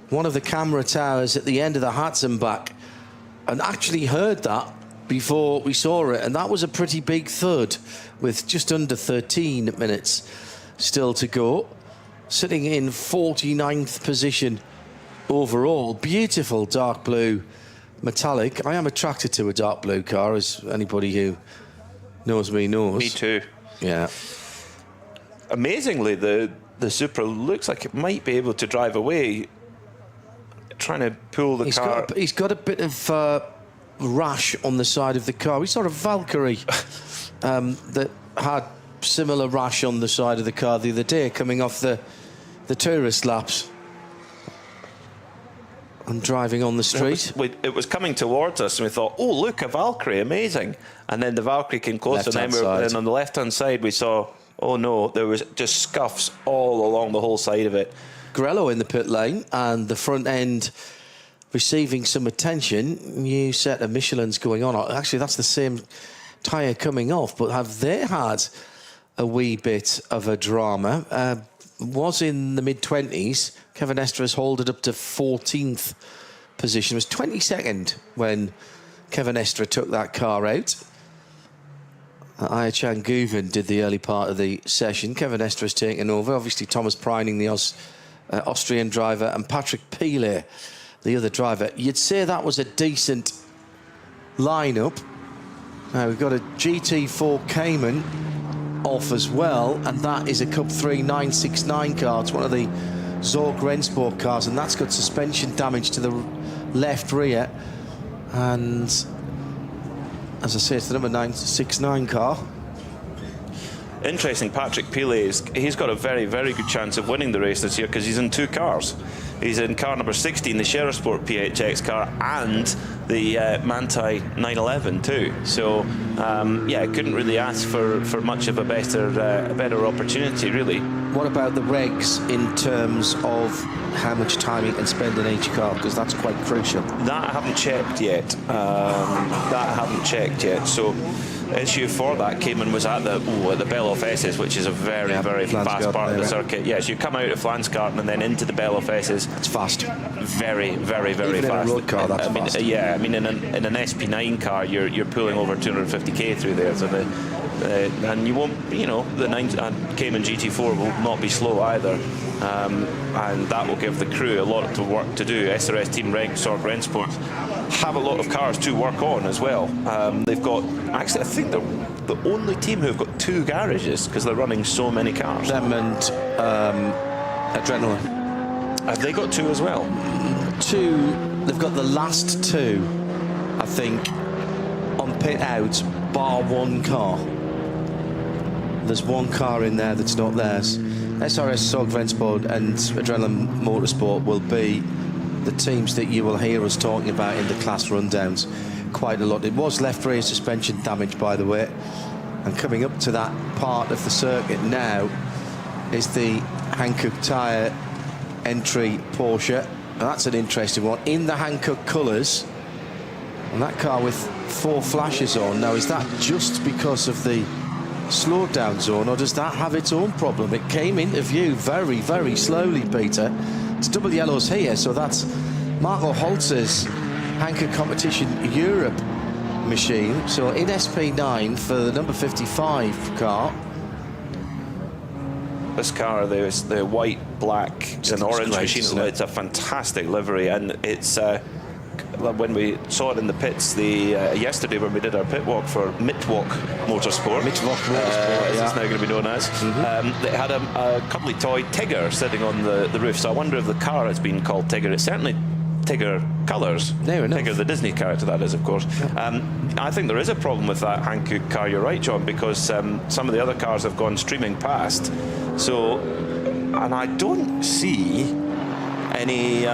Speaker 21: one of the camera towers at the end of the Hatzenbach, and actually heard that before we saw it, and that was a pretty big thud with just under 13 minutes still to go. Sitting in 49th position overall. Beautiful dark blue metallic. I am attracted to a dark blue car, as anybody who knows me knows.
Speaker 2: Me too.
Speaker 21: Yeah.
Speaker 2: Amazingly, the Supra looks like it might be able to drive away, trying to pull the car.
Speaker 21: He's got a bit of rash on the side of the car. We saw a Valkyrie that had similar rash on the side of the car the other day, coming off the tourist laps and driving on the street.
Speaker 2: It was coming towards us, and we thought, oh, look, a Valkyrie, amazing. And then the Valkyrie came close, and then on the left-hand side we saw, oh no, there was just scuffs all along the whole side of it.
Speaker 21: Grello in the pit lane, and the front end receiving some attention. New set of Michelin's going on. Actually, that's the same tyre coming off, but have they had a wee bit of a drama? Was in the mid-20s. Kevin Estre has hauled it up to 14th position. It was 22nd when Kevin Estre took that car out. Ayachan Guven did the early part of the session. Kevin Estre has taken over. Obviously, Thomas Preining, the Austrian driver, and Patrick Pilet, the other driver. You'd say that was a decent lineup. Now, we've got a GT4 Cayman off as well, and that is a Cup 3 969 car. It's one of the Zorg Rennsport cars, and that's got suspension damage to the left rear. And as I say, it's the number 969 car.
Speaker 2: Interesting, Patrick Pilet, he's got a very, very good chance of winning the race this year because he's in two cars. He's in car number 16, the Sherasport PHX car, and the Manthey 911 too. So, yeah, couldn't really ask for much of a better opportunity, really.
Speaker 21: What about the regs in terms of how much time you can spend in each car? Because that's quite crucial.
Speaker 2: That I haven't checked yet. So, issue for that Cayman was at the Belle of Esses, which is a very, very fast part of the circuit. Yes, you come out of Flansgarten and then into the Belle of Esses.
Speaker 21: It's fast.
Speaker 2: Very, very, very
Speaker 21: Even
Speaker 2: fast.
Speaker 21: In a road car, that's fast.
Speaker 2: Yeah, I mean, in an SP9 car, you're pulling over 250k through there. So and you won't, the Cayman GT4 will not be slow either. And that will give the crew a lot of work to do. SRS Team Zorg Rennsport have a lot of cars to work on as well. They've got, actually, I think they're the only team who've got two garages because they're running so many cars.
Speaker 21: Them and Adrenaline.
Speaker 2: Have they got two as well?
Speaker 21: Two. They've got the last two, I think, on pit out, bar one car. There's one car in there that's not theirs. SRS Zorg Rennsport and Adrenaline Motorsport will be the teams that you will hear us talking about in the class rundowns quite a lot. It was left rear suspension damage, by the way, and coming up to that part of the circuit now is the Hankook tyre entry Porsche. Now that's an interesting one in the Hankook colours, and that car with 4 flashes on. Now, is that just because of the slowdown zone, or does that have its own problem? It came into view very, very slowly, Peter. It's double yellows here, so that's Marco Holz's Hankook Competition Europe machine. So in SP9 for the number 55 car.
Speaker 2: This car, there's the white, black, and orange machine. It's a fantastic livery, and it's when we saw it in the pits yesterday when we did our pit walk for Mittwoch Motorsport.
Speaker 21: Yeah.
Speaker 2: It's now going to be known as. They had a cuddly toy Tigger sitting on the roof, so I wonder if the car has been called Tigger. It certainly Tigger colours. Tigger, the Disney character, that is, of course. I think there is a problem with that Hankook car. You're right, John, because some of the other cars have gone streaming past. So, and I don't see any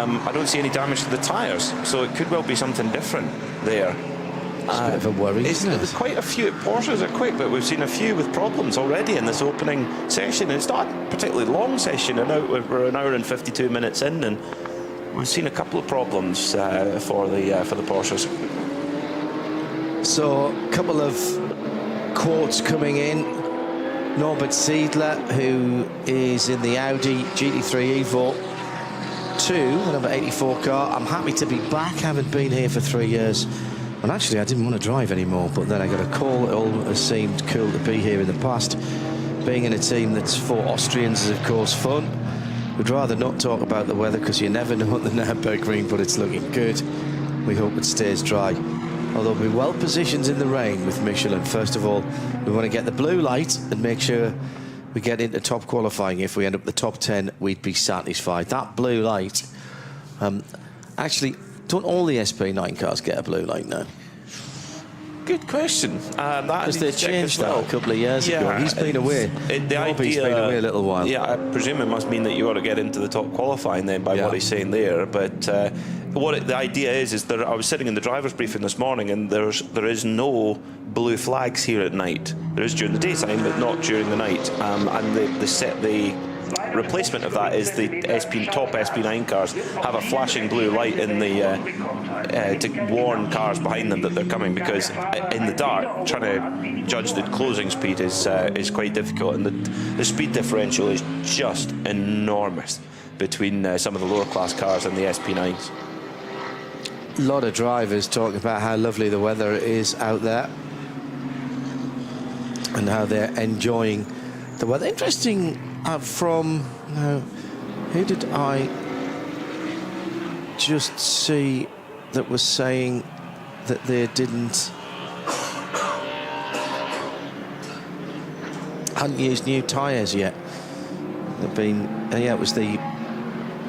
Speaker 2: damage to the tyres. So it could well be something different there.
Speaker 21: It's a bit of a worry, isn't it?
Speaker 2: There's quite a few. Porsches are quick, but we've seen a few with problems already in this opening session. It's not a particularly long session, and we're an hour and 52 minutes in, and we've seen a couple of problems for the Porsches.
Speaker 21: So, a couple of quotes coming in. Norbert Siedler, who is in the Audi GT3 Evo 2, the number 84 car. I'm happy to be back. Haven't been here for 3 years. And actually, I didn't want to drive anymore, but then I got a call. It all has seemed cool to be here in the past. Being in a team that's for Austrians is, of course, fun. We'd rather not talk about the weather because you never know at the Nürburgring, but it's looking good. We hope it stays dry. Although we're well positioned in the rain with Michelin. First of all, we want to get the blue light and make sure we get into top qualifying. If we end up the top 10, we'd be satisfied. That blue light, actually, don't all the SP9 cars get a blue light now?
Speaker 2: Good question.
Speaker 21: Because they changed that a couple of years ago. He's been away. Robbie's been away a little while.
Speaker 2: Yeah, I presume it must mean that you ought to get into the top qualifying then by what he's saying there. But the idea is that I was sitting in the driver's briefing this morning, and there is no blue flags here at night. There is during the daytime, but not during the night. And the replacement of that is the top SP9 cars have a flashing blue light in the to warn cars behind them that they're coming, because in the dark trying to judge the closing speed is quite difficult, and the speed differential is just enormous between some of the lower class cars and the SP9s.
Speaker 21: A lot of drivers talking about how lovely the weather is out there and how they're enjoying the weather. Interesting. From who did I just see that was saying that they hadn't used new tyres yet? They've been, it was the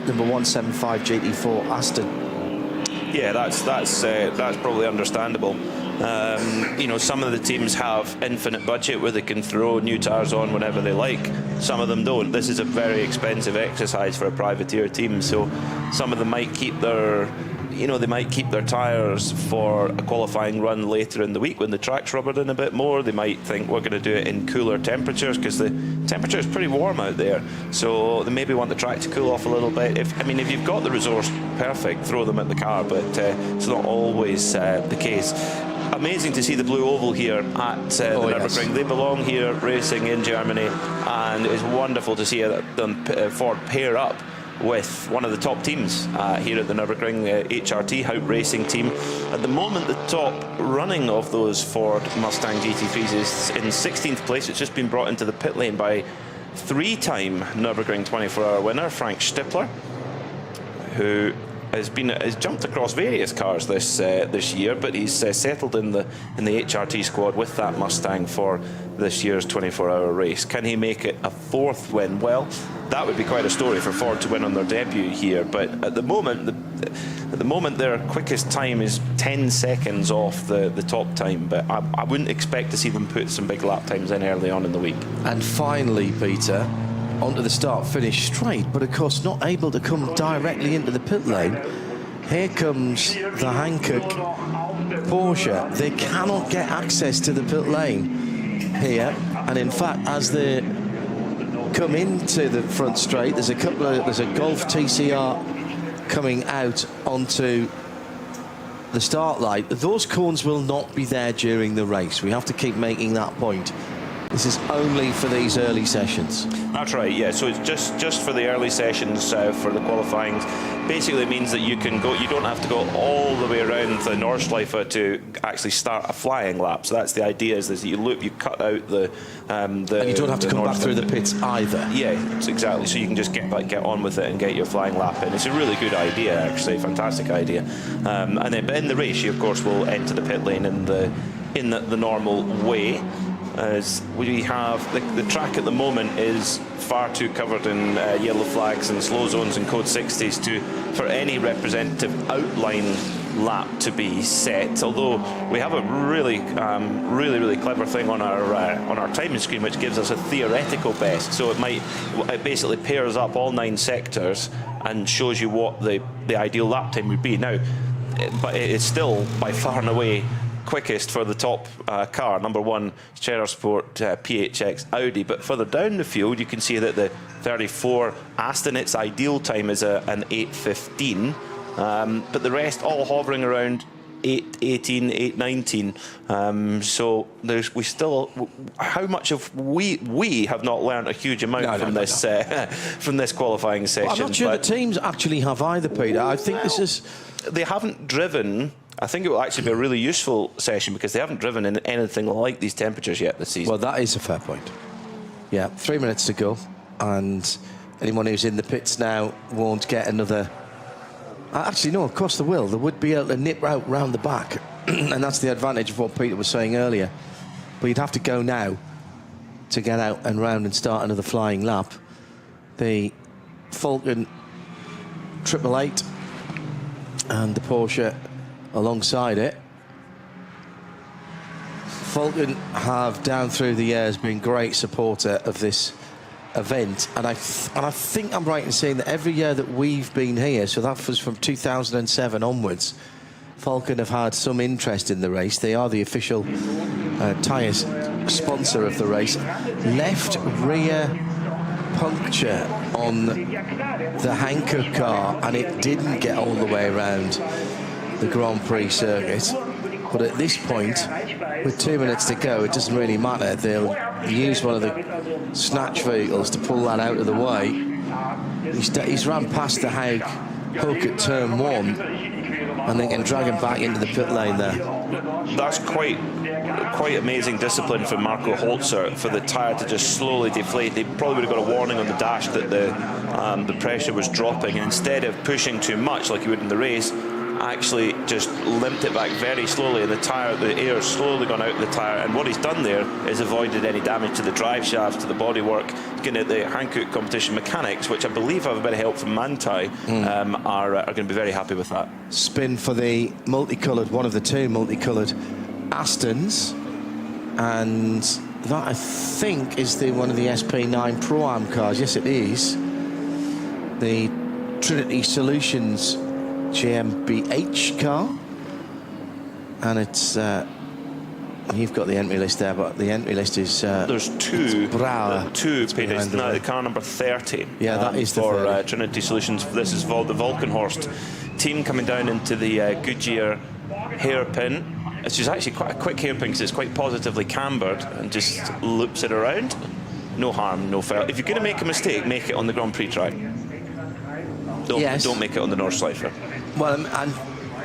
Speaker 21: number 175 GT4 Aston.
Speaker 2: Yeah, that's probably understandable. Some of the teams have infinite budget where they can throw new tyres on whenever they like. Some of them don't. This is a very expensive exercise for a privateer team, so some of them might keep their tyres for a qualifying run later in the week when the track's rubbered in a bit more. They might think we're going to do it in cooler temperatures because the temperature is pretty warm out there, so they maybe want the track to cool off a little bit. If you've got the resource, perfect, throw them at the car, but it's not always the case. Amazing to see the blue oval here at the Nürburgring. They belong here racing in Germany, and it's wonderful to see them Ford pair up with one of the top teams here at the Nürburgring, the HRT Haupt Racing team. At the moment, the top running of those Ford Mustang GT3s is in 16th place. It's just been brought into the pit lane by three-time Nürburgring 24-hour winner Frank Stippler, who has jumped across various cars this year, but he's settled in the HRT squad with that Mustang for this year's 24-hour race. Can he make it a fourth win? Well, that would be quite a story for Ford to win on their debut here. But at the moment, their quickest time is 10 seconds off the top time. But I wouldn't expect to see them put some big lap times in early on in the week.
Speaker 21: And finally, Peter, onto the start-finish straight, but of course not able to come directly into the pit lane. Here comes the Hankook Porsche. They cannot get access to the pit lane here, and in fact, as they come into the front straight, there's a Golf TCR coming out onto the start line. Those cones will not be there during the race. We have to keep making that point. This is only for these early sessions.
Speaker 2: That's right, yeah. So it's just for the early sessions for the qualifying. Basically, it means that you can go. You don't have to go all the way around the Nordschleife to actually start a flying lap. So that's the idea: is that you cut out the. And
Speaker 21: you don't have to come back through the pits either.
Speaker 2: Yeah, exactly. So you can just get on with it and get your flying lap in. It's a really good idea, actually, fantastic idea. And then, but in the race, you of course will enter the pit lane in the normal way. as we have the track at the moment is far too covered in yellow flags and slow zones and code 60s for any representative outline lap to be set. Although we have a really clever thing on our timing screen which gives us a theoretical best. So it basically pairs up all 9 sectors and shows you what the ideal lap time would be. Now, but it is still by far and away quickest for the top car, number 1 Cherer Sport PHX Audi. But further down the field, you can see that the 34 Aston, its ideal time is an 8:15, but the rest all hovering around 8:18, 8:19. So we still, how much of we have not learned a huge amount from this from this qualifying session.
Speaker 21: Well, I'm not sure the teams actually have either, Peter. I think this is,
Speaker 2: they haven't driven. I think it will actually be a really useful session because they haven't driven in anything like these temperatures yet this season.
Speaker 21: Well, that is a fair point. Yeah, 3 minutes to go, and anyone who's in the pits now won't get another. Actually, no, of course they will. They would be able to nip out round the back, and that's the advantage of what Peter was saying earlier. But you'd have to go now to get out and round and start another flying lap. The Falcon 888 and the Porsche alongside it. Falcon have down through the years been great supporter of this event, and I think I'm right in saying that every year that we've been here, so that was from 2007 onwards, Falcon have had some interest in the race. They are the official tyre sponsor of the race. Left rear puncture on the Hankook car, and it didn't get all the way around the Grand Prix circuit. But at this point, with 2 minutes to go, it doesn't really matter. They'll use one of the snatch vehicles to pull that out of the way. He's ran past the Haig hook at turn 1, and they can drag him back into the pit lane there.
Speaker 2: That's quite amazing discipline from Marco Holzer for the tyre to just slowly deflate. They probably would have got a warning on the dash that the pressure was dropping, and instead of pushing too much like you would in the race, actually just limped it back very slowly, and the air slowly gone out of the tyre. And what he's done there is avoided any damage to the drive shaft, to the bodywork. Getting at the Hankook competition mechanics, which I believe have a bit of help from Manthey, are going to be very happy with that.
Speaker 21: Spin for the multicoloured, one of the 2 multicoloured Astons, and that I think is one of the SP9 Pro-Am cars. Yes, it is. The Trinity Solutions GmbH car, and it's you've got the entry list there, but the entry list is
Speaker 2: there's 2
Speaker 21: Brauer.
Speaker 2: 2 Peters. Now the car number 30.
Speaker 21: Yeah, that is
Speaker 2: for Trinity Solutions. This is the Volkenhorst team coming down into the Goodyear hairpin. It's just actually quite a quick hairpin because it's quite positively cambered and just loops it around. No harm, no foul. If you're going to make a mistake, make it on the Grand Prix track. Don't make it on the Nordschleife.
Speaker 21: Well, and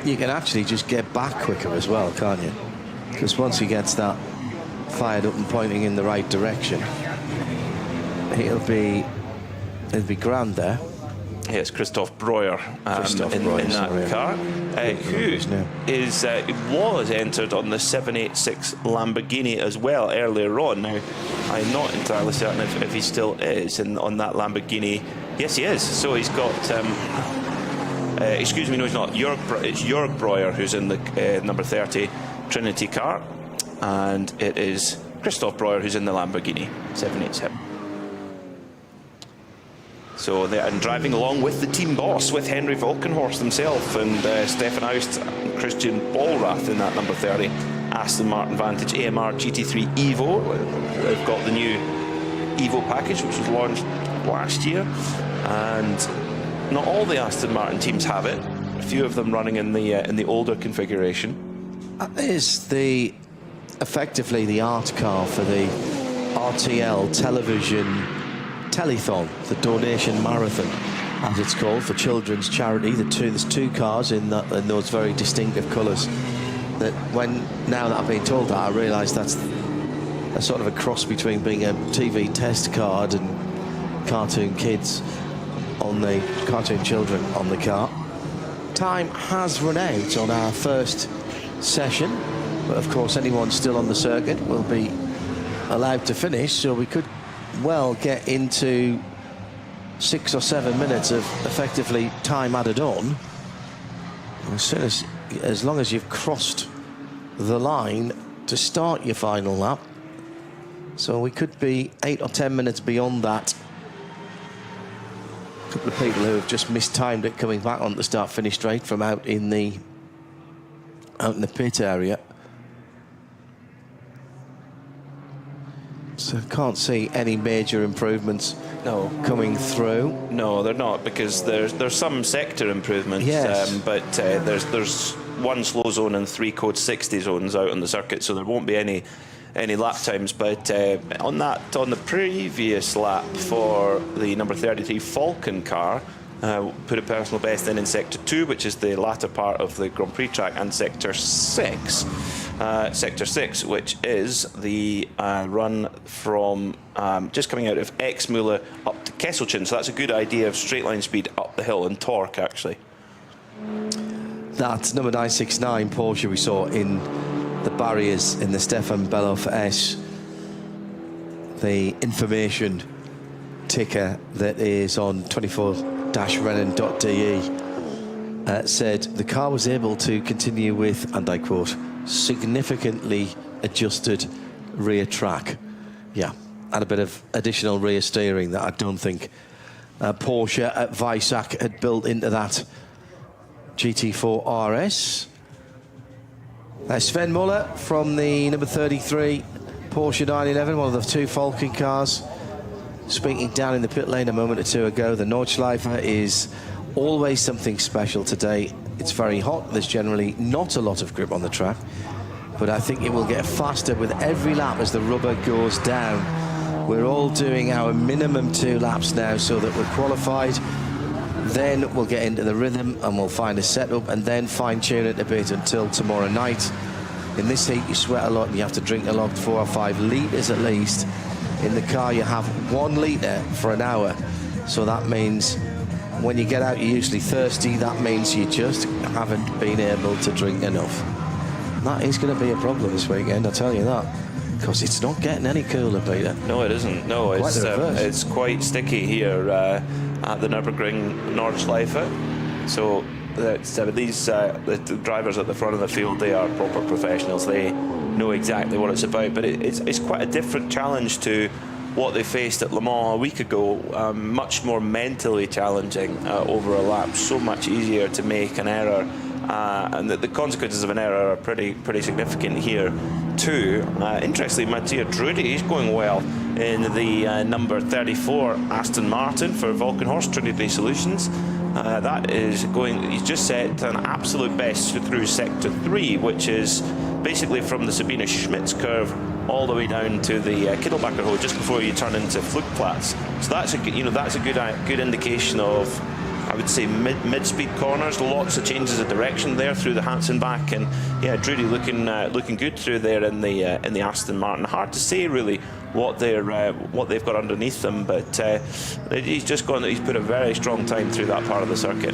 Speaker 21: you can actually just get back quicker as well, can't you? Because once he gets that fired up and pointing in the right direction, it'll be grand there.
Speaker 2: Yes, Christoph Breuer in that car, who was entered on the 786 Lamborghini as well earlier on. Now, I'm not entirely certain if he still is on that Lamborghini. Yes, he is. So he's got. Excuse me, no, he's not. It's Jörg Breuer who's in the number 30 Trinity car, and it is Christoph Breuer who's in the Lamborghini 787. So they're driving along with the team boss, with Henry Volkenhorst himself and Stefan Aust and Christian Ballrath in that number 30 Aston Martin Vantage AMR GT3 Evo. They've got the new Evo package, which was launched last year, and not all the Aston Martin teams have it. A few of them running in the older configuration.
Speaker 21: That is effectively the art car for the RTL television telethon, the donation marathon, as it's called, for children's charity. There's 2 cars in those very distinctive colours. That now that I've been told that, I realise that's a sort of a cross between being a TV test card and cartoon children on the car. Time has run out on our first session, but of course anyone still on the circuit will be allowed to finish, so we could well get into 6 or 7 minutes of effectively time added on. As long as you've crossed the line to start your final lap. So we could be 8 or 10 minutes beyond that. A couple of people who have just mistimed it coming back on the start-finish straight from out in the pit area. So can't see any major improvements coming through.
Speaker 2: No, they're not, because there's some sector improvements, but there's one slow zone and 3 code 60 zones out on the circuit, so there won't be any lap times. But on the previous lap for the number 33 Falcon car, put a personal best in sector 2, which is the latter part of the Grand Prix track, and sector 6, which is the run from just coming out of Exmühle up to Kesselchen. So that's a good idea of straight line speed up the hill and torque, actually.
Speaker 21: That's number 969 Porsche we saw in the barriers in the Stefan Beloff S. The information ticker that is on 24-rennen.de said the car was able to continue with, and I quote, significantly adjusted rear track. Yeah, and a bit of additional rear steering that I don't think Porsche at Weissach had built into that GT4 RS. Sven Muller from the number 33 Porsche 911, one of the 2 Falcon cars, speaking down in the pit lane a moment or 2 ago. The Nordschleife is always something special today. It's very hot. There's generally not a lot of grip on the track, but I think it will get faster with every lap as the rubber goes down. We're all doing our minimum 2 laps now so that we're qualified. Then we'll get into the rhythm and we'll find a setup and then fine-tune it a bit until tomorrow night. In this heat, you sweat a lot and you have to drink a lot, 4 or 5 litres at least. In the car, you have 1 litre for an hour. So that means when you get out, you're usually thirsty. That means you just haven't been able to drink enough. That is going to be a problem this weekend, I'll tell you that. Because it's not getting any cooler, Peter.
Speaker 2: No, it isn't. No, it's quite sticky here at the Nürburgring Nordschleife. So the drivers at the front of the field, they are proper professionals. They know exactly what it's about. But it's quite a different challenge to what they faced at Le Mans a week ago. Much more mentally challenging over a lap. So much easier to make an error. And the consequences of an error are pretty significant here too. Interestingly, Mattia Drudi, he's going well in the number 34 Aston Martin for Volkenhorst Trinity Solutions. That is going, he's just set an absolute best through sector 3, which is basically from the Sabine Schmitz curve all the way down to the Kittelbacher hole just before you turn into Flugplatz. So that's a good indication of, I would say, mid-speed corners. Lots of changes of direction there through the Hansenbach, and yeah, Drudy looking good through there in the Aston Martin. Hard to say really what they've got underneath them, but he's put a very strong time through that part of the circuit.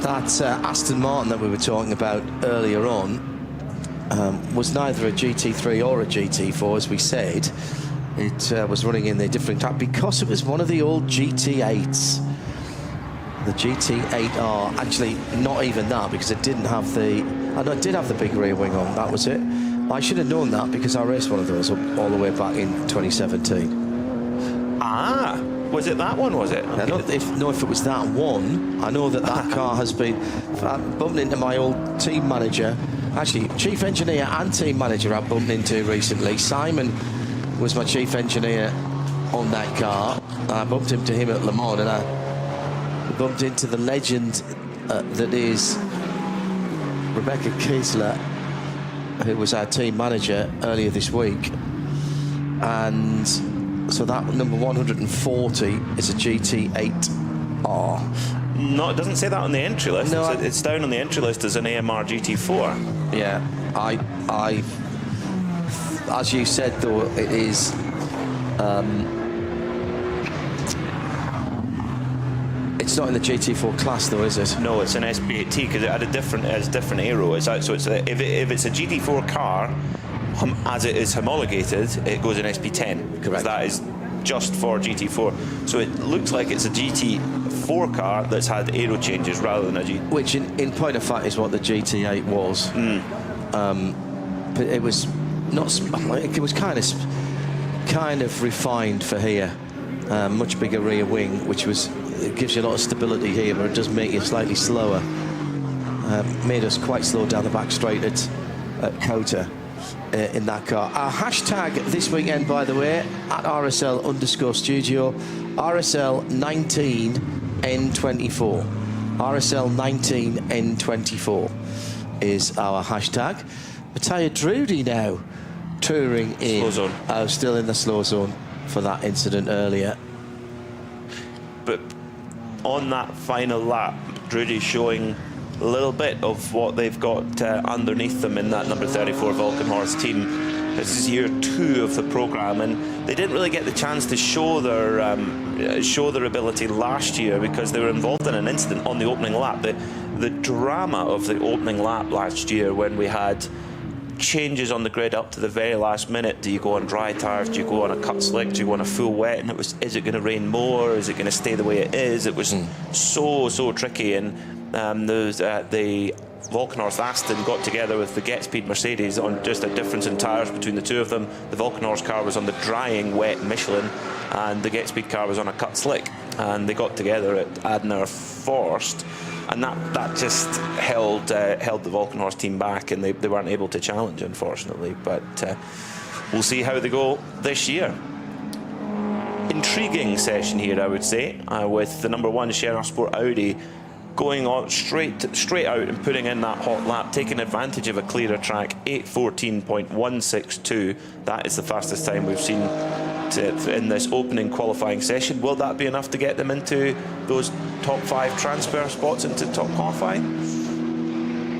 Speaker 21: That Aston Martin that we were talking about earlier on was neither a GT3 or a GT4, as we said. It was running in the different track because it was one of the old GT8s. The GT8R, actually not even that, because it didn't have the, it did have the big rear wing on, that was it. I should have known that because I raced one of those all the way back in 2017.
Speaker 2: Ah, was it that one, was it?
Speaker 21: I don't know if it was that one. I know that car has been bumping into my old team manager, actually chief engineer and team manager I bumped into recently. Simon was my chief engineer on that car. I bumped into him at Le Mans, and I bumped into the legend that is Rebecca Kiesler, who was our team manager earlier this week. And so that number 140 is a GT8R.
Speaker 2: No, it doesn't say that on the entry list. No, it's down on the entry list as an AMR GT4.
Speaker 21: Yeah, I as you said, though, it is it's not in the GT4 class, though, is it?
Speaker 2: No, it's an SP8T because it had a different aero. It's out, so if it's a GT4 car, as it is homologated, it goes in SP10.
Speaker 21: Correct.
Speaker 2: That is just for GT4. So it looks like it's a GT4 car that's had aero changes rather than a GT.
Speaker 21: Which, in point of fact, is what the GT8 was. But it was not. It was kind of refined for here. Much bigger rear wing, which it gives you a lot of stability here, but it does make you slightly slower. Made us quite slow down the back straight at Kota in that car. Our hashtag this weekend, by the way, at RSL_studio, RSL19N24. RSL19N24 is our hashtag. Matteo Drudi now touring in.
Speaker 2: Slow zone.
Speaker 21: Still in the slow zone for that incident earlier.
Speaker 2: But on that final lap, Drudy showing a little bit of what they've got underneath them in that number 34 Volkenhorst team. This is year 2 of the programme, and they didn't really get the chance to show their ability last year because they were involved in an incident on the opening lap. The drama of the opening lap last year, when we had changes on the grid up to the very last minute. Do you go on dry tyres? Do you go on a cut slick? Do you go on a full wet? And it was, is it going to rain more? Is it going to stay the way it is? It was so tricky. And the Volkenhorst Aston got together with the Get Speed Mercedes on just a difference in tyres between the two of them. The Volkenhorst car was on the drying wet Michelin, and the Get Speed car was on a cut slick. And they got together at Adner Forst, and that just held the Volkenhorst team back, and they weren't able to challenge, unfortunately. But we'll see how they go this year. Intriguing session here, I would say, with the number 1 Sheriff Sport Audi going on straight out and putting in that hot lap, taking advantage of a clearer track. 8:14.162. That is the fastest time we've seen in this opening qualifying session. Will that be enough to get them into those top 5 transfer spots into top qualifying?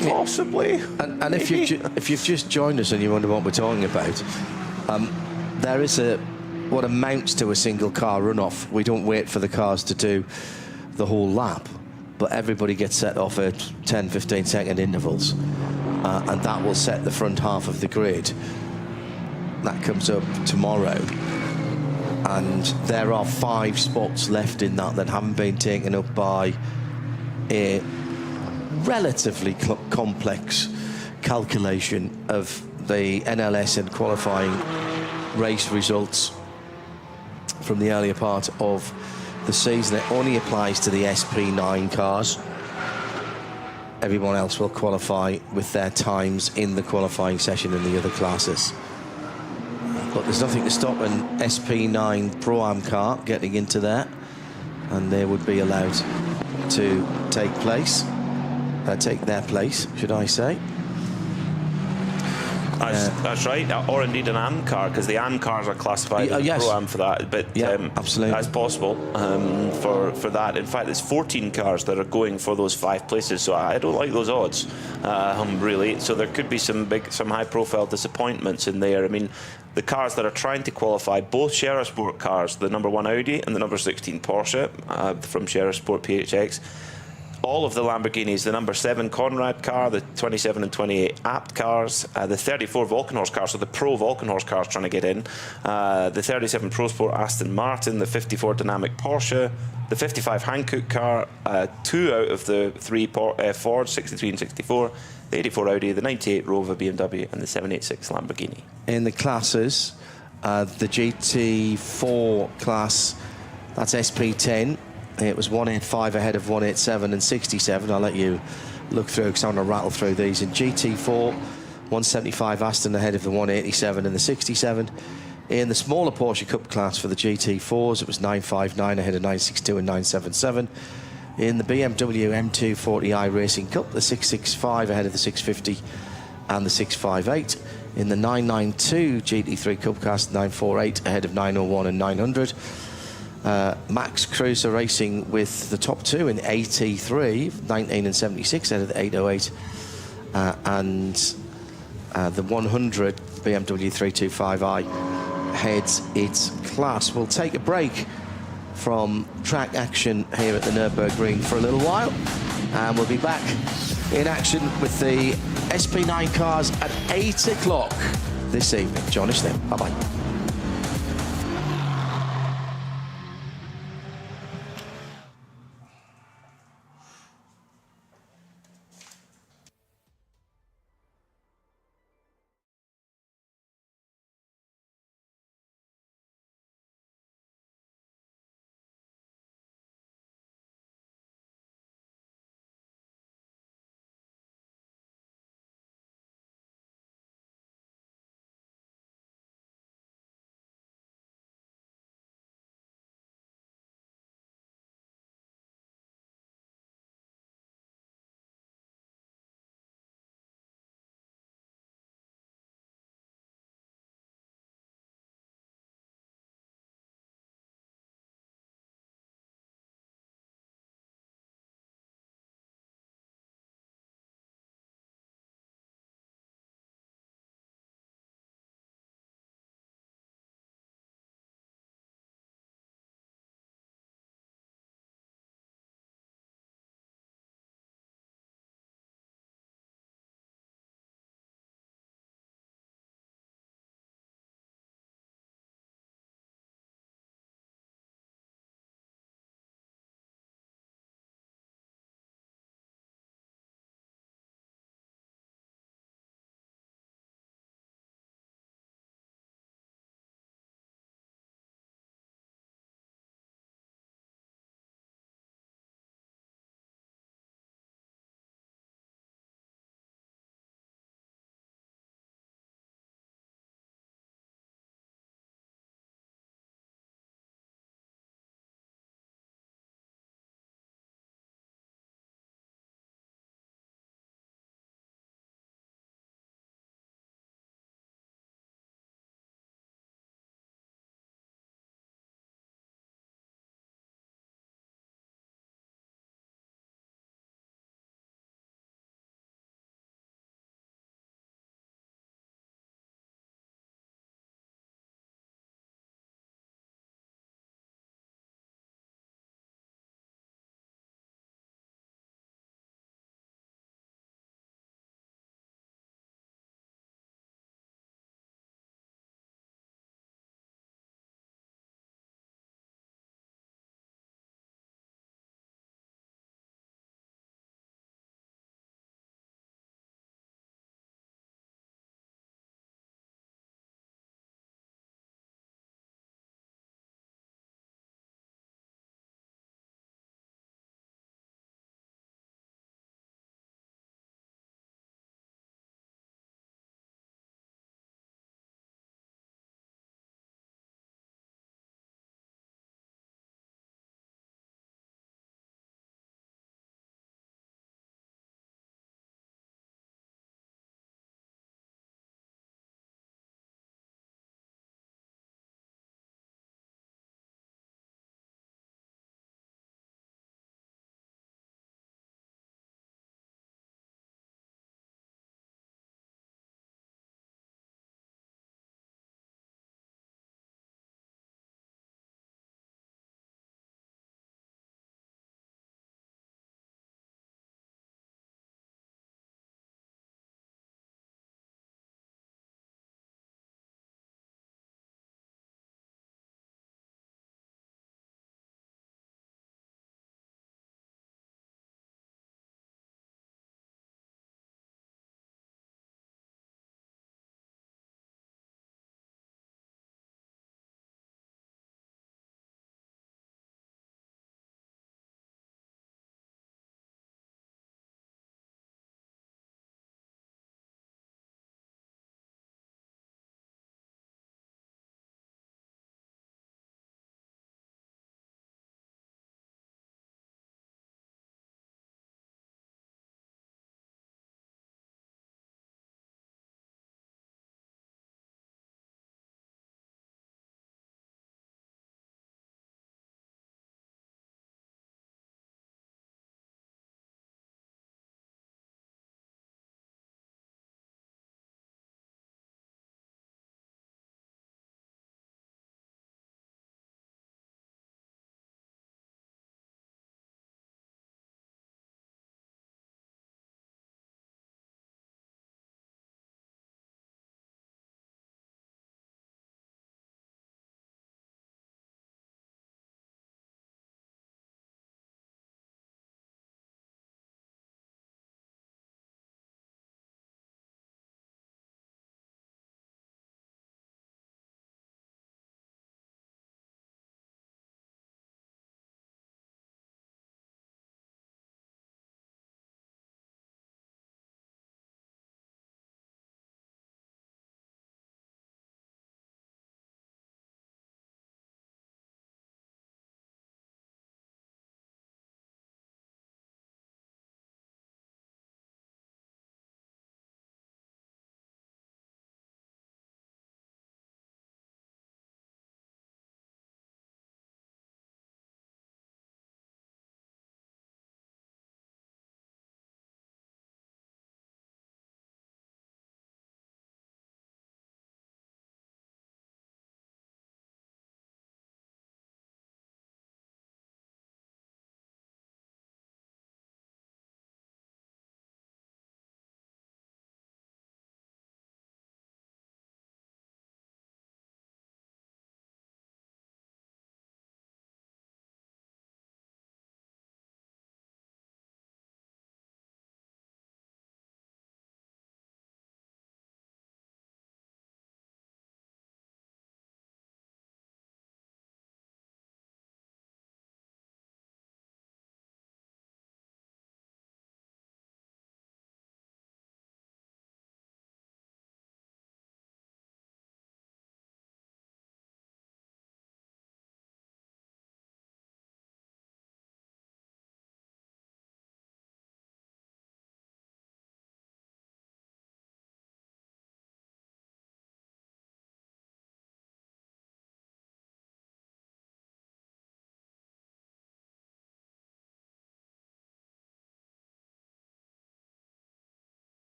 Speaker 2: Possibly.
Speaker 21: And if you've just joined us and you wonder what we're talking about, there is what amounts to a single car runoff. We don't wait for the cars to do the whole lap, but everybody gets set off at 10-15 second intervals, and that will set the front half of the grid. That comes up tomorrow, and there are 5 spots left in that haven't been taken up by a relatively complex calculation of the NLS and qualifying race results from the earlier part of the season. It only applies to the SP9 cars. Everyone else will qualify with their times in the qualifying session in the other classes. But there's nothing to stop an SP9 Pro-Am car getting into there, and they would be allowed to take their place, should I say.
Speaker 2: That's right, or indeed an AM car, because the AM cars are classified as Pro-Am for that. But
Speaker 21: absolutely,
Speaker 2: that's possible for that. In fact, there's 14 cars that are going for those 5 places, so I don't like those odds, really. So there could be some high-profile disappointments in there. I mean, the cars that are trying to qualify, both Sheriff Sport cars, the number 1 Audi and the number 16 Porsche from Sheriff Sport PHX, all of the Lamborghinis, the number 7 Conrad car, the 27 and 28 Apt cars, the 34 Volkenhorst cars, so the Pro Volkenhorst cars trying to get in, the 37 Pro Sport Aston Martin, the 54 Dynamic Porsche, the 55 Hankook car, 2 out of the 3 Ford, 63 and 64, the 84 Audi, the 98 Rover BMW, and the 786 Lamborghini.
Speaker 21: In the classes, the GT4 class, that's SP10. It was 185 ahead of 187 and 67. I'll let you look through because I'm going to rattle through these. In GT4, 175 Aston ahead of the 187 and the 67. In the smaller Porsche Cup class for the GT4s, it was 959 ahead of 962 and 977. In the BMW M240i Racing Cup, the 665 ahead of the 650 and the 658. In the 992 GT3 Cup class, 948 ahead of 901 and 900. Max Cruiser Racing with the top 2 in AT3, 19 and 76 out of the 808, and the 100 BMW 325i heads its class. We'll take a break from track action here at the Nürburgring for a little while, and we'll be back in action with the SP9 cars at 8 o'clock this evening. Join us then. Bye-bye.